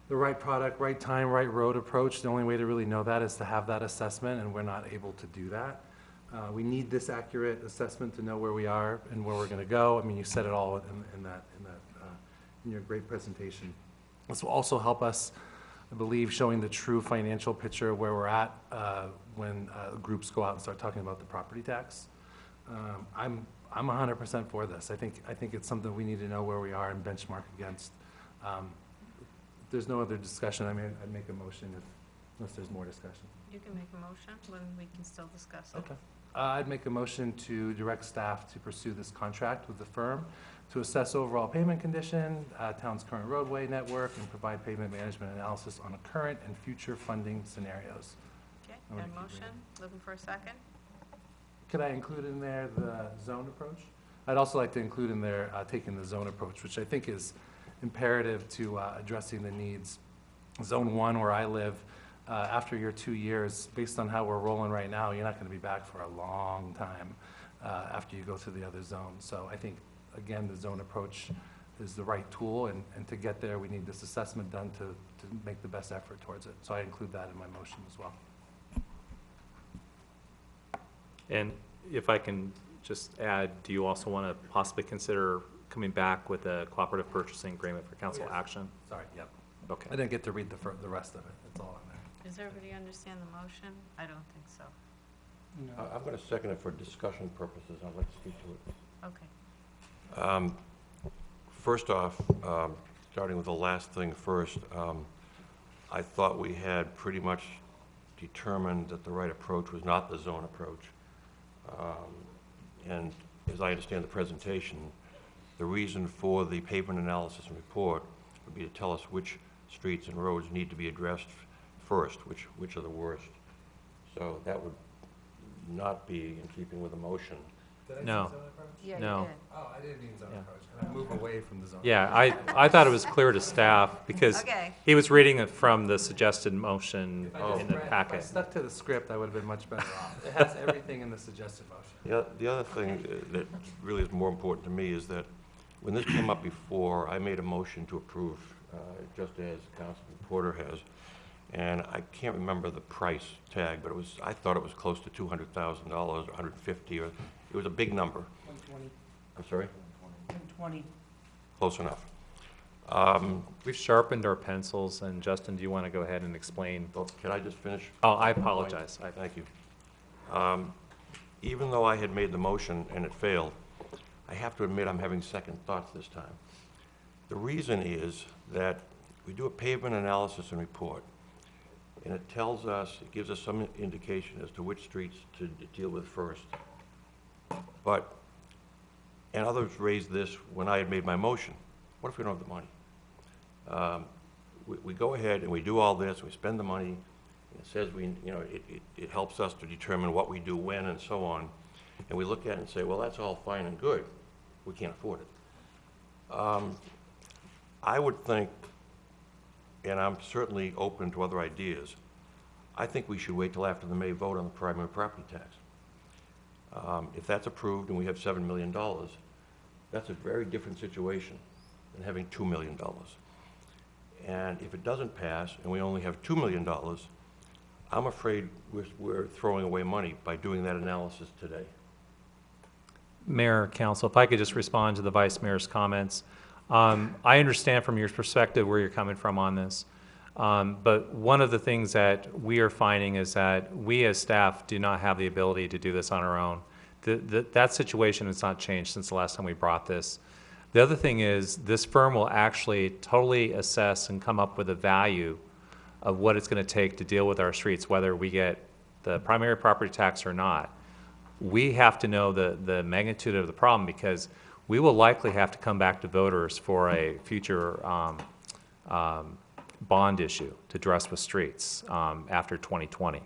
right product, right time, right road approach. The only way to really know that is to have that assessment, and we're not able to do that. We need this accurate assessment to know where we are and where we're going to go. I mean, you said it all in your great presentation. This will also help us, I believe, showing the true financial picture of where we're at when groups go out and start talking about the property tax. I'm 100% for this. I think it's something we need to know where we are and benchmark against. If there's no other discussion, I'd make a motion unless there's more discussion. You can make a motion when we can still discuss it. Okay. I'd make a motion to direct staff to pursue this contract with the firm to assess overall pavement condition, town's current roadway network, and provide pavement management analysis on current and future funding scenarios. Okay, I'm gonna got a keep motion, reading. looking for a second? Could I include in there the zone approach? I'd also like to include in there taking the zone approach, which I think is imperative to addressing the needs. Zone 1, where I live, after your 2 years, based on how we're rolling right now, you're not going to be back for a long time after you go through the other zones. So I think, again, the zone approach is the right tool, and to get there, we need this assessment done to make the best effort towards it. So I include that in my motion as well. And if I can just add, do you also want to possibly consider coming back with a cooperative purchasing agreement for council yes. action? Sorry, yep. Okay. I didn't get to read the rest of it. It's all in there. Does everybody understand the motion? I don't think so. No. I'm going to second it for discussion purposes. I'd like to speak to it. Okay. First off, starting with the last thing first, I thought we had pretty much determined that the right approach was not the zone approach. And as I understand the presentation, the reason for the pavement analysis and report would be to tell us which streets and roads need to be addressed first, which are the worst. So that would not be in keeping with the motion. Did I No. say zone approach? Yeah, No. you did. Oh, I didn't mean zone Yeah. approach. Can I move away from the zone? Yeah, I thought it was clear to staff because Okay. he was reading it from the suggested motion If I just in the read- If I packet. stuck to the script, I would have been much better off. It has everything in the suggested motion. The other thing that really is more important to me is that when this came up before, I made a motion to approve, just as Councilman Porter has. And I can't remember the price tag, but I thought it was close to $200,000, 150, or, it was a big number. 120, I'm sorry? 120. Close enough. We've sharpened our pencils, and Justin, do you want to go ahead and explain? Well, can I just finish? Oh, I apologize. Thank you. Even though I had made the motion and it failed, I have to admit I'm having second thoughts this time. The reason is that we do a pavement analysis and report, and it tells us, it gives us some indication as to which streets to deal with first. But, and others raised this when I had made my motion, what if we don't have the money? We go ahead and we do all this, we spend the money, it says it helps us to determine what we do when and so on, and we look at it and say, well, that's all fine and good, we can't afford it. I would think, and I'm certainly open to other ideas, I think we should wait till after the May vote on the primary property tax. If that's approved and we have $7 million, that's a very different situation than having $2 million. And if it doesn't pass and we only have $2 million, I'm afraid we're throwing away money by doing that analysis today. Mayor, Council, if I could just respond to the Vice Mayor's comments. I understand from your perspective where you're coming from on this. But one of the things that we are finding is that we as staff do not have the ability to do this on our own. That situation has not changed since the last time we brought this. The other thing is this firm will actually totally assess and come up with a value of what it's going to take to deal with our streets, whether we get the primary property tax or not. We have to know the magnitude of the problem because we will likely have to come back to voters for a future bond issue to address with streets after 2020.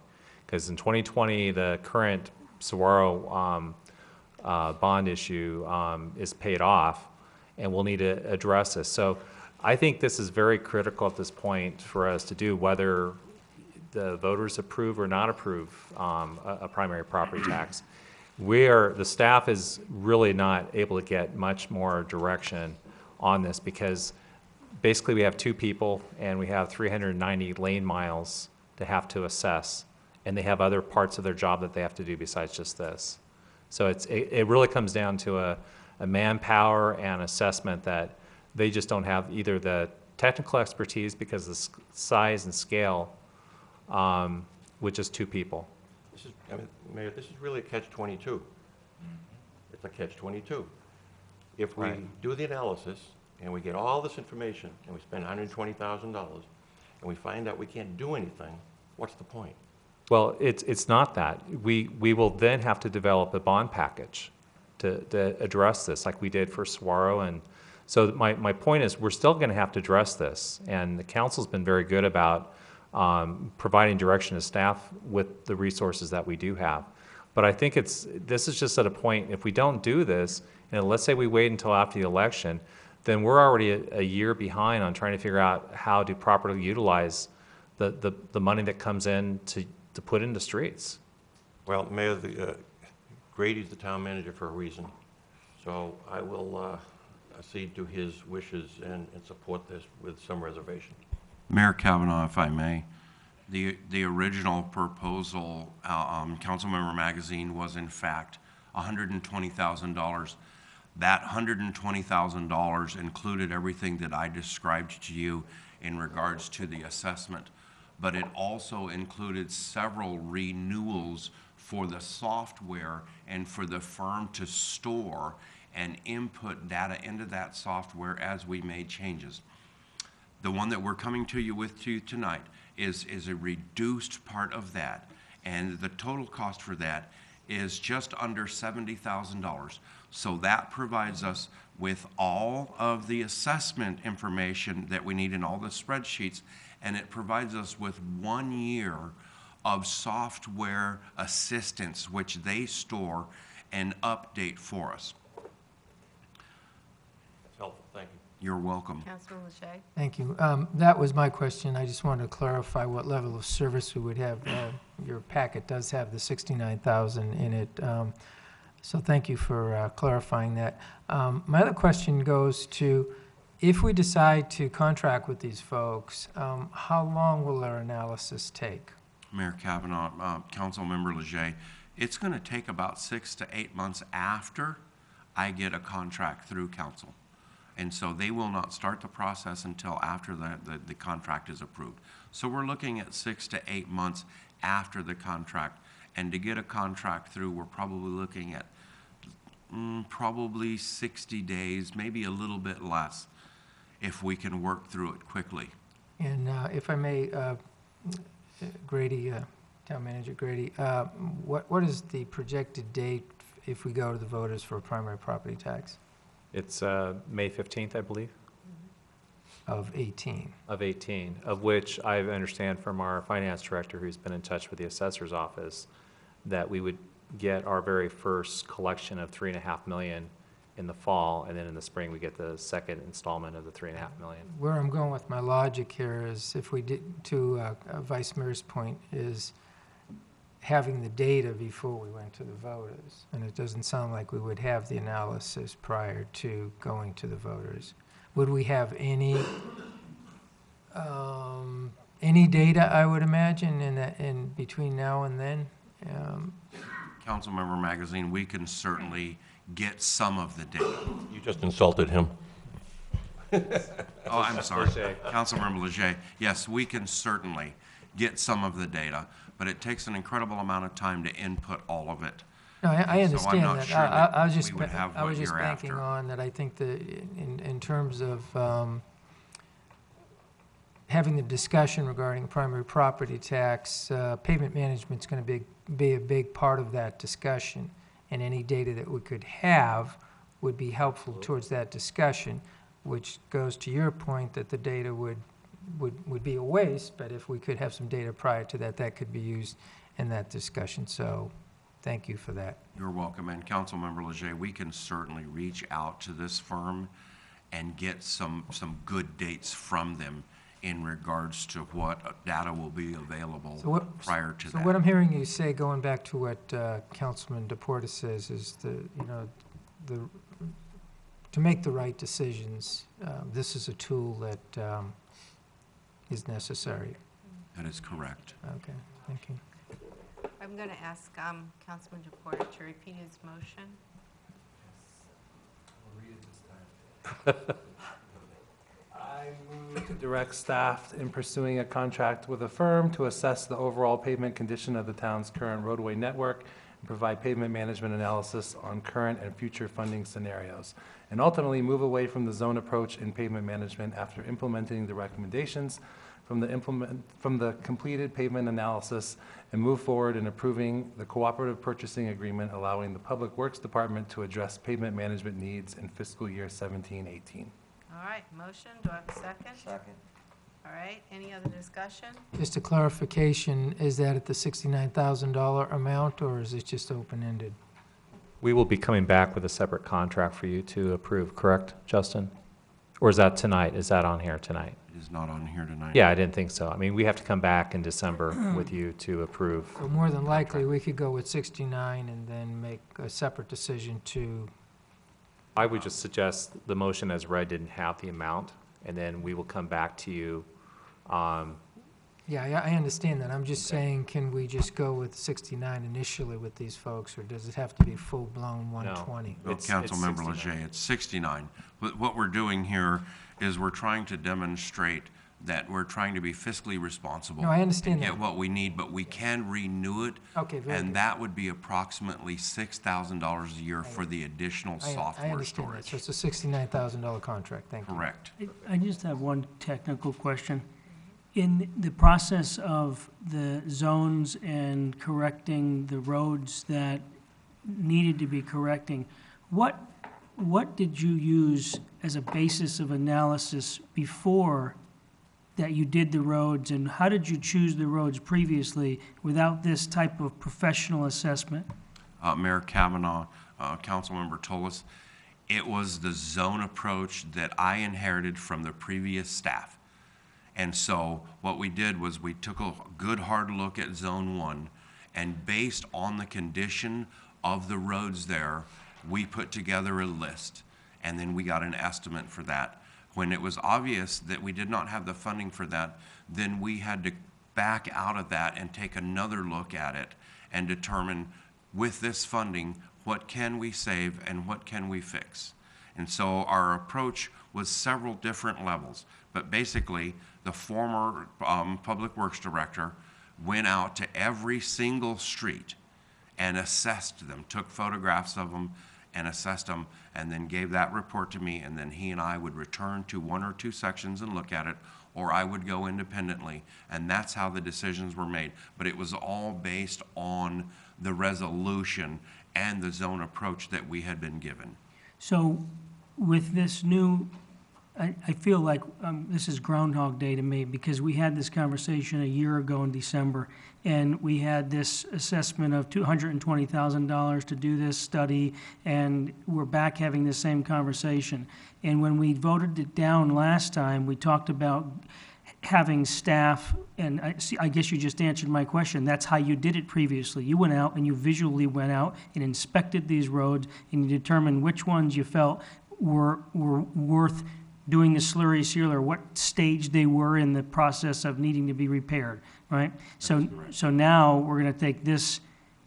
Because in 2020, the current Saguaro bond issue is paid off, and we'll need to address this. So I think this is very critical at this point for us to do, whether the voters approve or not approve a primary property tax. The staff is really not able to get much more direction on this because basically we have two people and we have 390 lane miles to have to assess, and they have other parts of their job that they have to do besides just this. So it really comes down to a manpower and assessment that they just don't have either the technical expertise because of the size and scale with just two people. Mayor, this is really a catch-22. It's a catch-22. If we do the analysis and we get all this information and we spend $120,000 and we find out we can't do anything, what's the point? Well, it's not that. We will then have to develop a bond package to address this, like we did for Saguaro. And so my point is, we're still going to have to address this. And the council's been very good about providing direction to staff with the resources that we do have. But I think this is just at a point, if we don't do this, and let's say we wait until after the election, then we're already a year behind on trying to figure out how to properly utilize the money that comes in to put into streets. Well, Mayor, Grady's the town manager for a reason, so I will accede to his wishes and support this with some reservation. Mayor Kavanaugh, if I may, the original proposal, Councilmember Magazine, was in fact $120,000. That $120,000 included everything that I described to you in regards to the assessment, but it also included several renewals for the software and for the firm to store and input data into that software as we made changes. The one that we're coming to you with tonight is a reduced part of that, and the total cost for that is just under $70,000. So that provides us with all of the assessment information that we need in all the spreadsheets, and it provides us with 1 year of software assistance, which they store and update for us. It's helpful, thank you. You're welcome. Councilman Lachey? Thank you. That was my question. I just wanted to clarify what level of service we would have. Your packet does have the 69,000 in it. So thank you for clarifying that. My other question goes to, if we decide to contract with these folks, how long will their analysis take? Mayor Kavanaugh, Councilmember Leger, it's going to take about 6 to 8 months after I get a contract through council. And so they will not start the process until after the contract is approved. So we're looking at 6 to 8 months after the contract. And to get a contract through, we're probably looking at probably 60 days, maybe a little bit less, if we can work through it quickly. And if I may, Grady, Town Manager Grady, what is the projected date if we go to the voters for a primary property tax? It's May 15th, I believe. Of 18. Of 18, of which I understand from our finance director, who's been in touch with the assessor's office, that we would get our very first collection of $3.5 million in the fall, and then in the spring we get the second installment of the $3.5 million. Where I'm going with my logic here is, if we did, to Vice Mayor's point, is having the data before we went to the voters. And it doesn't sound like we would have the analysis prior to going to the voters. Would we have any data, I would imagine, in between now and then? Councilmember Magazine, we can certainly get some of the data. You just insulted him. Oh, I'm sorry. Councilmember Leger, yes, we can certainly get some of the data, but it takes an incredible amount of time to input all of it. No, I understand So I'm not that. sure I was that just, we would have I was what just you're banking after. on that. I think that in terms of having the discussion regarding primary property tax, pavement management's going to be a big part of that discussion, and any data that we could have would be helpful towards that discussion, which goes to your point that the data would be a waste, but if we could have some data prior to that, that could be used in that discussion. So thank you for that. You're welcome. And Councilmember Leger, we can certainly reach out to this firm and get some good dates from them in regards to what data will be available prior to that. So what I'm hearing you say, going back to what Councilman DePorta says, is to make the right decisions, this is a tool that is necessary. That is correct. Okay, thank you. I'm going to ask Councilman DePorta to repeat his motion. I move to direct staff in pursuing a contract with a firm to assess the overall pavement condition of the town's current roadway network and provide pavement management analysis on current and future funding scenarios, and ultimately move away from the zone approach in pavement management after implementing the recommendations from the completed pavement analysis and move forward in approving the cooperative purchasing agreement allowing the Public Works Department to address pavement management needs in fiscal year 17-18. All right, motion, do I have a second? Second. All right, any other discussion? Just a clarification, is that at the $69,000 amount, or is it just open-ended? We will be coming back with a separate contract for you to approve, correct, Justin? Or is that tonight? Is that on here tonight? It is not on here tonight. Yeah, I didn't think so. I mean, we have to come back in December with you to approve. So more than likely, we could go with 69 and then make a separate decision to, I would just suggest the motion as read didn't have the amount, and then we will come back to you. yeah, I understand that. I'm just saying, can we just go with 69 initially with these folks, or does it have to be full-blown 120? Well, It's Councilmember 69. Leger, it's 69. But what we're doing here is we're trying to demonstrate that we're trying to be fiscally responsible. No, I understand and that. get what we need, but we can renew it. Okay, very And good. that would be approximately $6,000 a year for the additional I software understand that. So storage. it's a $69,000 contract, thank you. Correct. I just have one technical question. In the process of the zones and correcting the roads that needed to be correcting, what did you use as a basis of analysis before that you did the roads, and how did you choose the roads previously without this type of professional assessment? Mayor Kavanaugh, Councilmember Tolis, it was the zone approach that I inherited from the previous staff. And so what we did was we took a good hard look at Zone 1, and based on the condition of the roads there, we put together a list, and then we got an estimate for that. When it was obvious that we did not have the funding for that, then we had to back out of that and take another look at it and determine, with this funding, what can we save and what can we fix. And so our approach was several different levels. But basically, the former Public Works Director went out to every single street and assessed them, took photographs of them and assessed them, and then gave that report to me, and then he and I would return to one or two sections and look at it, or I would go independently, and that's how the decisions were made. But it was all based on the resolution and the zone approach that we had been given. So with this new, I feel like this is Groundhog Day to me, because we had this conversation a year ago in December, and we had this assessment of $220,000 to do this study, and we're back having the same conversation. And when we voted it down last time, we talked about having staff, and I guess you just answered my question. That's how you did it previously. You went out and you visually went out and inspected these roads, and you determined which ones you felt were worth doing the slurry seal, or what stage they were in the process of needing to be repaired, right? So now we're going to take this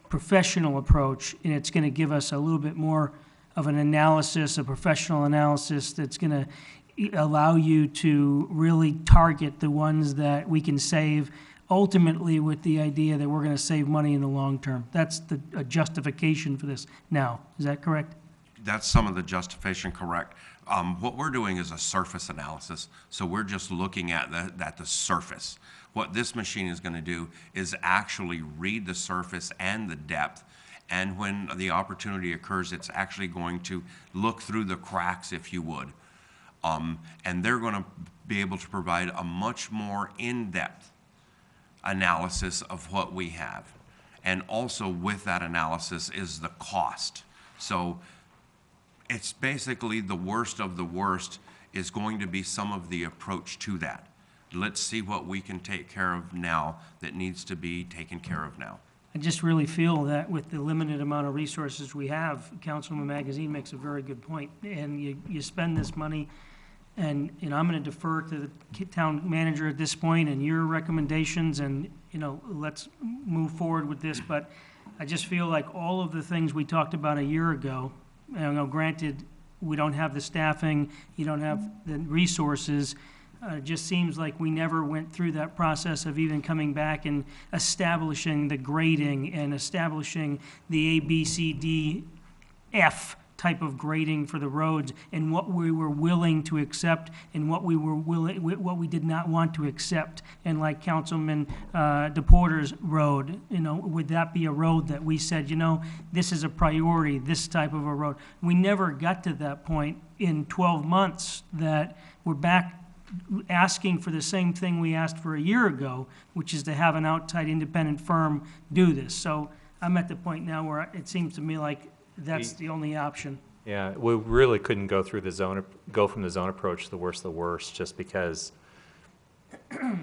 professional approach, and it's going to give us a little bit more of an analysis, a professional analysis that's going to allow you to really target the ones that we can save, ultimately with the idea that we're going to save money in the long term. That's the justification for this now. Is that correct? That's some of the justification, correct. What we're doing is a surface analysis, so we're just looking at the surface. What this machine is going to do is actually read the surface and the depth, and when the opportunity occurs, it's actually going to look through the cracks, if you would. And they're going to be able to provide a much more in-depth analysis of what we have. And also with that analysis is the cost. So it's basically the worst of the worst is going to be some of the approach to that. Let's see what we can take care of now that needs to be taken care of now. I just really feel that with the limited amount of resources we have, Councilman Magazine makes a very good point. And you spend this money, and I'm going to defer to the town manager at this point and your recommendations, and let's move forward with this. But I just feel like all of the things we talked about a year ago, granted, we don't have the staffing, you don't have the resources, It just seems like we never went through that process of even coming back and establishing the grading and establishing the A, B, C, D, F type of grading for the roads, and what we were willing to accept and what we did not want to accept. And like Councilman DePorter's road, would that be a road that we said, this is a priority, this type of a road? We never got to that point in 12 months that we're back asking for the same thing we asked for a year ago, which is to have an outside independent firm do this. So I'm at the point now where it seems to me like that's the only option. Yeah, we really couldn't go from the zone approach to the worst, just because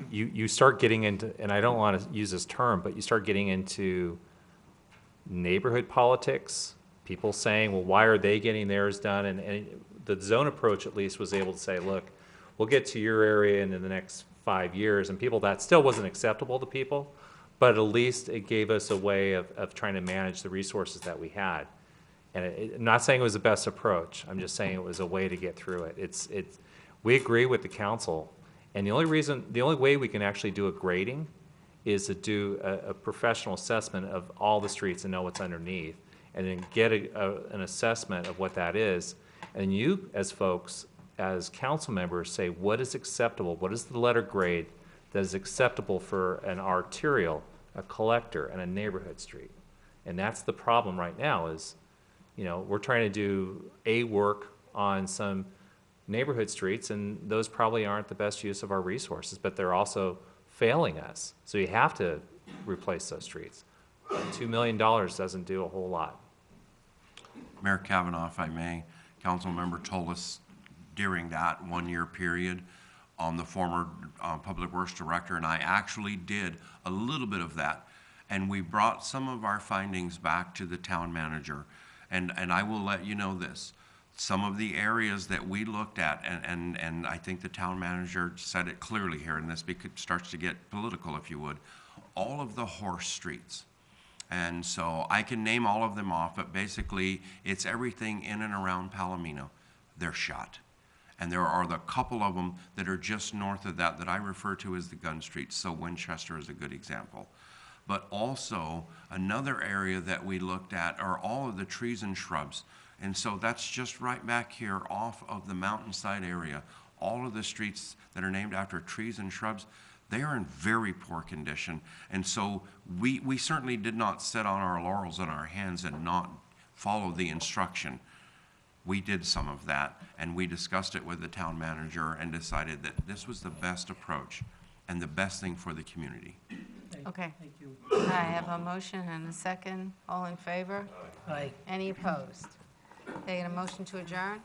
you start getting into, and I don't want to use this term, but you start getting into neighborhood politics, people saying, well, why are they getting theirs done? And the zone approach at least was able to say, look, we'll get to your area in the next 5 years, and that still wasn't acceptable to people, but at least it gave us a way of trying to manage the resources that we had. And I'm not saying it was the best approach, I'm just saying it was a way to get through it. We agree with the council, and the only way we can actually do a grading is to do a professional assessment of all the streets and know what's underneath, and then get an assessment of what that is. And you, as folks, as council members, say what is acceptable, what is the letter grade that is acceptable for an arterial, a collector, and a neighborhood street. And that's the problem right now is, we're trying to do work on some neighborhood streets, and those probably aren't the best use of our resources, but they're also failing us. So you have to replace those streets. $2 million doesn't do a whole lot. Mayor Kavanaugh, if I may, council member told us during that 1-year period on the former Public Works Director, and I actually did a little bit of that. And we brought some of our findings back to the town manager. And I will let you know this. Some of the areas that we looked at, and I think the town manager said it clearly here, and this starts to get political, if you would, all of the horse streets. And so I can name all of them off, but basically it's everything in and around Palomino. They're shot. And there are the couple of them that are just north of that I refer to as the gun streets. So Winchester is a good example. But also another area that we looked at are all of the trees and shrubs. And so that's just right back here off of the mountainside area. All of the streets that are named after trees and shrubs, they are in very poor condition. And so we certainly did not sit on our laurels in our hands and not follow the instruction. We did some of that, and we discussed it with the town manager and decided that this was the best approach and the best thing for the community. Okay. Thank you. I have a motion and a second. All in favor? Aye. Any opposed? Taking a motion to adjourn?